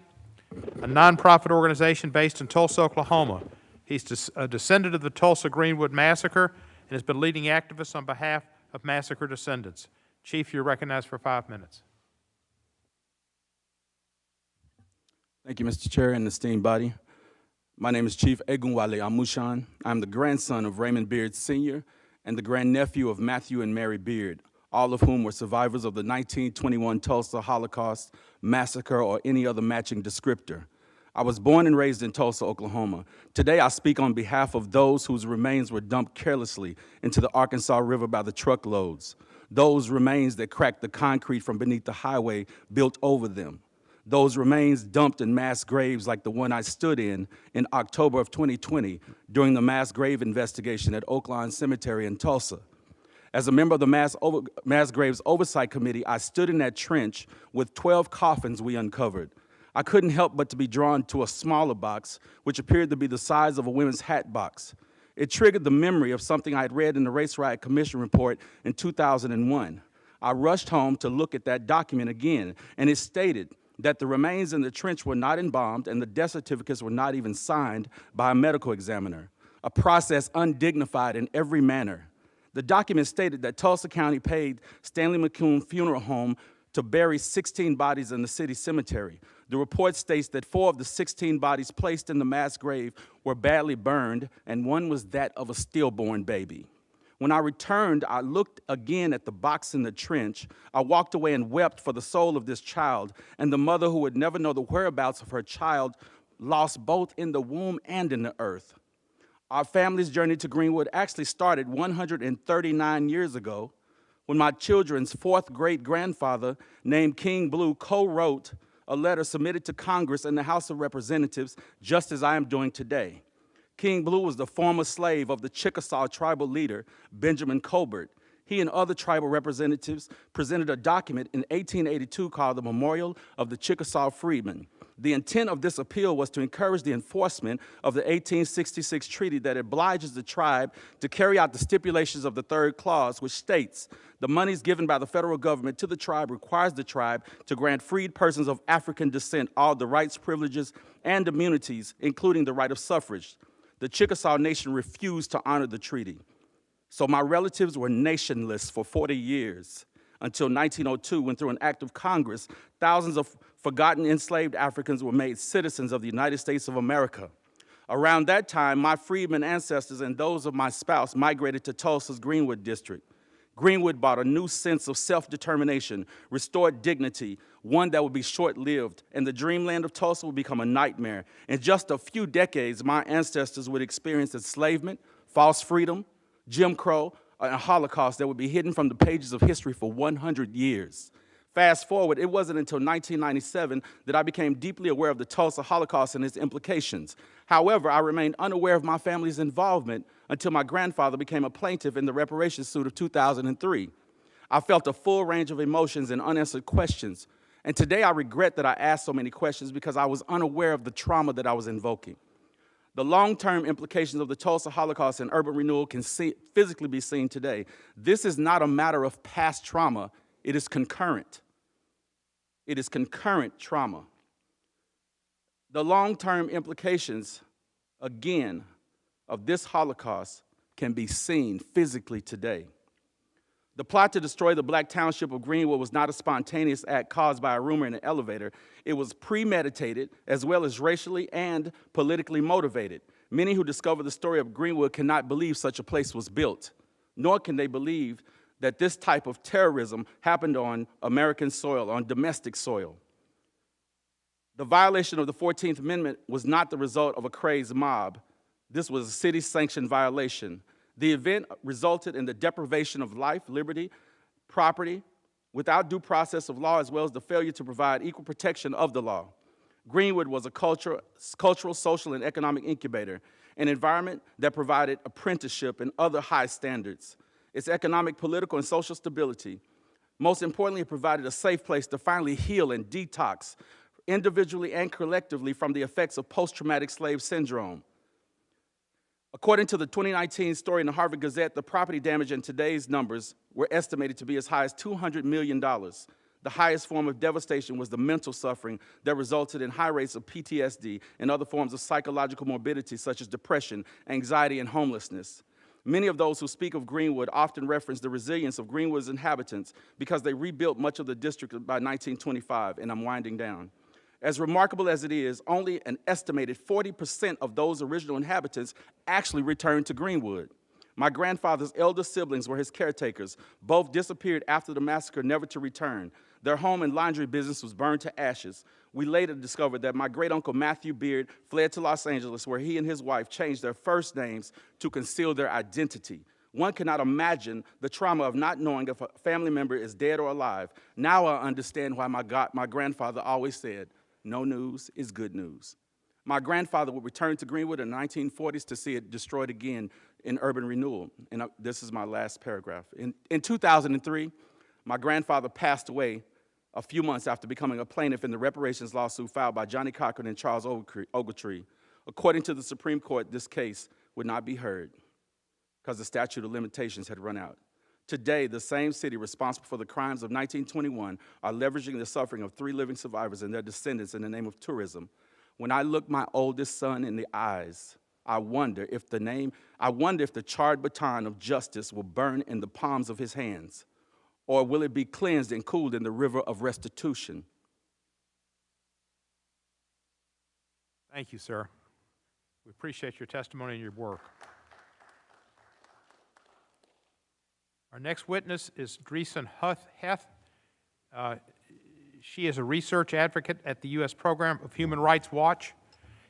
a nonprofit organization based in Tulsa, Oklahoma. He's a descendant of the Tulsa-Greenwood Massacre and has been leading activists on behalf of massacre descendants. Chief, you're recognized for 5 minutes. Thank you, Mr. Chair and esteemed body. My name is Chief Aganwale Amushan. I'm the grandson of Raymond Beard Sr. and the grandnephew of Matthew and Mary Beard, all of whom were survivors of the 1921 Tulsa Holocaust Massacre or any other matching descriptor. I was born and raised in Tulsa, Oklahoma. Today I speak on behalf of those whose remains were dumped carelessly into the Arkansas River by the truckloads, those remains that cracked the concrete from beneath the highway built over them, those remains dumped in mass graves like the one I stood in October of 2020 during the mass grave investigation at Oaklawn Cemetery in Tulsa. As a member of the Mass Graves Oversight Committee, I stood in that trench with 12 coffins we uncovered. I couldn't help but to be drawn to a smaller box, which appeared to be the size of a women's hat box. It triggered the memory of something I had read in the Race Riot Commission report in 2001. I rushed home to look at that document again, and it stated that the remains in the trench were not embalmed and the death certificates were not even signed by a medical examiner, a process undignified in every manner. The document stated that Tulsa County paid Stanley McCune Funeral Home to bury 16 bodies in the city cemetery. The report states that 4 of the 16 bodies placed in the mass grave were badly burned, and one was that of a stillborn baby. When I returned, I looked again at the box in the trench. I walked away and wept for the soul of this child and the mother who would never know the whereabouts of her child, lost both in the womb and in the earth. Our family's journey to Greenwood actually started 139 years ago when my children's 4th great-grandfather named King Blue co-wrote a letter submitted to Congress and the House of Representatives, just as I am doing today. King Blue was the former slave of the Chickasaw tribal leader, Benjamin Colbert. He he and other tribal representatives presented a document in 1882 called the Memorial of the Chickasaw Freedmen. The intent of this appeal was to encourage the enforcement of the 1866 treaty that obliges the tribe to carry out the stipulations of the third clause, which states, the monies given by the federal government to the tribe requires the tribe to grant freed persons of African descent all the rights, privileges, and immunities, including the right of suffrage. The Chickasaw Nation refused to honor the treaty. So my relatives were nationless for 40 years until 1902, when through an act of Congress, thousands of forgotten enslaved Africans were made citizens of the United States of America. Around that time, my freedmen ancestors and those of my spouse migrated to Tulsa's Greenwood district. Greenwood brought a new sense of self-determination, restored dignity, one that would be short-lived, and the dreamland of Tulsa would become a nightmare. In just a few decades, my ancestors would experience enslavement, false freedom, Jim Crow, and a Holocaust that would be hidden from the pages of history for 100 years. Fast forward, it wasn't until 1997 that I became deeply aware of the Tulsa Holocaust and its implications. However, I remained unaware of my family's involvement until my grandfather became a plaintiff in the reparations suit of 2003. I felt a full range of emotions and unanswered questions. And today I regret that I asked so many questions because I was unaware of the trauma that I was invoking. The long-term implications of the Tulsa Holocaust and urban renewal can physically be seen today. This is not a matter of past trauma, it is concurrent. It is concurrent trauma. The long-term implications, again, of this Holocaust can be seen physically today. The plot to destroy the black township of Greenwood was not a spontaneous act caused by a rumor in an elevator. It was premeditated as well as racially and politically motivated. Many who discover the story of Greenwood cannot believe such a place was built, nor can they believe that this type of terrorism happened on American soil, on domestic soil. The violation of the 14th Amendment was not the result of a crazed mob. This was a city-sanctioned violation. The event resulted in the deprivation of life, liberty, property, without due process of law, as well as the failure to provide equal protection of the law. Greenwood was a cultural, social, and economic incubator, an environment that provided apprenticeship and other high standards. Its economic, political, and social stability. Most importantly, it provided a safe place to finally heal and detox, individually and collectively, from the effects of post-traumatic slave syndrome. According to the 2019 story in the Harvard Gazette, the property damage in today's numbers were estimated to be as high as $200 million. The highest form of devastation was the mental suffering that resulted in high rates of PTSD and other forms of psychological morbidity such as depression, anxiety, and homelessness. Many of those who speak of Greenwood often reference the resilience of Greenwood's inhabitants because they rebuilt much of the district by 1925, and I'm winding down. As remarkable as it is, only an estimated 40% of those original inhabitants actually returned to Greenwood. My grandfather's elder siblings were his caretakers. Both disappeared after the massacre, never to return. Their home and laundry business was burned to ashes. We later discovered that my great-uncle Matthew Beard fled to Los Angeles, where he and his wife changed their first names to conceal their identity. One cannot imagine the trauma of not knowing if a family member is dead or alive. Now I understand why my grandfather always said, "No news is good news." My grandfather would return to Greenwood in the 1940s to see it destroyed again in urban renewal. And this is my last paragraph. In 2003, my grandfather passed away a few months after becoming a plaintiff in the reparations lawsuit filed by Johnny Cochran and Charles Ogletree. According to the Supreme Court, this case would not be heard because the statute of limitations had run out. Today, the same city responsible for the crimes of 1921 are leveraging the suffering of 3 living survivors and their descendants in the name of tourism. When I look my oldest son in the eyes, I wonder if the charred baton of justice will burn in the palms of his hands, or will it be cleansed and cooled in the river of restitution? Thank you, sir. We appreciate your testimony and your work. Our next witness is Dreesen Heth. She is a research advocate at the U.S. Program of Human Rights Watch.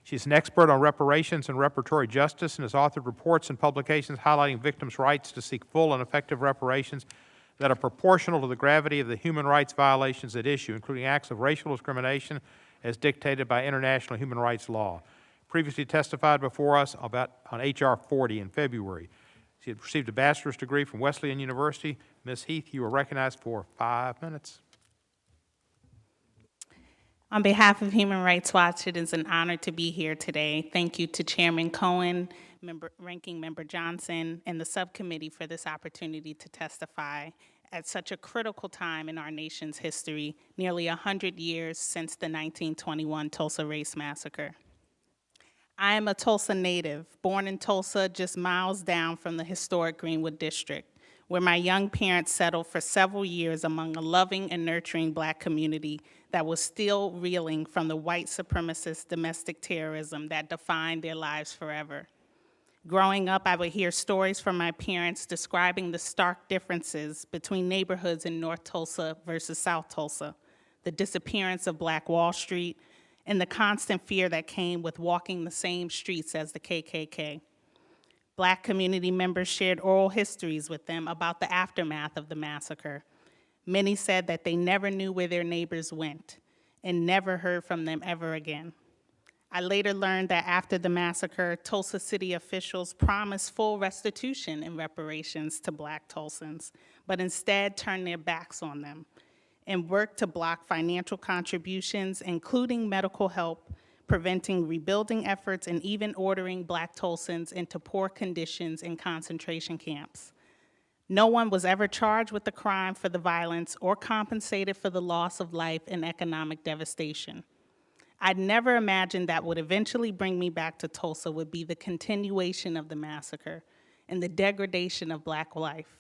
She's an expert on reparations and reparatory justice and has authored reports and publications highlighting victims' rights to seek full and effective reparations that are proportional to the gravity of the human rights violations at issue, including acts of racial discrimination as dictated by international human rights law. Previously testified before us on H.R. 40 in February. She had received a bachelor's degree from Wesleyan University. Ms. Heath, you are recognized for 5 minutes. On behalf of Human Rights Watch, it is an honor to be here today. Thank you to Chairman Cohen, Ranking Member Johnson, and the subcommittee for this opportunity to testify at such a critical time in our nation's history, nearly 100 years since the 1921 Tulsa Race Massacre. I am a Tulsa native, born in Tulsa, just miles down from the historic Greenwood District, where my young parents settled for several years among a loving and nurturing Black community that was still reeling from the white supremacist domestic terrorism that defined their lives forever. Growing up, I would hear stories from my parents describing the stark differences between neighborhoods in North Tulsa versus South Tulsa, the disappearance of Black Wall Street, and the constant fear that came with walking the same streets as the KKK. Black community members shared oral histories with them about the aftermath of the massacre. Many said that they never knew where their neighbors went and never heard from them ever again. I later learned that after the massacre, Tulsa city officials promised full restitution and reparations to Black Tulsans, but instead turned their backs on them and worked to block financial contributions, including medical help, preventing rebuilding efforts, and even ordering Black Tulsans into poor conditions in concentration camps. No one was ever charged with the crime for the violence or compensated for the loss of life and economic devastation. I'd never imagined that would eventually bring me back to Tulsa would be the continuation of the massacre and the degradation of Black life.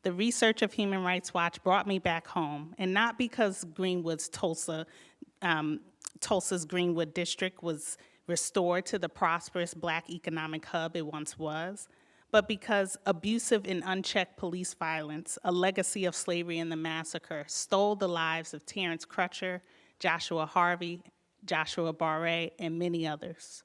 The research of Human Rights Watch brought me back home, and not because Tulsa's Greenwood District was restored to the prosperous Black economic hub it once was, but because abusive and unchecked police violence, a legacy of slavery and the massacre, stole the lives of Terrence Crutcher, Joshua Harvey, Joshua Barre, and many others.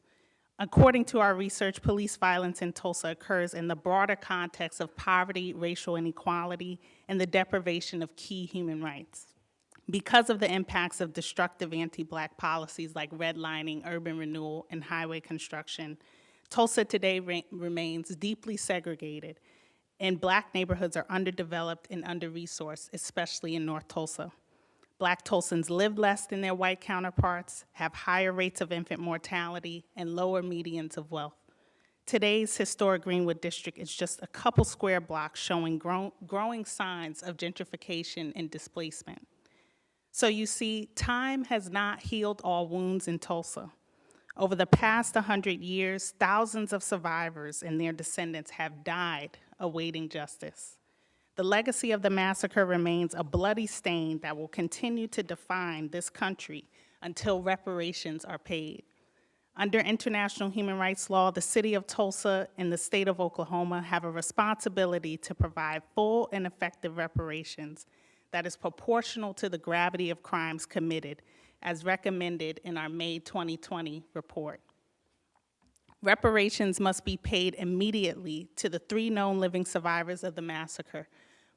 According to our research, police violence in Tulsa occurs in the broader context of poverty, racial inequality, and the deprivation of key human rights. Because of the impacts of destructive anti-Black policies like redlining, urban renewal, and highway construction, Tulsa today remains deeply segregated, and Black neighborhoods are underdeveloped and under-resourced, especially in North Tulsa. Black Tulsans live less than their white counterparts, have higher rates of infant mortality, and lower medians of wealth. Today's historic Greenwood District is just a couple square blocks showing growing signs of gentrification and displacement. So you see, time has not healed all wounds in Tulsa. Over the past 100 years, thousands of survivors and their descendants have died awaiting justice. The legacy of the massacre remains a bloody stain that will continue to define this country until reparations are paid. Under international human rights law, the city of Tulsa and the state of Oklahoma have a responsibility to provide full and effective reparations that is proportional to the gravity of crimes committed, as recommended in our May 2020 report. Reparations must be paid immediately to the 3 known living survivors of the massacre,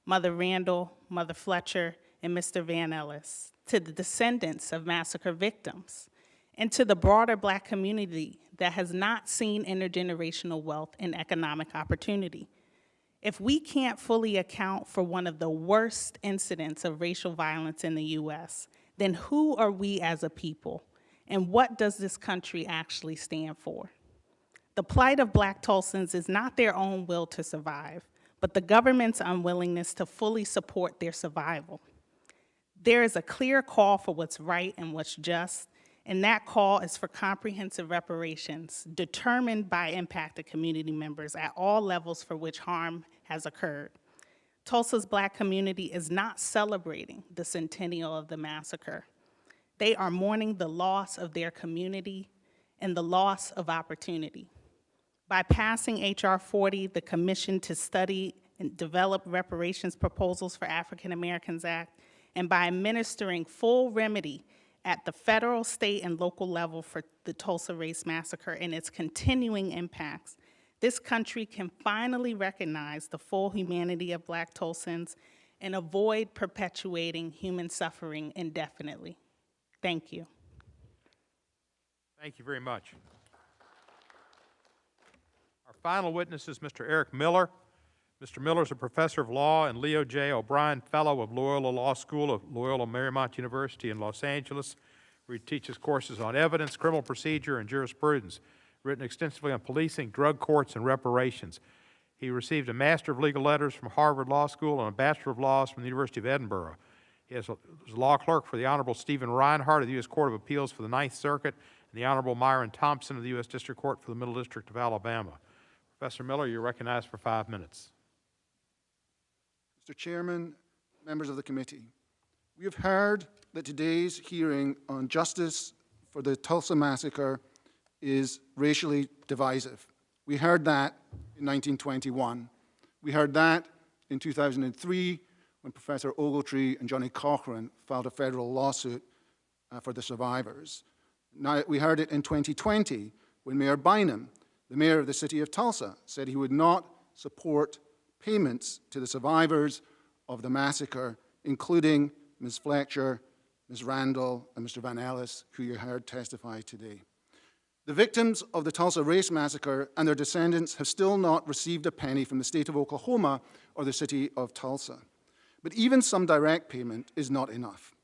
Mother Randall, Mother Fletcher, and Mr. Van Ellis, to the descendants of massacre victims, and to the broader Black community that has not seen intergenerational wealth and economic opportunity. If we can't fully account for one of the worst incidents of racial violence in the US, then who are we as a people, and what does this country actually stand for? The plight of Black Tulsans is not their own will to survive, but the government's unwillingness to fully support their survival. There is a clear call for what's right and what's just, and that call is for comprehensive reparations determined by impacted community members at all levels for which harm has occurred. Tulsa's Black community is not celebrating the centennial of the massacre. They are mourning the loss of their community and the loss of opportunity. By passing H.R. 40, the Commission to Study and Develop Reparations Proposals for African Americans Act, and by administering full remedy at the federal, state, and local level for the Tulsa Race Massacre and its continuing impacts, this country can finally recognize the full humanity of Black Tulsans and avoid perpetuating human suffering indefinitely. Thank you. Thank you very much. Our final witness is Mr. Eric Miller. Mr. Miller is a professor of law and Leo J. O'Brien Fellow of Loyola Law School of Loyola Marymount University in Los Angeles, where he teaches courses on evidence, criminal procedure, and jurisprudence, written extensively on policing, drug courts, and reparations. He received a Master of Legal Letters from Harvard Law School and a Bachelor of Laws from the University of Edinburgh. He was a law clerk for the Honorable Stephen Reinhardt of the U.S. Court of Appeals for the Ninth Circuit and the Honorable Myron Thompson of the U.S. District Court for the Middle District of Alabama. Professor Miller, you're recognized for 5 minutes. Mr. Chairman, members of the committee, we have heard that today's hearing on justice for the Tulsa Massacre is racially divisive. We heard that in 1921. We heard that in 2003 when Professor Ogletree and Johnny Cochran filed a federal lawsuit for the survivors. Now, we heard it in 2020 when Mayor Bynum, the mayor of the city of Tulsa, said he would not support payments to the survivors of the massacre, including Ms. Fletcher, Ms. Randall, and Mr. Van Ellis, who you heard testify today. The victims of the Tulsa Race Massacre and their descendants have still not received a penny from the state of Oklahoma or the city of Tulsa. But even some direct payment is not enough.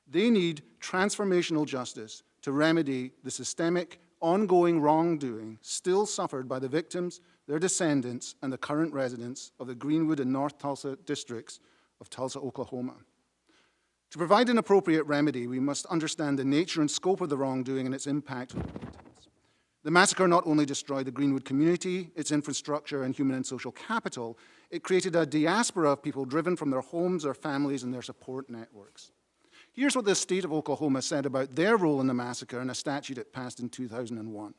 They need transformational justice to remedy the systemic, ongoing wrongdoing still suffered by the victims, their descendants, and the current residents of the Greenwood and North Tulsa districts of Tulsa, Oklahoma. To provide an appropriate remedy, we must understand the nature and scope of the wrongdoing and its impact on the victims. The massacre not only destroyed the Greenwood community, its infrastructure, and human and social capital, it created a diaspora of people driven from their homes, their families, and their support networks. Here's what the state of Oklahoma said about their role in the massacre in a statute it passed in 2001.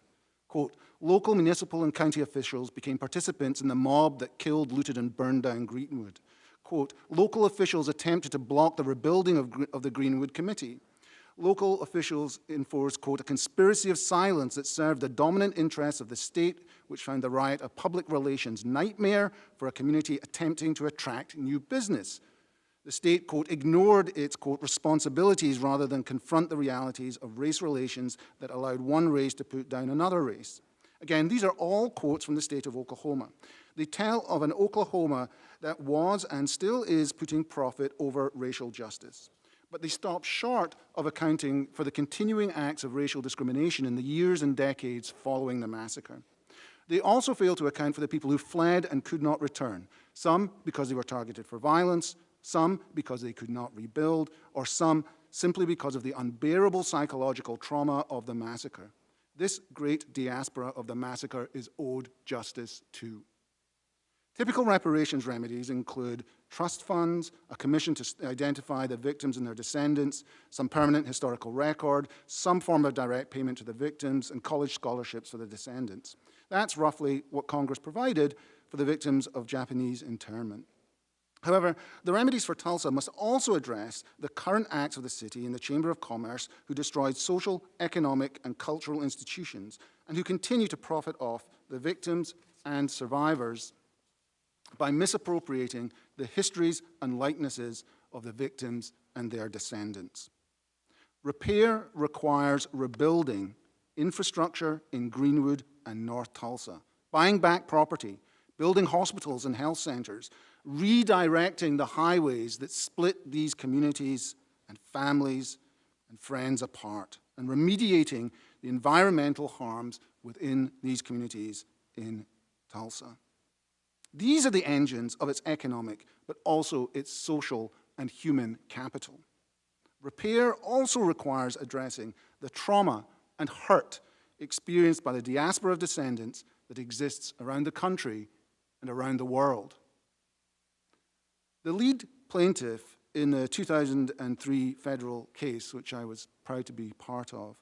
Quote, local, municipal, and county officials became participants in the mob that killed, looted, and burned down Greenwood. Quote, local officials attempted to block the rebuilding of the Greenwood Committee. Local officials enforced, quote, a conspiracy of silence that served the dominant interests of the state, which found the riot a public relations nightmare for a community attempting to attract new business. The state, quote, ignored its, quote, responsibilities rather than confront the realities of race relations that allowed one race to put down another race. Again, these are all quotes from the state of Oklahoma. They tell of an Oklahoma that was and still is putting profit over racial justice. But they stop short of accounting for the continuing acts of racial discrimination in the years and decades following the massacre. They also fail to account for the people who fled and could not return, some because they were targeted for violence, some because they could not rebuild, or some simply because of the unbearable psychological trauma of the massacre. This great diaspora of the massacre is owed justice too. Typical reparations remedies include trust funds, a commission to identify the victims and their descendants, some permanent historical record, some form of direct payment to the victims, and college scholarships for the descendants. That's roughly what Congress provided for the victims of Japanese internment. However, the remedies for Tulsa must also address the current acts of the city and the Chamber of Commerce who destroyed social, economic, and cultural institutions and who continue to profit off the victims and survivors by misappropriating the histories and likenesses of the victims and their descendants. Repair requires rebuilding infrastructure in Greenwood and North Tulsa, buying back property, building hospitals and health centers, redirecting the highways that split these communities and families and friends apart, and remediating the environmental harms within these communities in Tulsa. These are the engines of its economic, but also its social and human capital. Repair also requires addressing the trauma and hurt experienced by the diaspora of descendants that exists around the country and around the world. The lead plaintiff in the 2003 federal case, which I was proud to be part of,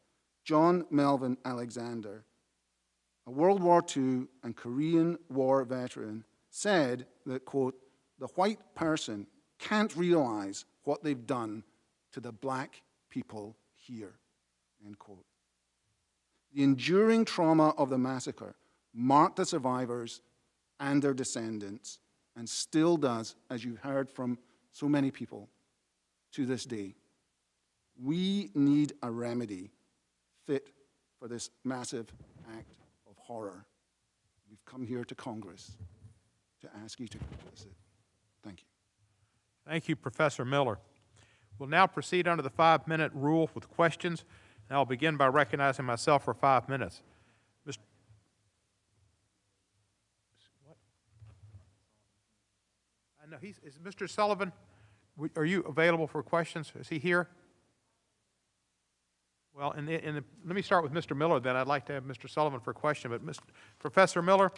John Melvin Alexander, a World War II and Korean War veteran, said that, quote, the white person can't realize what they've done to the black people here, end quote. The enduring trauma of the massacre marked the survivors and their descendants, and still does, as you've heard from so many people, to this day. We need a remedy fit for this massive act of horror. We've come here to Congress to ask you to visit. Thank you. Thank you, Professor Miller. We'll now proceed under the 5-minute rule with questions, and I'll begin by recognizing myself for 5 minutes. Mr. What? I know is Mr. Sullivan, are you available for questions? Is he here? Well, let me start with Mr. Miller, then. I'd like to have Mr. Sullivan for a question. But Professor Miller,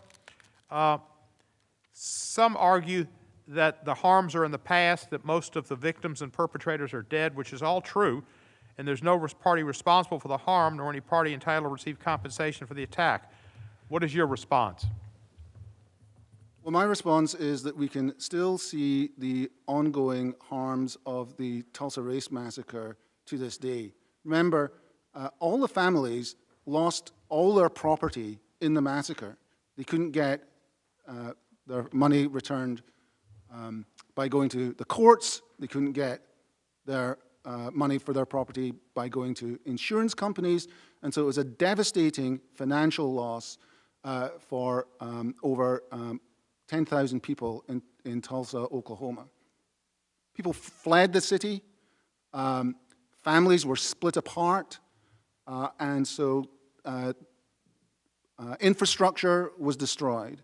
some argue that the harms are in the past, that most of the victims and perpetrators are dead, which is all true, and there's no party responsible for the harm, nor any party entitled to receive compensation for the attack. What is your response? Well, my response is that we can still see the ongoing harms of the Tulsa Race Massacre to this day. Remember, all the families lost all their property in the massacre. They couldn't get their money returned by going to the courts. They couldn't get their money for their property by going to insurance companies. And so it was a devastating financial loss for over 10,000 people in Tulsa, Oklahoma. People fled the city. Families were split apart. And so infrastructure was destroyed.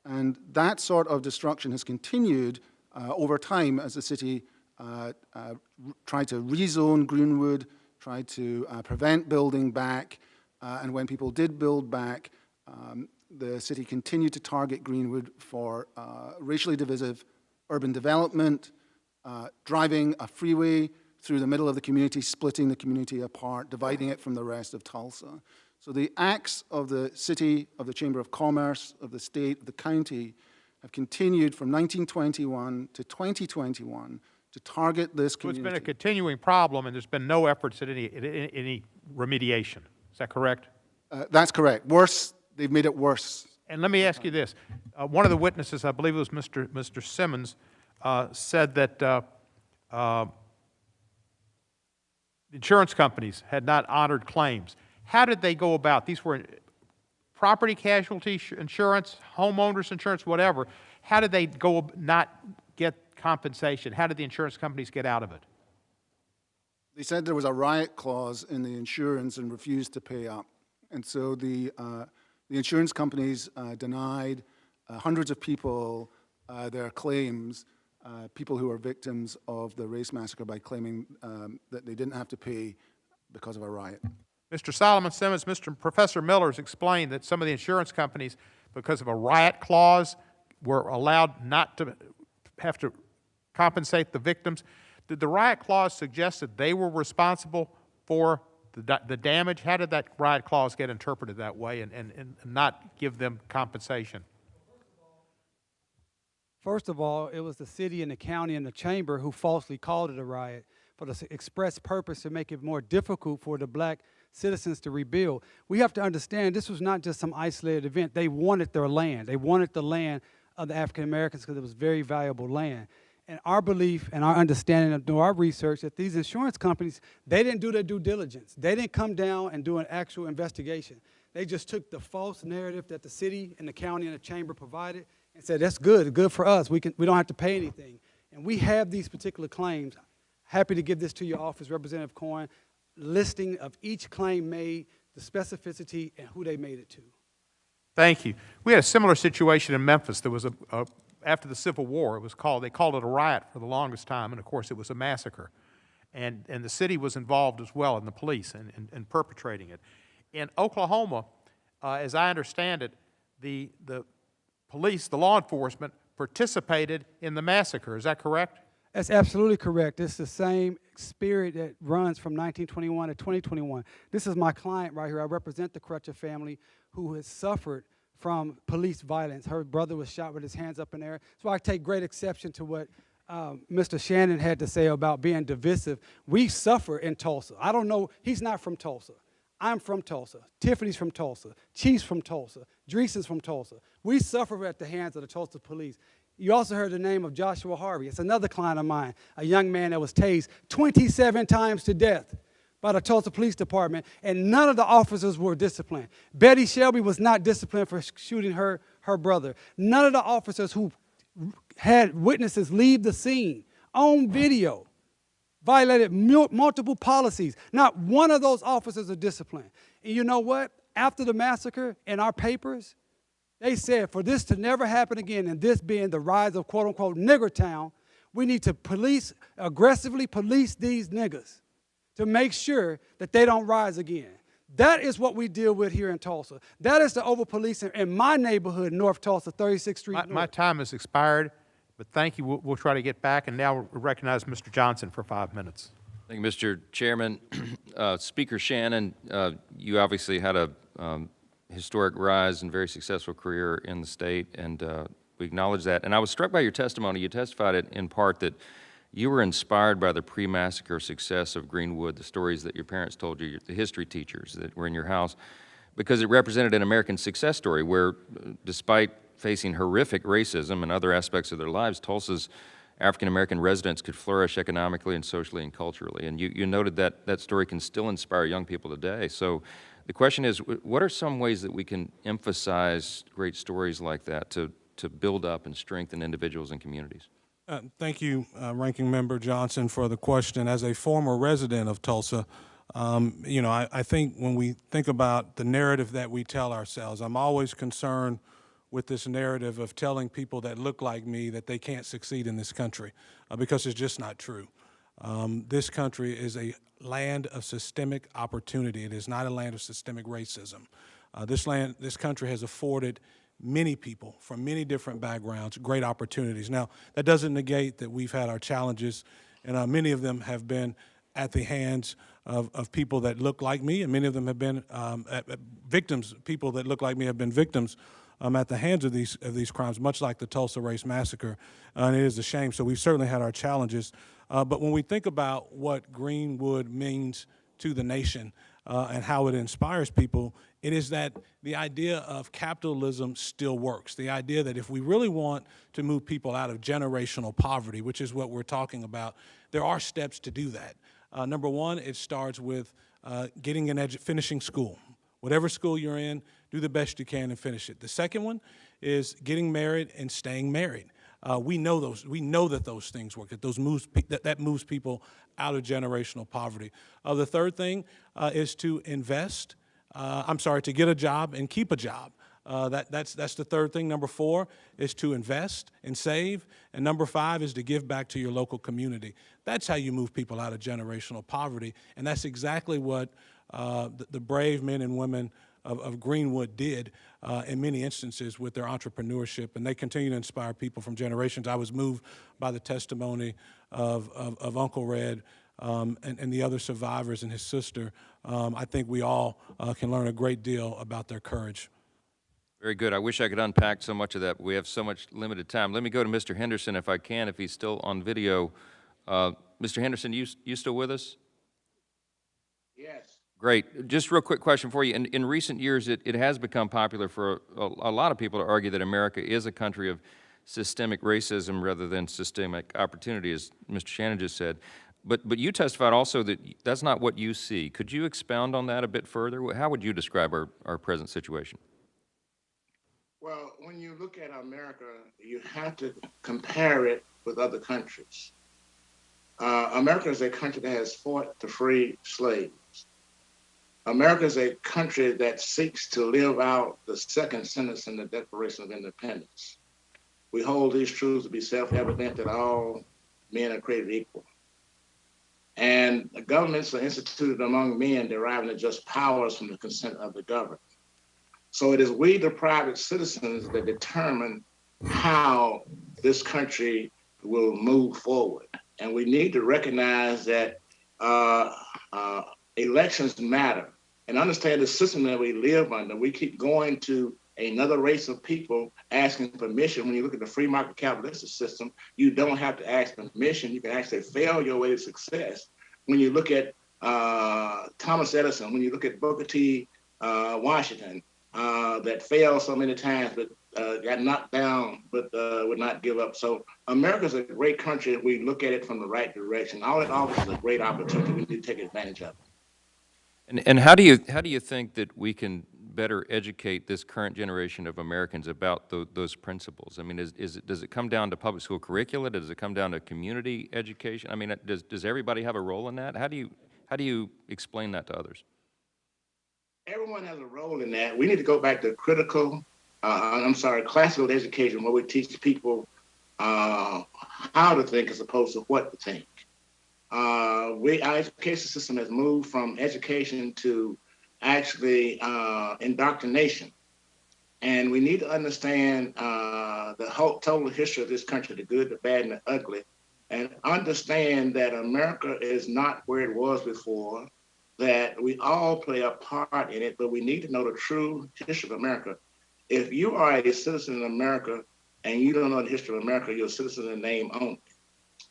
And that sort of destruction has continued over time as the city tried to rezone Greenwood, tried to prevent building back, and when people did build back, the city continued to target Greenwood for racially divisive urban development, driving a freeway through the middle of the community, splitting the community apart, dividing it from the rest of Tulsa. So the acts of the city, of the Chamber of Commerce, of the state, of the county, have continued from 1921 to 2021 to target this community. So it's been a continuing problem, and there's been no efforts at any remediation. Is that correct? That's correct. Worse, they've made it worse. And let me ask you this. One of the witnesses, I believe it was Mr. Simmons, said that insurance companies had not honored claims. How did they go about? These were property casualty insurance, homeowners insurance, whatever. How did they go not get compensation? How did the insurance companies get out of it? They said there was a riot clause in the insurance and refused to pay up. And so the insurance companies denied hundreds of people their claims, people who were victims of the race massacre, by claiming that they didn't have to pay because of a riot. Mr. Solomon Simmons, Professor Miller has explained that some of the insurance companies, because of a riot clause, were allowed not to have to compensate the victims. Did the riot clause suggest that they were responsible for the damage? How did that riot clause get interpreted that way and not give them compensation? First of all, it was the city and the county and the chamber who falsely called it a riot for the express purpose to make it more difficult for the black citizens to rebuild. We have to understand this was not just some isolated event. They wanted their land. They wanted the land of the African Americans because it was very valuable land. And our belief and our understanding of our research that these insurance companies, they didn't do their due diligence. They didn't come down and do an actual investigation. They just took the false narrative that the city and the county and the chamber provided and said, that's good for us. We don't have to pay anything. And we have these particular claims. Happy to give this to your office, Representative Cohen, listing of each claim made, the specificity, and who they made it to. Thank you. We had a similar situation in Memphis. There was after the Civil War, they called it a riot for the longest time, and of course it was a massacre. And the city was involved as well, and the police, in perpetrating it. In Oklahoma, as I understand it, the police, the law enforcement, participated in the massacre. Is that correct? That's absolutely correct. It's the same spirit that runs from 1921 to 2021. This is my client right here. I represent the Crutcher family who has suffered from police violence. Her brother was shot with his hands up in the air. So I take great exception to what Mr. Shannon had to say about being divisive. We suffer in Tulsa. I don't know. He's not from Tulsa. I'm from Tulsa. Tiffany's from Tulsa. Chief's from Tulsa. Dreesen's from Tulsa. We suffer at the hands of the Tulsa police. You also heard the name of Joshua Harvey. It's another client of mine, a young man that was tased 27 times to death by the Tulsa Police Department, and none of the officers were disciplined. Betty Shelby was not disciplined for shooting her brother. None of the officers who had witnesses leave the scene on video, violated multiple policies. Not one of those officers are disciplined. And you know what? After the massacre, in our papers, they said for this to never happen again, and this being the rise of quote-unquote nigger town, we need to aggressively police these niggers to make sure that they don't rise again. That is what we deal with here in Tulsa. That is the over-policing in my neighborhood, North Tulsa, 36th Street North. My time has expired, but thank you. We'll try to get back, and now we'll recognize Mr. Johnson for 5 minutes. Thank you, Mr. Chairman. Speaker Shannon, you obviously had a historic rise and very successful career in the state, and we acknowledge that. And I was struck by your testimony. You testified in part that you were inspired by the pre-massacre success of Greenwood, the stories that your parents told you, the history teachers that were in your house, because it represented an American success story where, despite facing horrific racism and other aspects of their lives, Tulsa's African-American residents could flourish economically and socially and culturally. And you noted that that story can still inspire young people today. So the question is, what are some ways that we can emphasize great stories like that to build up and strengthen individuals and communities? Thank you, Ranking Member Johnson, for the question. As a former resident of Tulsa, you know, I think when we think about the narrative that we tell ourselves, I'm always concerned with this narrative of telling people that look like me that they can't succeed in this country, because it's just not true. This country is a land of systemic opportunity. It is not a land of systemic racism. This country has afforded many people from many different backgrounds great opportunities. Now, that doesn't negate that we've had our challenges, and many of them have been at the hands of people that look like me, and many of them have been victims. People that look like me have been victims at the hands of these crimes, much like the Tulsa Race Massacre, and it is a shame. So we've certainly had our challenges. But when we think about what Greenwood means to the nation and how it inspires people, it is that the idea of capitalism still works. The idea that if we really want to move people out of generational poverty, which is what we're talking about, there are steps to do that. Number one, it starts with finishing school. Whatever school you're in, do the best you can and finish it. The second one is getting married and staying married. We know that those things work, that moves people out of generational poverty. The third thing is to invest. To get a job and keep a job. That's the third thing. Number four is to invest and save. And number five is to give back to your local community. That's how you move people out of generational poverty. And that's exactly what the brave men and women of Greenwood did in many instances with their entrepreneurship. And they continue to inspire people from generations. I was moved by the testimony of Uncle Red and the other survivors and his sister. I think we all can learn a great deal about their courage. Very good. I wish I could unpack so much of that, but we have so much limited time. Let me go to Mr. Henderson if I can, if he's still on video. Mr. Henderson, you still with us? Yes. Great. Just real quick question for you. In recent years, it has become popular for a lot of people to argue that America is a country of systemic racism rather than systemic opportunity, as Mr. Shannon just said. But you testified also that that's not what you see. Could you expound on that a bit further? How would you describe our present situation? Well, when you look at America, you have to compare it with other countries. America is a country that has fought to free slaves. America is a country that seeks to live out the second sentence in the Declaration of Independence. We hold these truths to be self-evident that all men are created equal. And the governments are instituted among men deriving the just powers from the consent of the governed. So it is we, the private citizens, that determine how this country will move forward. And we need to recognize that elections matter and understand the system that we live under. We keep going to another race of people asking permission. When you look at the free market capitalistic system, you don't have to ask permission. You can actually fail your way to success. When you look at Thomas Edison, when you look at Booker T. Washington, that failed so many times, but got knocked down, but would not give up. So America's a great country if we look at it from the right direction. All it offers is a great opportunity. We need to take advantage of it. And how do you think that we can better educate this current generation of Americans about those principles? I mean, does it come down to public school curricula? Does it come down to community education? I mean, does everybody have a role in that? How do you explain that to others? Everyone has a role in that. We need to go back to classical education, where we teach people how to think as opposed to what to think. Our education system has moved from education to actually indoctrination. And we need to understand the whole total history of this country, the good, the bad, and the ugly, and understand that America is not where it was before, that we all play a part in it, but we need to know the true history of America. If you are a citizen in America and you don't know the history of America, you're a citizen in name only.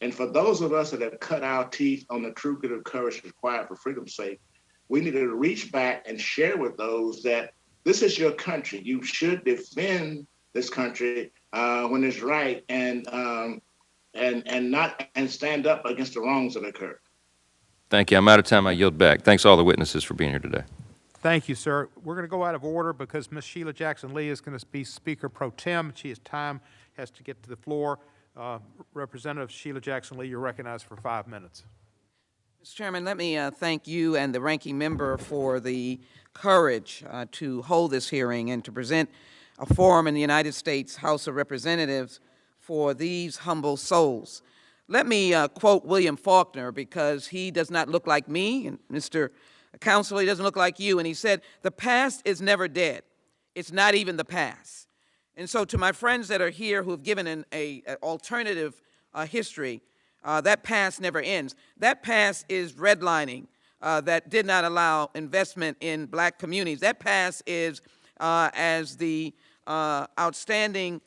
And for those of us that have cut our teeth on the true good of courage required for freedom's sake, we need to reach back and share with those that this is your country. You should defend this country when it's right, and stand up against the wrongs that occur. Thank you. I'm out of time. I yield back. Thanks all the witnesses for being here today. Thank you, sir. We're going to go out of order because Ms. Sheila Jackson Lee is going to be Speaker Pro Tem. She has to get to the floor. Representative Sheila Jackson Lee, you're recognized for 5 minutes. Mr. Chairman, let me thank you and the ranking member for the courage to hold this hearing and to present a forum in the United States House of Representatives for these humble souls. Let me quote William Faulkner, because he does not look like me, and Mr. Counselor, he doesn't look like you, and he said, "The past is never dead. It's not even the past." And so to my friends that are here who have given an alternative history, that past never ends. That past is redlining that did not allow investment in black communities. That past is, as the outstanding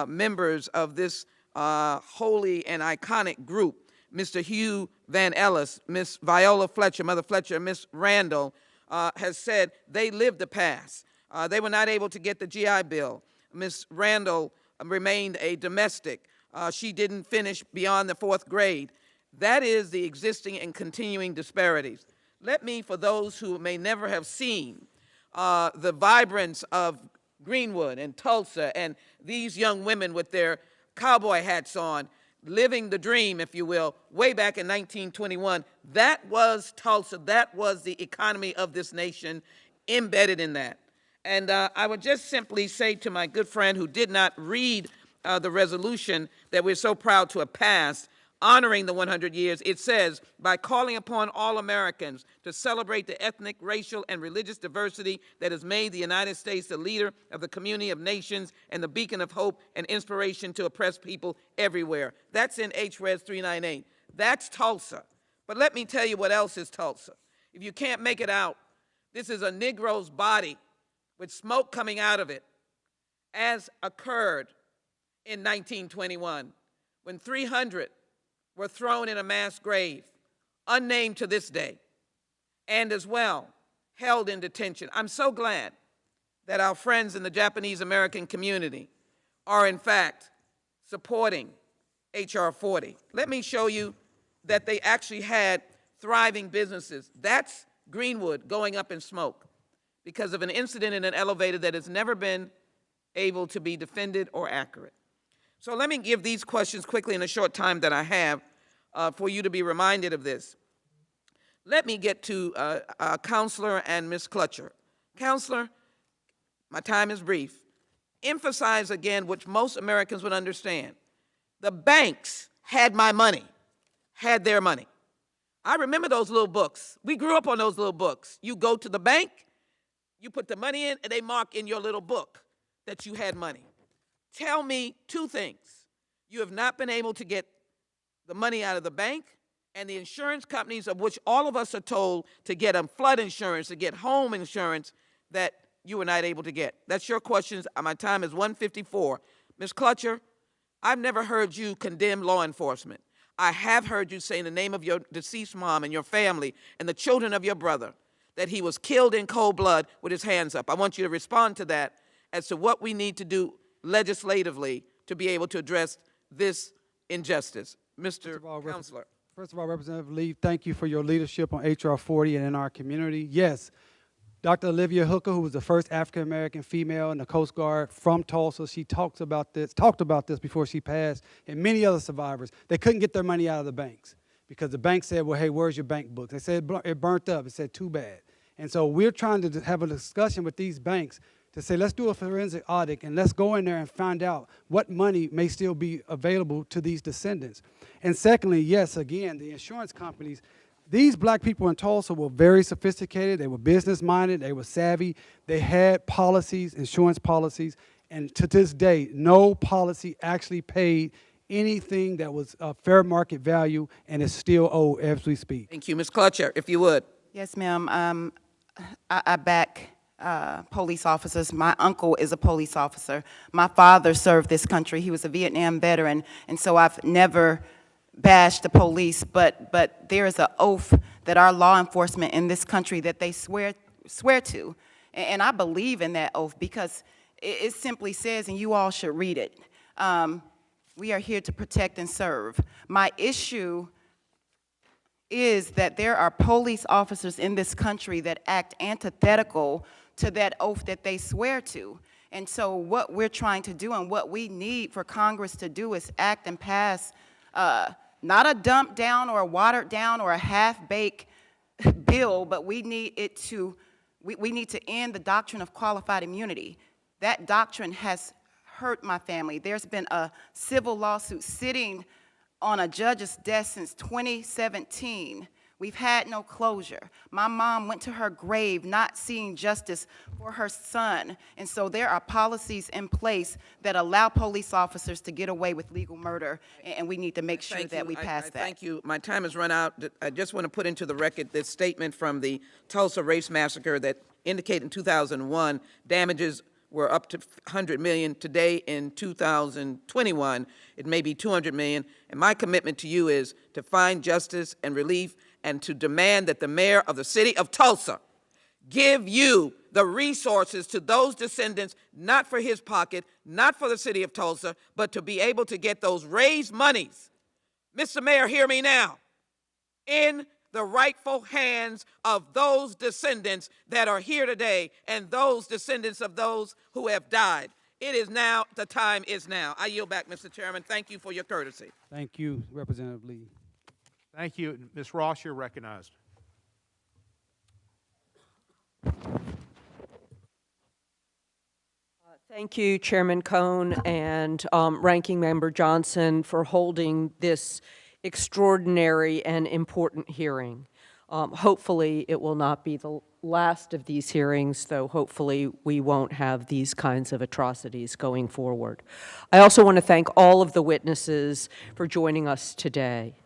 members of this holy and iconic group, Mr. Hugh Van Ellis, Miss Viola Fletcher, Mother Fletcher, Miss Randall, has said they lived the past. They were not able to get the GI Bill. Miss Randall remained a domestic. She didn't finish beyond the 4th grade. That is the existing and continuing disparities. Let me, for those who may never have seen the vibrance of Greenwood and Tulsa and these young women with their cowboy hats on, living the dream, if you will, way back in 1921, that was Tulsa. That was the economy of this nation embedded in that. And I would just simply say to my good friend who did not read the resolution that we're so proud to have passed, honoring the 100 years, it says, by calling upon all Americans to celebrate the ethnic, racial, and religious diversity that has made the United States the leader of the community of nations and the beacon of hope and inspiration to oppressed people everywhere. That's in HRES 398. That's Tulsa. But let me tell you what else is Tulsa. If you can't make it out, this is a Negro's body with smoke coming out of it, as occurred in 1921, when 300 were thrown in a mass grave, unnamed to this day, and as well held in detention. I'm so glad that our friends in the Japanese American community are in fact supporting H.R. 40. Let me show you that they actually had thriving businesses. That's Greenwood going up in smoke because of an incident in an elevator that has never been able to be defended or accurate. So let me give these questions quickly in the short time that I have for you to be reminded of this. Let me get to Counselor and Ms. Clutcher. Counselor, my time is brief. Emphasize again, which most Americans would understand. The banks had my money, had their money. I remember those little books. We grew up on those little books. You go to the bank, you put the money in, and they mark in your little book that you had money. Tell me two things. You have not been able to get the money out of the bank, and the insurance companies, of which all of us are told to get them flood insurance, to get home insurance, that you were not able to get. That's your questions. My time is 1:54. Ms. Clutcher, I've never heard you condemn law enforcement. I have heard you say in the name of your deceased mom and your family and the children of your brother that he was killed in cold blood with his hands up. I want you to respond to that as to what we need to do legislatively to be able to address this injustice. Mr. Counselor. First of all, Representative Lee, thank you for your leadership on H.R. 40 and in our community. Yes, Dr. Olivia Hooker, who was the first African-American female in the Coast Guard from Tulsa, she talked about this before she passed, and many other survivors. They couldn't get their money out of the banks because the bank said, well, hey, where's your bank book? They said it burnt up. It said, too bad. And so we're trying to have a discussion with these banks to say, let's do a forensic audit and let's go in there and find out what money may still be available to these descendants. And secondly, yes, again, the insurance companies, these black people in Tulsa were very sophisticated. They were business-minded. They were savvy. They had policies, insurance policies, and to this day, no policy actually paid anything that was a fair market value and is still owed as we speak. Thank you. Ms. Clutcher, if you would. Yes, ma'am. I back police officers. My uncle is a police officer. My father served this country. He was a Vietnam veteran, and so I've never bashed the police, but there is an oath that our law enforcement in this country that they swear to, and I believe in that oath because it simply says, and you all should read it, we are here to protect and serve. My issue is that there are police officers in this country that act antithetical to that oath that they swear to. And so what we're trying to do and what we need for Congress to do is act and pass not a dumped down or a watered down or a half-baked bill, but we need it to, we need to end the doctrine of qualified immunity. That doctrine has hurt my family. There's been a civil lawsuit sitting on a judge's desk since 2017. We've had no closure. My mom went to her grave not seeing justice for her son. And so there are policies in place that allow police officers to get away with legal murder, and we need to make sure that we pass that. Thank you. My time has run out. I just want to put into the record this statement from the Tulsa Race Massacre that indicated in 2001 damages were up to $100 million. Today in 2021, it may be $200 million. And my commitment to you is to find justice and relief and to demand that the mayor of the city of Tulsa give you the resources to those descendants, not for his pocket, not for the city of Tulsa, but to be able to get those raised monies. Mr. Mayor, hear me now. In the rightful hands of those descendants that are here today and those descendants of those who have died. It is now, the time is now. I yield back, Mr. Chairman. Thank you for your courtesy. Thank you, Representative Lee. Thank you. Ms. Ross, you're recognized. Thank you, Chairman Cohn and Ranking Member Johnson, for holding this extraordinary and important hearing. Hopefully, it will not be the last of these hearings, though hopefully we won't have these kinds of atrocities going forward. I also want to thank all of the witnesses for joining us today.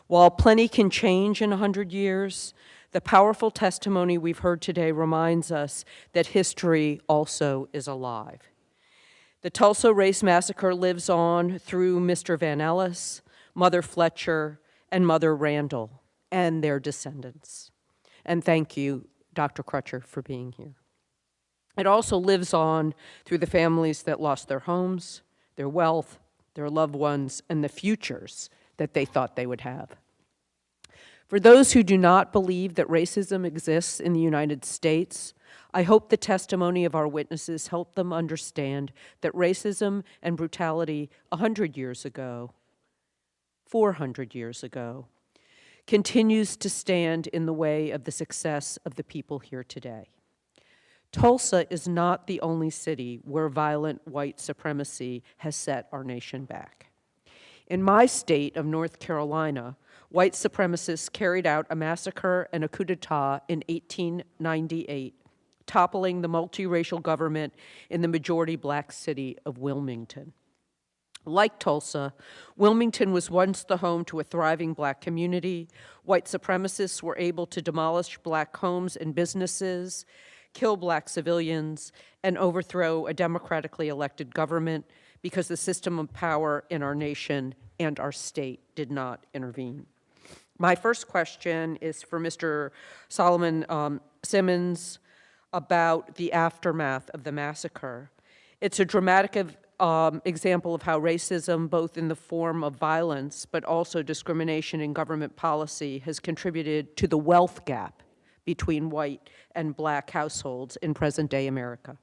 While plenty can change in 100 years, the powerful testimony we've heard today reminds us that history also is alive. The Tulsa Race Massacre lives on through Mr. Van Ellis, Mother Fletcher, and Mother Randall, and their descendants. And thank you, Dr. Crutcher, for being here. It also lives on through the families that lost their homes, their wealth, their loved ones, and the futures that they thought they would have. For those who do not believe that racism exists in the United States, I hope the testimony of our witnesses helped them understand that racism and brutality 100 years ago, 400 years ago, continues to stand in the way of the success of the people here today. Tulsa is not the only city where violent white supremacy has set our nation back. In my state of North Carolina, white supremacists carried out a massacre and a coup d'etat in 1898, toppling the multiracial government in the majority black city of Wilmington. Like Tulsa, Wilmington was once the home to a thriving black community. White supremacists were able to demolish black homes and businesses, kill black civilians, and overthrow a democratically elected government because the system of power in our nation and our state did not intervene. My first question is for Mr. Solomon Simmons about the aftermath of the massacre. It's a dramatic example of how racism, both in the form of violence but also discrimination in government policy, has contributed to the wealth gap between white and black households in present-day America.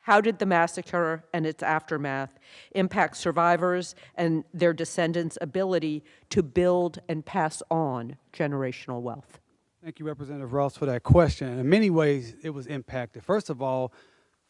How did the massacre and its aftermath impact survivors and their descendants' ability to build and pass on generational wealth? Thank you, Representative Ross, for that question. In many ways, it was impacted. First of all,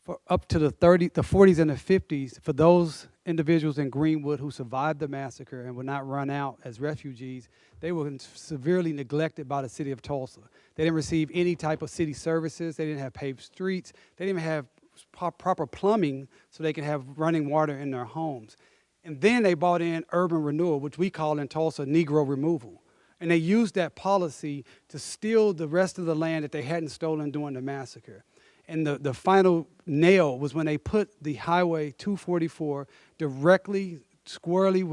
for up to the 40s and the 50s, for those individuals in Greenwood who survived the massacre and would not run out as refugees, they were severely neglected by the city of Tulsa. They didn't receive any type of city services. They didn't have paved streets. They didn't even have proper plumbing so they can have running water in their homes. And then they brought in urban renewal, which we call in Tulsa Negro removal. And they used that policy to steal the rest of the land that they hadn't stolen during the massacre. And the final nail was when they put the Highway 244 directly, squarely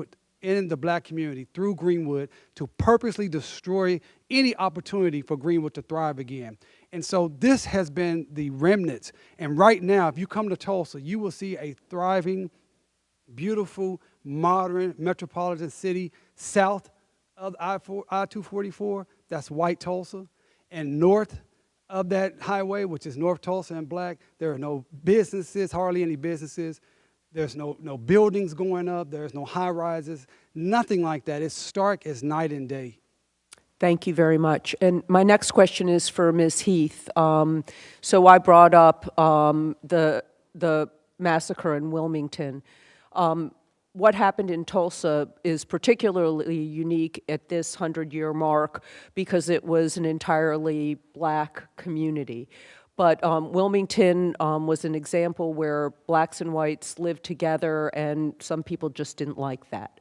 in the black community through Greenwood to purposely destroy any opportunity for Greenwood to thrive again. And so this has been the remnants. And right now, if you come to Tulsa, you will see a thriving, beautiful, modern metropolitan city south of I-244, that's white Tulsa, and north of that highway, which is North Tulsa and black, there are no businesses, hardly any businesses. There's no buildings going up. There's no high rises, nothing like that. It's stark as night and day. Thank you very much. And my next question is for Ms. Heath. So I brought up the massacre in Wilmington. What happened in Tulsa is particularly unique at this 100-year mark because it was an entirely black community. But Wilmington was an example where blacks and whites lived together, and some people just didn't like that.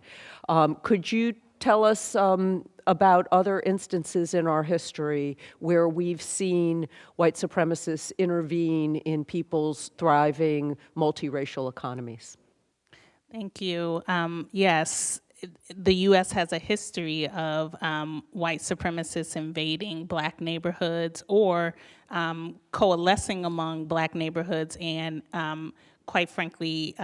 Could you tell us about other instances in our history where we've seen white supremacists intervene in people's thriving multiracial economies? Thank you. Yes, the U.S. has a history of white supremacists invading black neighborhoods or coalescing among black neighborhoods and, quite frankly,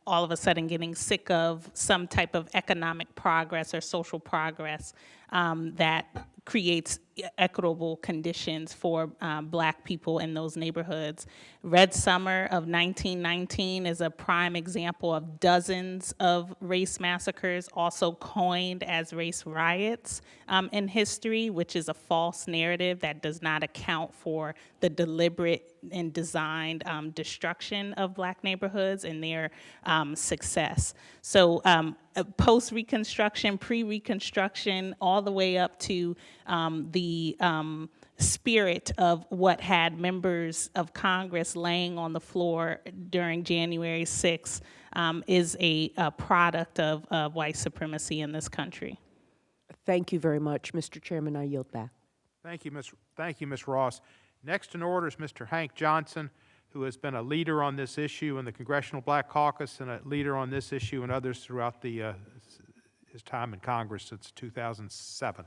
all of a sudden getting sick of some type of economic progress or social progress that creates equitable conditions for black people in those neighborhoods. Red Summer of 1919 is a prime example of dozens of race massacres, also coined as race riots in history, which is a false narrative that does not account for the deliberate and designed destruction of black neighborhoods and their success. So post-Reconstruction, pre-Reconstruction, all the way up to the spirit of what had members of Congress laying on the floor during January 6th is a product of white supremacy in this country. Thank you very much. Mr. Chairman, I yield back. Thank you, Ms. Ross. Next in order is Mr. Hank Johnson, who has been a leader on this issue in the Congressional Black Caucus and a leader on this issue and others throughout his time in Congress since 2007.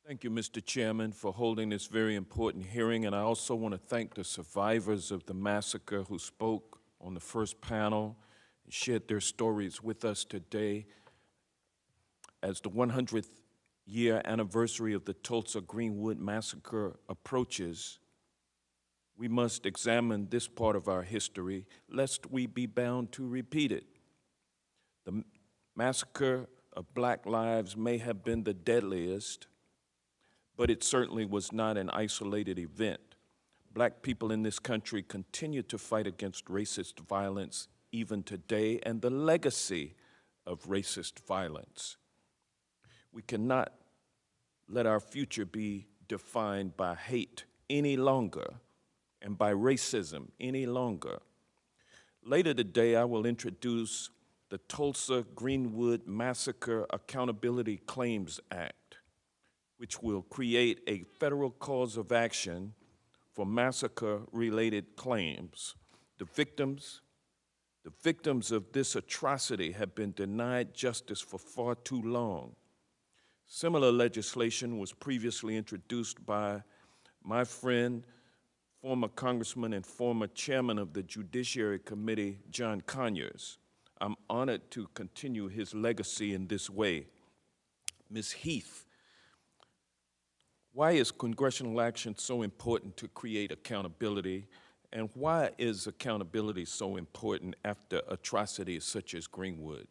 Thank you, Mr. Chairman, for holding this very important hearing, and I also want to thank the survivors of the massacre who spoke on the first panel and shared their stories with us today. As the 100th year anniversary of the Tulsa-Greenwood Massacre approaches, we must examine this part of our history, lest we be bound to repeat it. The massacre of black lives may have been the deadliest, but it certainly was not an isolated event. Black people in this country continue to fight against racist violence even today, and the legacy of racist violence. We cannot let our future be defined by hate any longer and by racism any longer. Later today, I will introduce the Tulsa-Greenwood Massacre Accountability Claims Act, which will create a federal cause of action for massacre-related claims. The victims of this atrocity have been denied justice for far too long. Similar legislation was previously introduced by my friend, former Congressman and former Chairman of the Judiciary Committee, John Conyers. I'm honored to continue his legacy in this way. Ms. Heath Why is congressional action so important to create accountability? And why is accountability so important after atrocities such as Greenwood?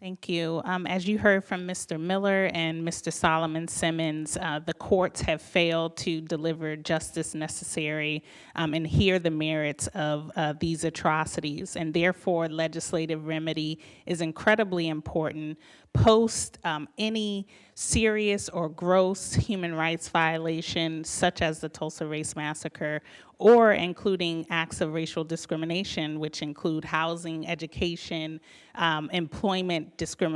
Thank you. As you heard from Mr. Miller and Mr. Solomon Simmons, the courts have failed to deliver justice necessary and hear the merits of these atrocities, and therefore legislative remedy is incredibly important post any serious or gross human rights violation, such as the Tulsa Race Massacre, or including acts of racial discrimination, which include housing, education, employment,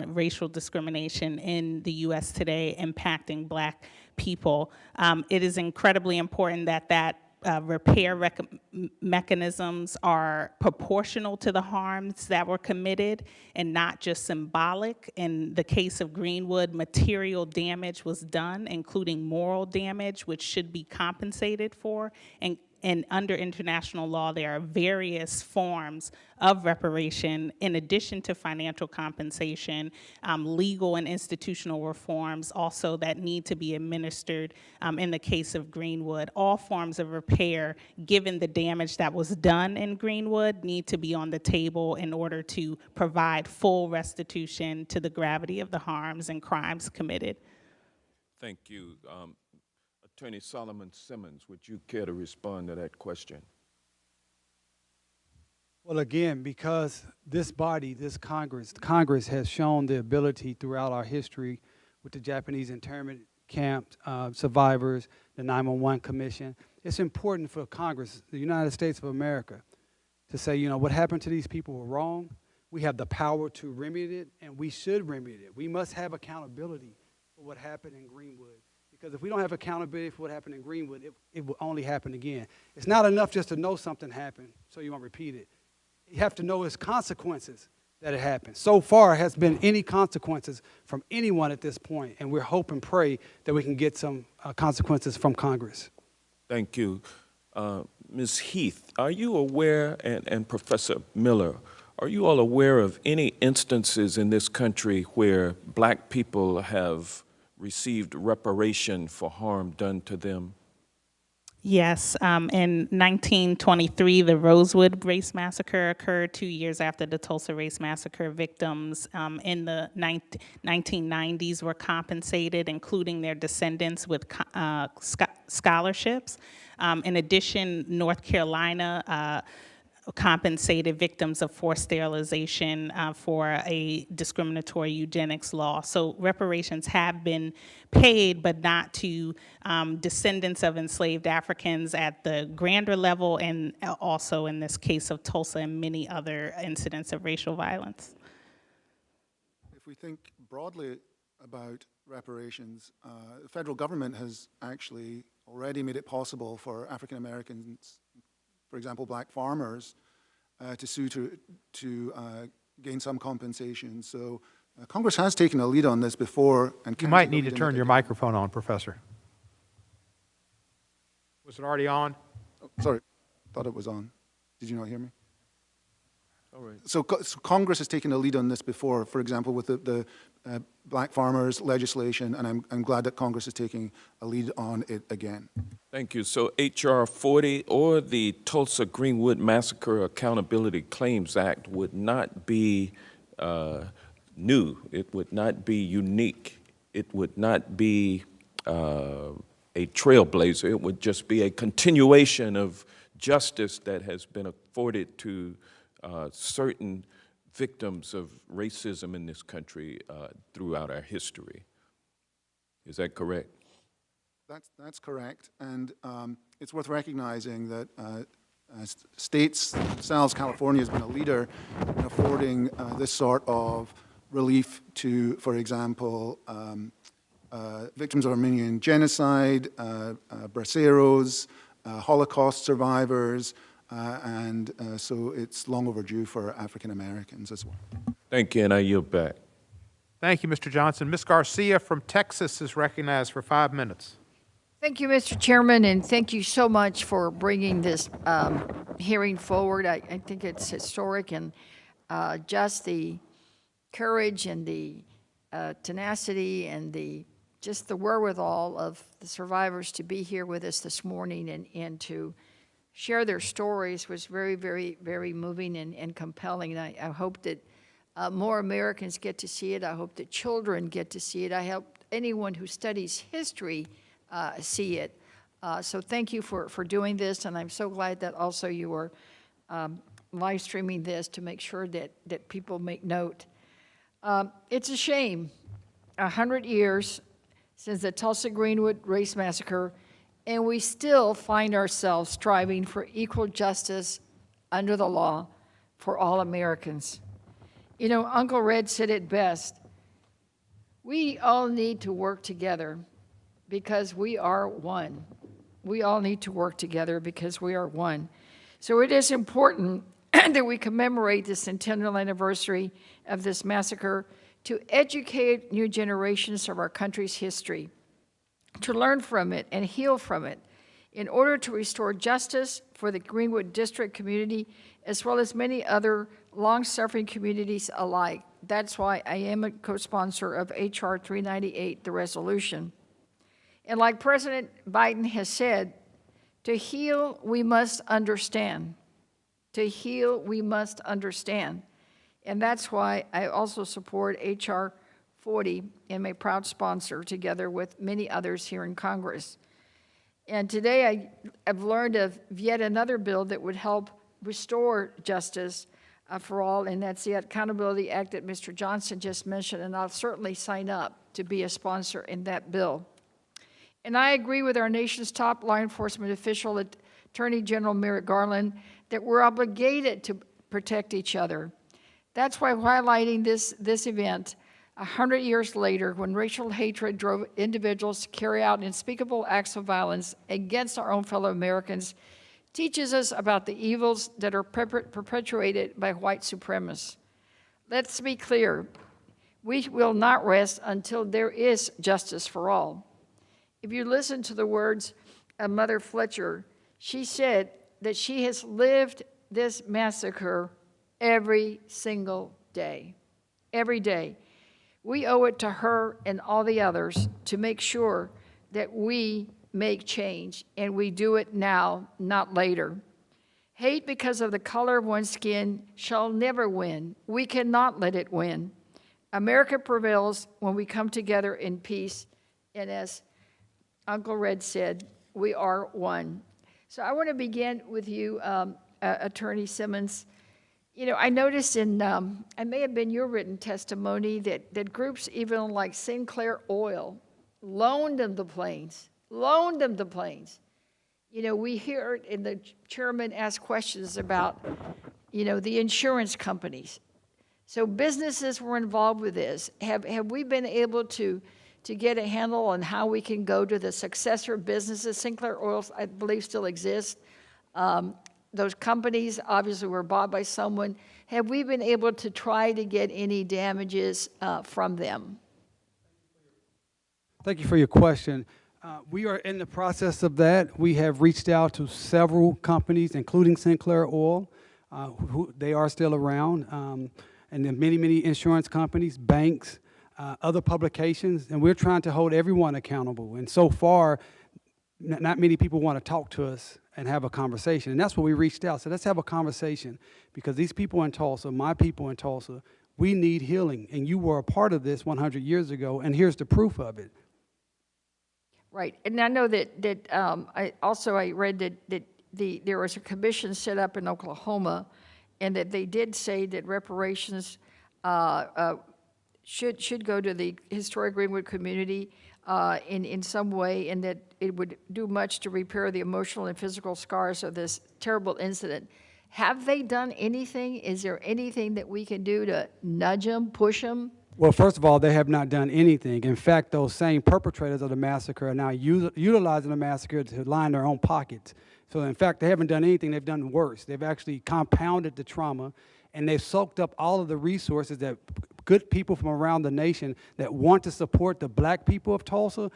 racial discrimination in the U.S. today impacting Black people. It is incredibly important that repair mechanisms are proportional to the harms that were committed and not just symbolic. In the case of Greenwood, material damage was done, including moral damage, which should be compensated for. And under international law, there are various forms of reparation in addition to financial compensation, legal and institutional reforms also that need to be administered in the case of Greenwood. All forms of repair, given the damage that was done in Greenwood, need to be on the table in order to provide full restitution to the gravity of the harms and crimes committed. Thank you. Attorney Solomon Simmons, would you care to respond to that question? Well, again, because this body, this Congress has shown the ability throughout our history with the Japanese internment camp survivors, the 911 Commission. It's important for Congress, the United States of America, to say, you know, what happened to these people were wrong. We have the power to remedy it, and we should remedy it. We must have accountability for what happened in Greenwood. Because if we don't have accountability for what happened in Greenwood, it will only happen again. It's not enough just to know something happened so you won't repeat it. You have to know its consequences that it happened. So far, has been any consequences from anyone at this point, and we're hope and pray that we can get some consequences from Congress. Thank you. Ms. Heath, are you aware, and Professor Miller, are you all aware of any instances in this country where Black people have received reparation for harm done to them? Yes, in 1923, the Rosewood Race Massacre occurred 2 years after the Tulsa Race Massacre. Victims in the 1990s were compensated, including their descendants, with scholarships. In addition, North Carolina compensated victims of forced sterilization for a discriminatory eugenics law. So reparations have been paid, but not to descendants of enslaved Africans at the grander level, and also in this case of Tulsa and many other incidents of racial violence. If we think broadly about reparations, the federal government has actually already made it possible for African Americans, for example, Black farmers, to sue to gain some compensation. So Congress has taken a lead on this before. And you might need to turn your microphone on, Professor. Was it already on? Oh, sorry, thought it was on. Did you not hear me? All right. So Congress has taken a lead on this before, for example, with the Black farmers legislation, and I'm glad that Congress is taking a lead on it again. Thank you. So H.R. 40 or the Tulsa-Greenwood Massacre Accountability Claims Act would not be new. It would not be unique. It would not be a trailblazer. It would just be a continuation of justice that has been afforded to certain victims of racism in this country throughout our history. Is that correct? That's correct, and it's worth recognizing that states themselves, California has been a leader in affording this sort of relief to, for example, victims of Armenian genocide, braceros, Holocaust survivors, and so it's long overdue for African Americans as well. Thank you, and I yield back. Thank you, Mr. Johnson. Ms. Garcia from Texas is recognized for 5 minutes. Thank you, Mr. Chairman, and thank you so much for bringing this hearing forward. I think it's historic, and just the courage and the tenacity and the just the wherewithal of the survivors to be here with us this morning and to share their stories was very, very, very moving and compelling. And I hope that more Americans get to see it. I hope that children get to see it. I hope anyone who studies history see it. So thank you for doing this, and I'm so glad that also you are live streaming this to make sure that people make note. It's a shame, 100 years since the Tulsa-Greenwood Race Massacre, and we still find ourselves striving for equal justice under the law for all Americans. You know, Uncle Red said it best. We all need to work together because we are one. We all need to work together because we are one. So it is important that we commemorate the centennial anniversary of this massacre to educate new generations of our country's history, to learn from it and heal from it in order to restore justice for the Greenwood District community as well as many other long-suffering communities alike. That's why I am a co-sponsor of H.R. 398, the resolution. And like President Biden has said, to heal, we must understand. To heal, we must understand. And that's why I also support H.R. 40 and my proud sponsor together with many others here in Congress. And today I've learned of yet another bill that would help restore justice for all, and that's the Accountability Act that Mr. Johnson just mentioned, and I'll certainly sign up to be a sponsor in that bill. And I agree with our nation's top law enforcement official, Attorney General Merrick Garland, that we're obligated to protect each other. That's why highlighting this event 100 years later, when racial hatred drove individuals to carry out unspeakable acts of violence against our own fellow Americans, teaches us about the evils that are perpetuated by white supremacists. Let's be clear, we will not rest until there is justice for all. If you listen to the words of Mother Fletcher, she said that she has lived this massacre every single day, every day. We owe it to her and all the others to make sure that we make change, and we do it now, not later. Hate because of the color of one's skin shall never win. We cannot let it win. America prevails when we come together in peace, and as Uncle Red said, we are one. So I want to begin with you, Attorney Simmons. You know, I noticed in, it may have been your written testimony that groups even like Sinclair Oil loaned them the planes. You know, we hear, and the chairman asked questions about, you know, the insurance companies. So businesses were involved with this. Have we been able to get a handle on how we can go to the successor businesses? Sinclair Oil, I believe, still exists. Those companies obviously were bought by someone. Have we been able to try to get any damages from them? Thank you for your question. We are in the process of that. We have reached out to several companies, including Sinclair Oil. They are still around, and then many insurance companies, banks, other publications, and we're trying to hold everyone accountable. And so far, not many people want to talk to us and have a conversation. And that's what we reached out. So let's have a conversation, because these people in Tulsa, my people in Tulsa, we need healing. And you were a part of this 100 years ago, and here's the proof of it. Right. And I know that I read that there was a commission set up in Oklahoma, and that they did say that reparations should go to the historic Greenwood community in some way, and that it would do much to repair the emotional and physical scars of this terrible incident. Have they done anything? Is there anything that we can do to nudge them, push them? Well, first of all, they have not done anything. In fact, those same perpetrators of the massacre are now utilizing the massacre to line their own pockets. So, in fact, they haven't done anything. They've done worse. They've actually compounded the trauma, and they've soaked up all of the resources that good people from around the nation that want to support the black people of Tulsa.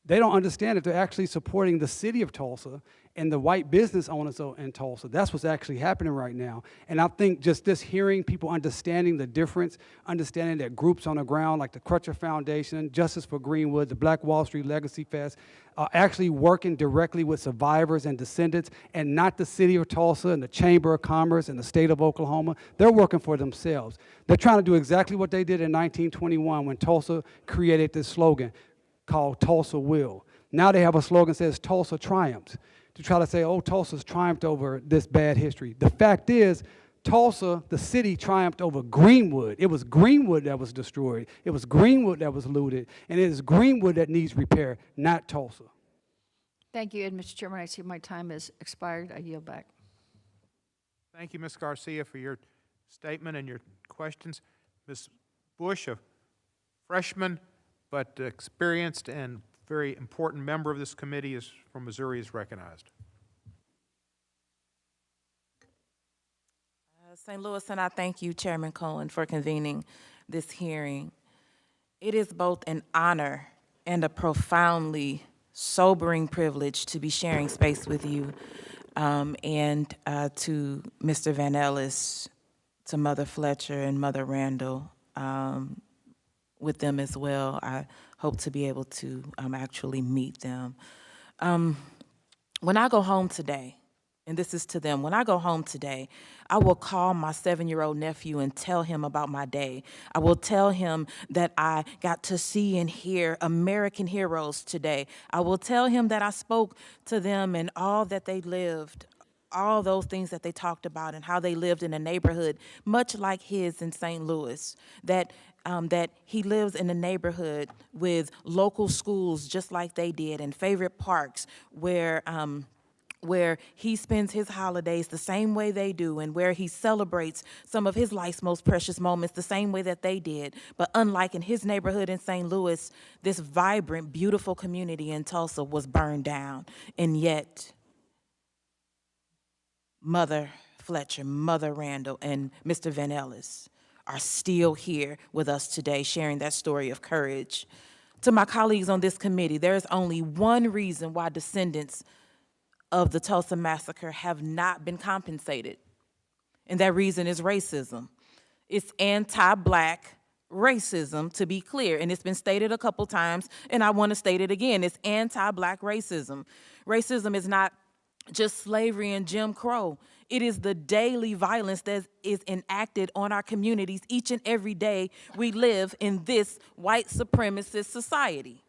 They don't understand that they're actually supporting the city of Tulsa and the white business owners in Tulsa. That's what's actually happening right now. And I think just this hearing, people understanding the difference, understanding that groups on the ground like the Crutcher Foundation, Justice for Greenwood, the Black Wall Street Legacy Fest, are actually working directly with survivors and descendants, and not the city of Tulsa and the Chamber of Commerce and the state of Oklahoma. They're working for themselves. They're trying to do exactly what they did in 1921 when Tulsa created this slogan called Tulsa Will. Now they have a slogan that says Tulsa Triumphs, to try to say, oh, Tulsa's triumphed over this bad history. The fact is, Tulsa, the city, triumphed over Greenwood. It was Greenwood that was destroyed. It was Greenwood that was looted. And it is Greenwood that needs repair, not Tulsa. Thank you, and Mr. Chairman, I see my time has expired. I yield back. Thank you, Ms. Garcia, for your statement and your questions. Ms. Bush, a freshman but experienced and very important member of this committee is from Missouri, is recognized. St. Louis, and I thank you, Chairman Cohen, for convening this hearing. It is both an honor and a profoundly sobering privilege to be sharing space with you and to Mr. Van Ellis, to Mother Fletcher and Mother Randall, with them as well. I hope to be able to actually meet them. When I go home today, and this is to them, when I go home today, I will call my 7-year-old nephew and tell him about my day. I will tell him that I got to see and hear American heroes today. I will tell him that I spoke to them and all that they lived, all those things that they talked about and how they lived in a neighborhood much like his in St. Louis, that he lives in a neighborhood with local schools just like they did and favorite parks where he spends his holidays the same way they do and where he celebrates some of his life's most precious moments the same way that they did. But unlike in his neighborhood in St. Louis, this vibrant, beautiful community in Tulsa was burned down. And yet, Mother Fletcher, Mother Randall, and Mr. Van Ellis are still here with us today sharing that story of courage. To my colleagues on this committee, there is only one reason why descendants of the Tulsa Massacre have not been compensated, and that reason is racism. It's anti-Black racism, to be clear, and it's been stated a couple times, and I want to state it again. It's anti-Black racism. Racism is not just slavery and Jim Crow. It is the daily violence that is enacted on our communities each and every day we live in this white supremacist society.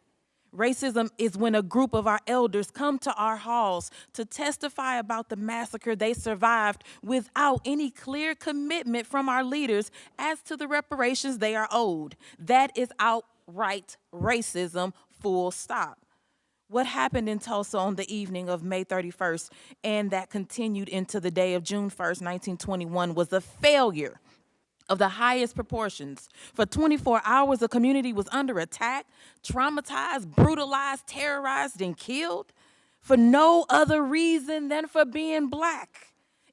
Racism is when a group of our elders come to our halls to testify about the massacre they survived without any clear commitment from our leaders as to the reparations they are owed. That is outright racism, full stop. What happened in Tulsa on the evening of May 31st and that continued into the day of June 1st, 1921 was a failure of the highest proportions. For 24 hours, the community was under attack, traumatized, brutalized, terrorized, and killed for no other reason than for being Black.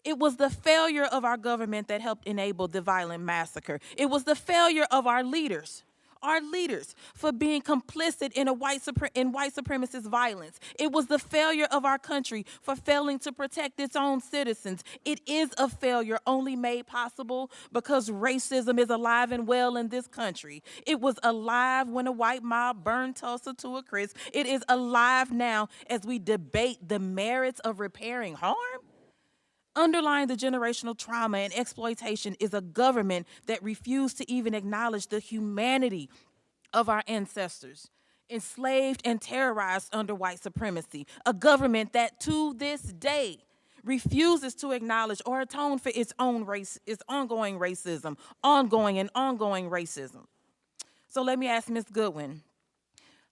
It was the failure of our government that helped enable the violent massacre. It was the failure of our leaders for being complicit in white supremacist violence. It was the failure of our country for failing to protect its own citizens. It is a failure only made possible because racism is alive and well in this country. It was alive when a white mob burned Tulsa to a crisp. It is alive now as we debate the merits of repairing harm. Underlying the generational trauma and exploitation is a government that refused to even acknowledge the humanity of our ancestors, enslaved and terrorized under white supremacy. A government that to this day refuses to acknowledge or atone for its ongoing racism. So let me ask Ms. Goodwin,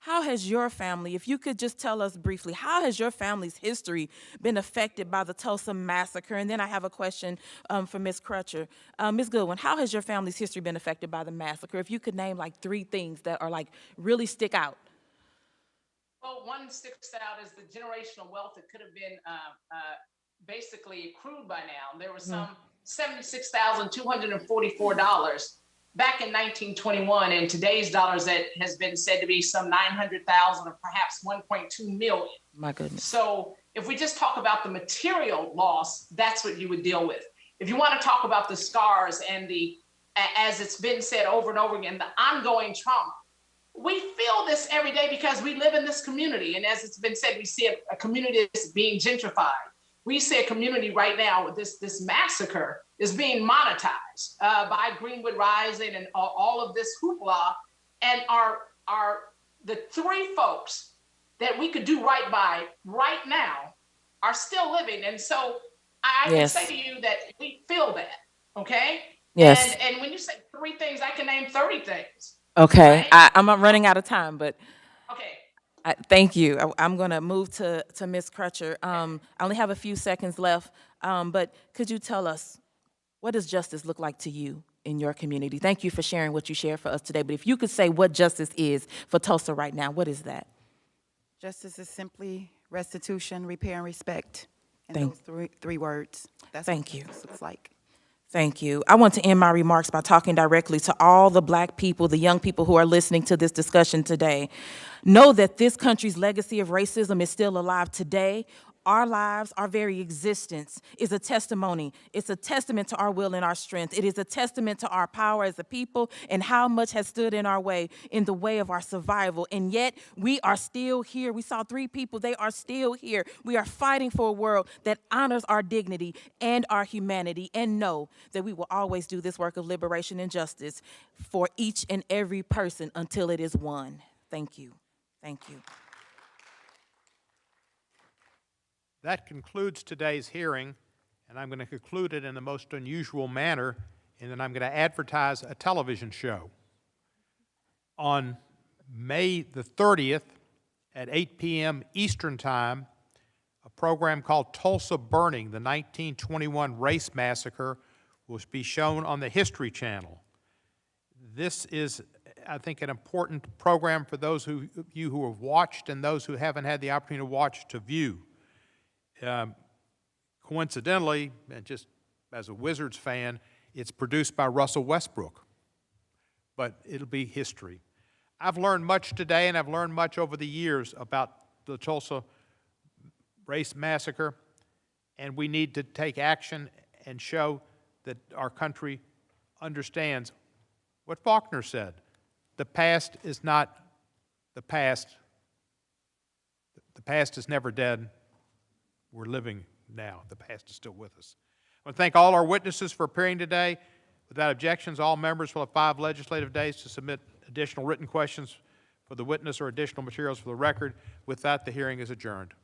how has your family, if you could just tell us briefly, how has your family's history been affected by the Tulsa Massacre? And then I have a question for Ms. Crutcher. Ms. Goodwin, how has your family's history been affected by the massacre? If you could name like 3 things that are like really stick out. Well, one sticks out is the generational wealth that could have been basically accrued by now. There was some $76,244 back in 1921, in today's dollars, that has been said to be some 900,000 or perhaps 1.2 million. My goodness. So if we just talk about the material loss, that's what you would deal with. If you want to talk about the scars and the, as it's been said over and over again, the ongoing trauma, we feel this every day because we live in this community. And as it's been said, we see a community that's being gentrified. We see a community right now with this massacre is being monetized by Greenwood Rising and all of this hoopla. And the three folks that we could do right by right now are still living. And so I can say to you that we feel that, okay? Yes. And when you say three things, I can name 30 things. Okay, right? I'm running out of time, but Okay. thank you. I'm going to move to Ms. Crutcher. I only have a few seconds left, but could you tell us, what does justice look like to you in your community? Thank you for sharing what you shared for us today, but if you could say what justice is for Tulsa right now, what is that? Justice is simply restitution, repair, and respect. And Thank- those three words. That's Thank what you. justice looks like. Thank you. I want to end my remarks by talking directly to all the Black people, the young people who are listening to this discussion today. Know that this country's legacy of racism is still alive today. Our lives, our very existence is a testimony. It's a testament to our will and our strength. It is a testament to our power as a people and how much has stood in our way, in the way of our survival. And yet we are still here. We saw three people. They are still here. We are fighting for a world that honors our dignity and our humanity, and know that we will always do this work of liberation and justice for each and every person until it is won. Thank you. Thank you. That concludes today's hearing, and I'm going to conclude it in the most unusual manner, and then I'm going to advertise a television show. On May the 30th at 8 p.m. Eastern Time, a program called Tulsa Burning, the 1921 Race Massacre, will be shown on the History Channel. This is, I think, an important program for those of you who have watched and those who haven't had the opportunity to watch to view. Coincidentally, and just as a Wizards fan, it's produced by Russell Westbrook, but it'll be history. I've learned much today, and I've learned much over the years about the Tulsa Race Massacre, and we need to take action and show that our country understands what Faulkner said. The past is not the past. The past is never dead. We're living now. The past is still with us. I want to thank all our witnesses for appearing today. Without objections, all members will have 5 legislative days to submit additional written questions for the witness or additional materials for the record. With that, the hearing is adjourned.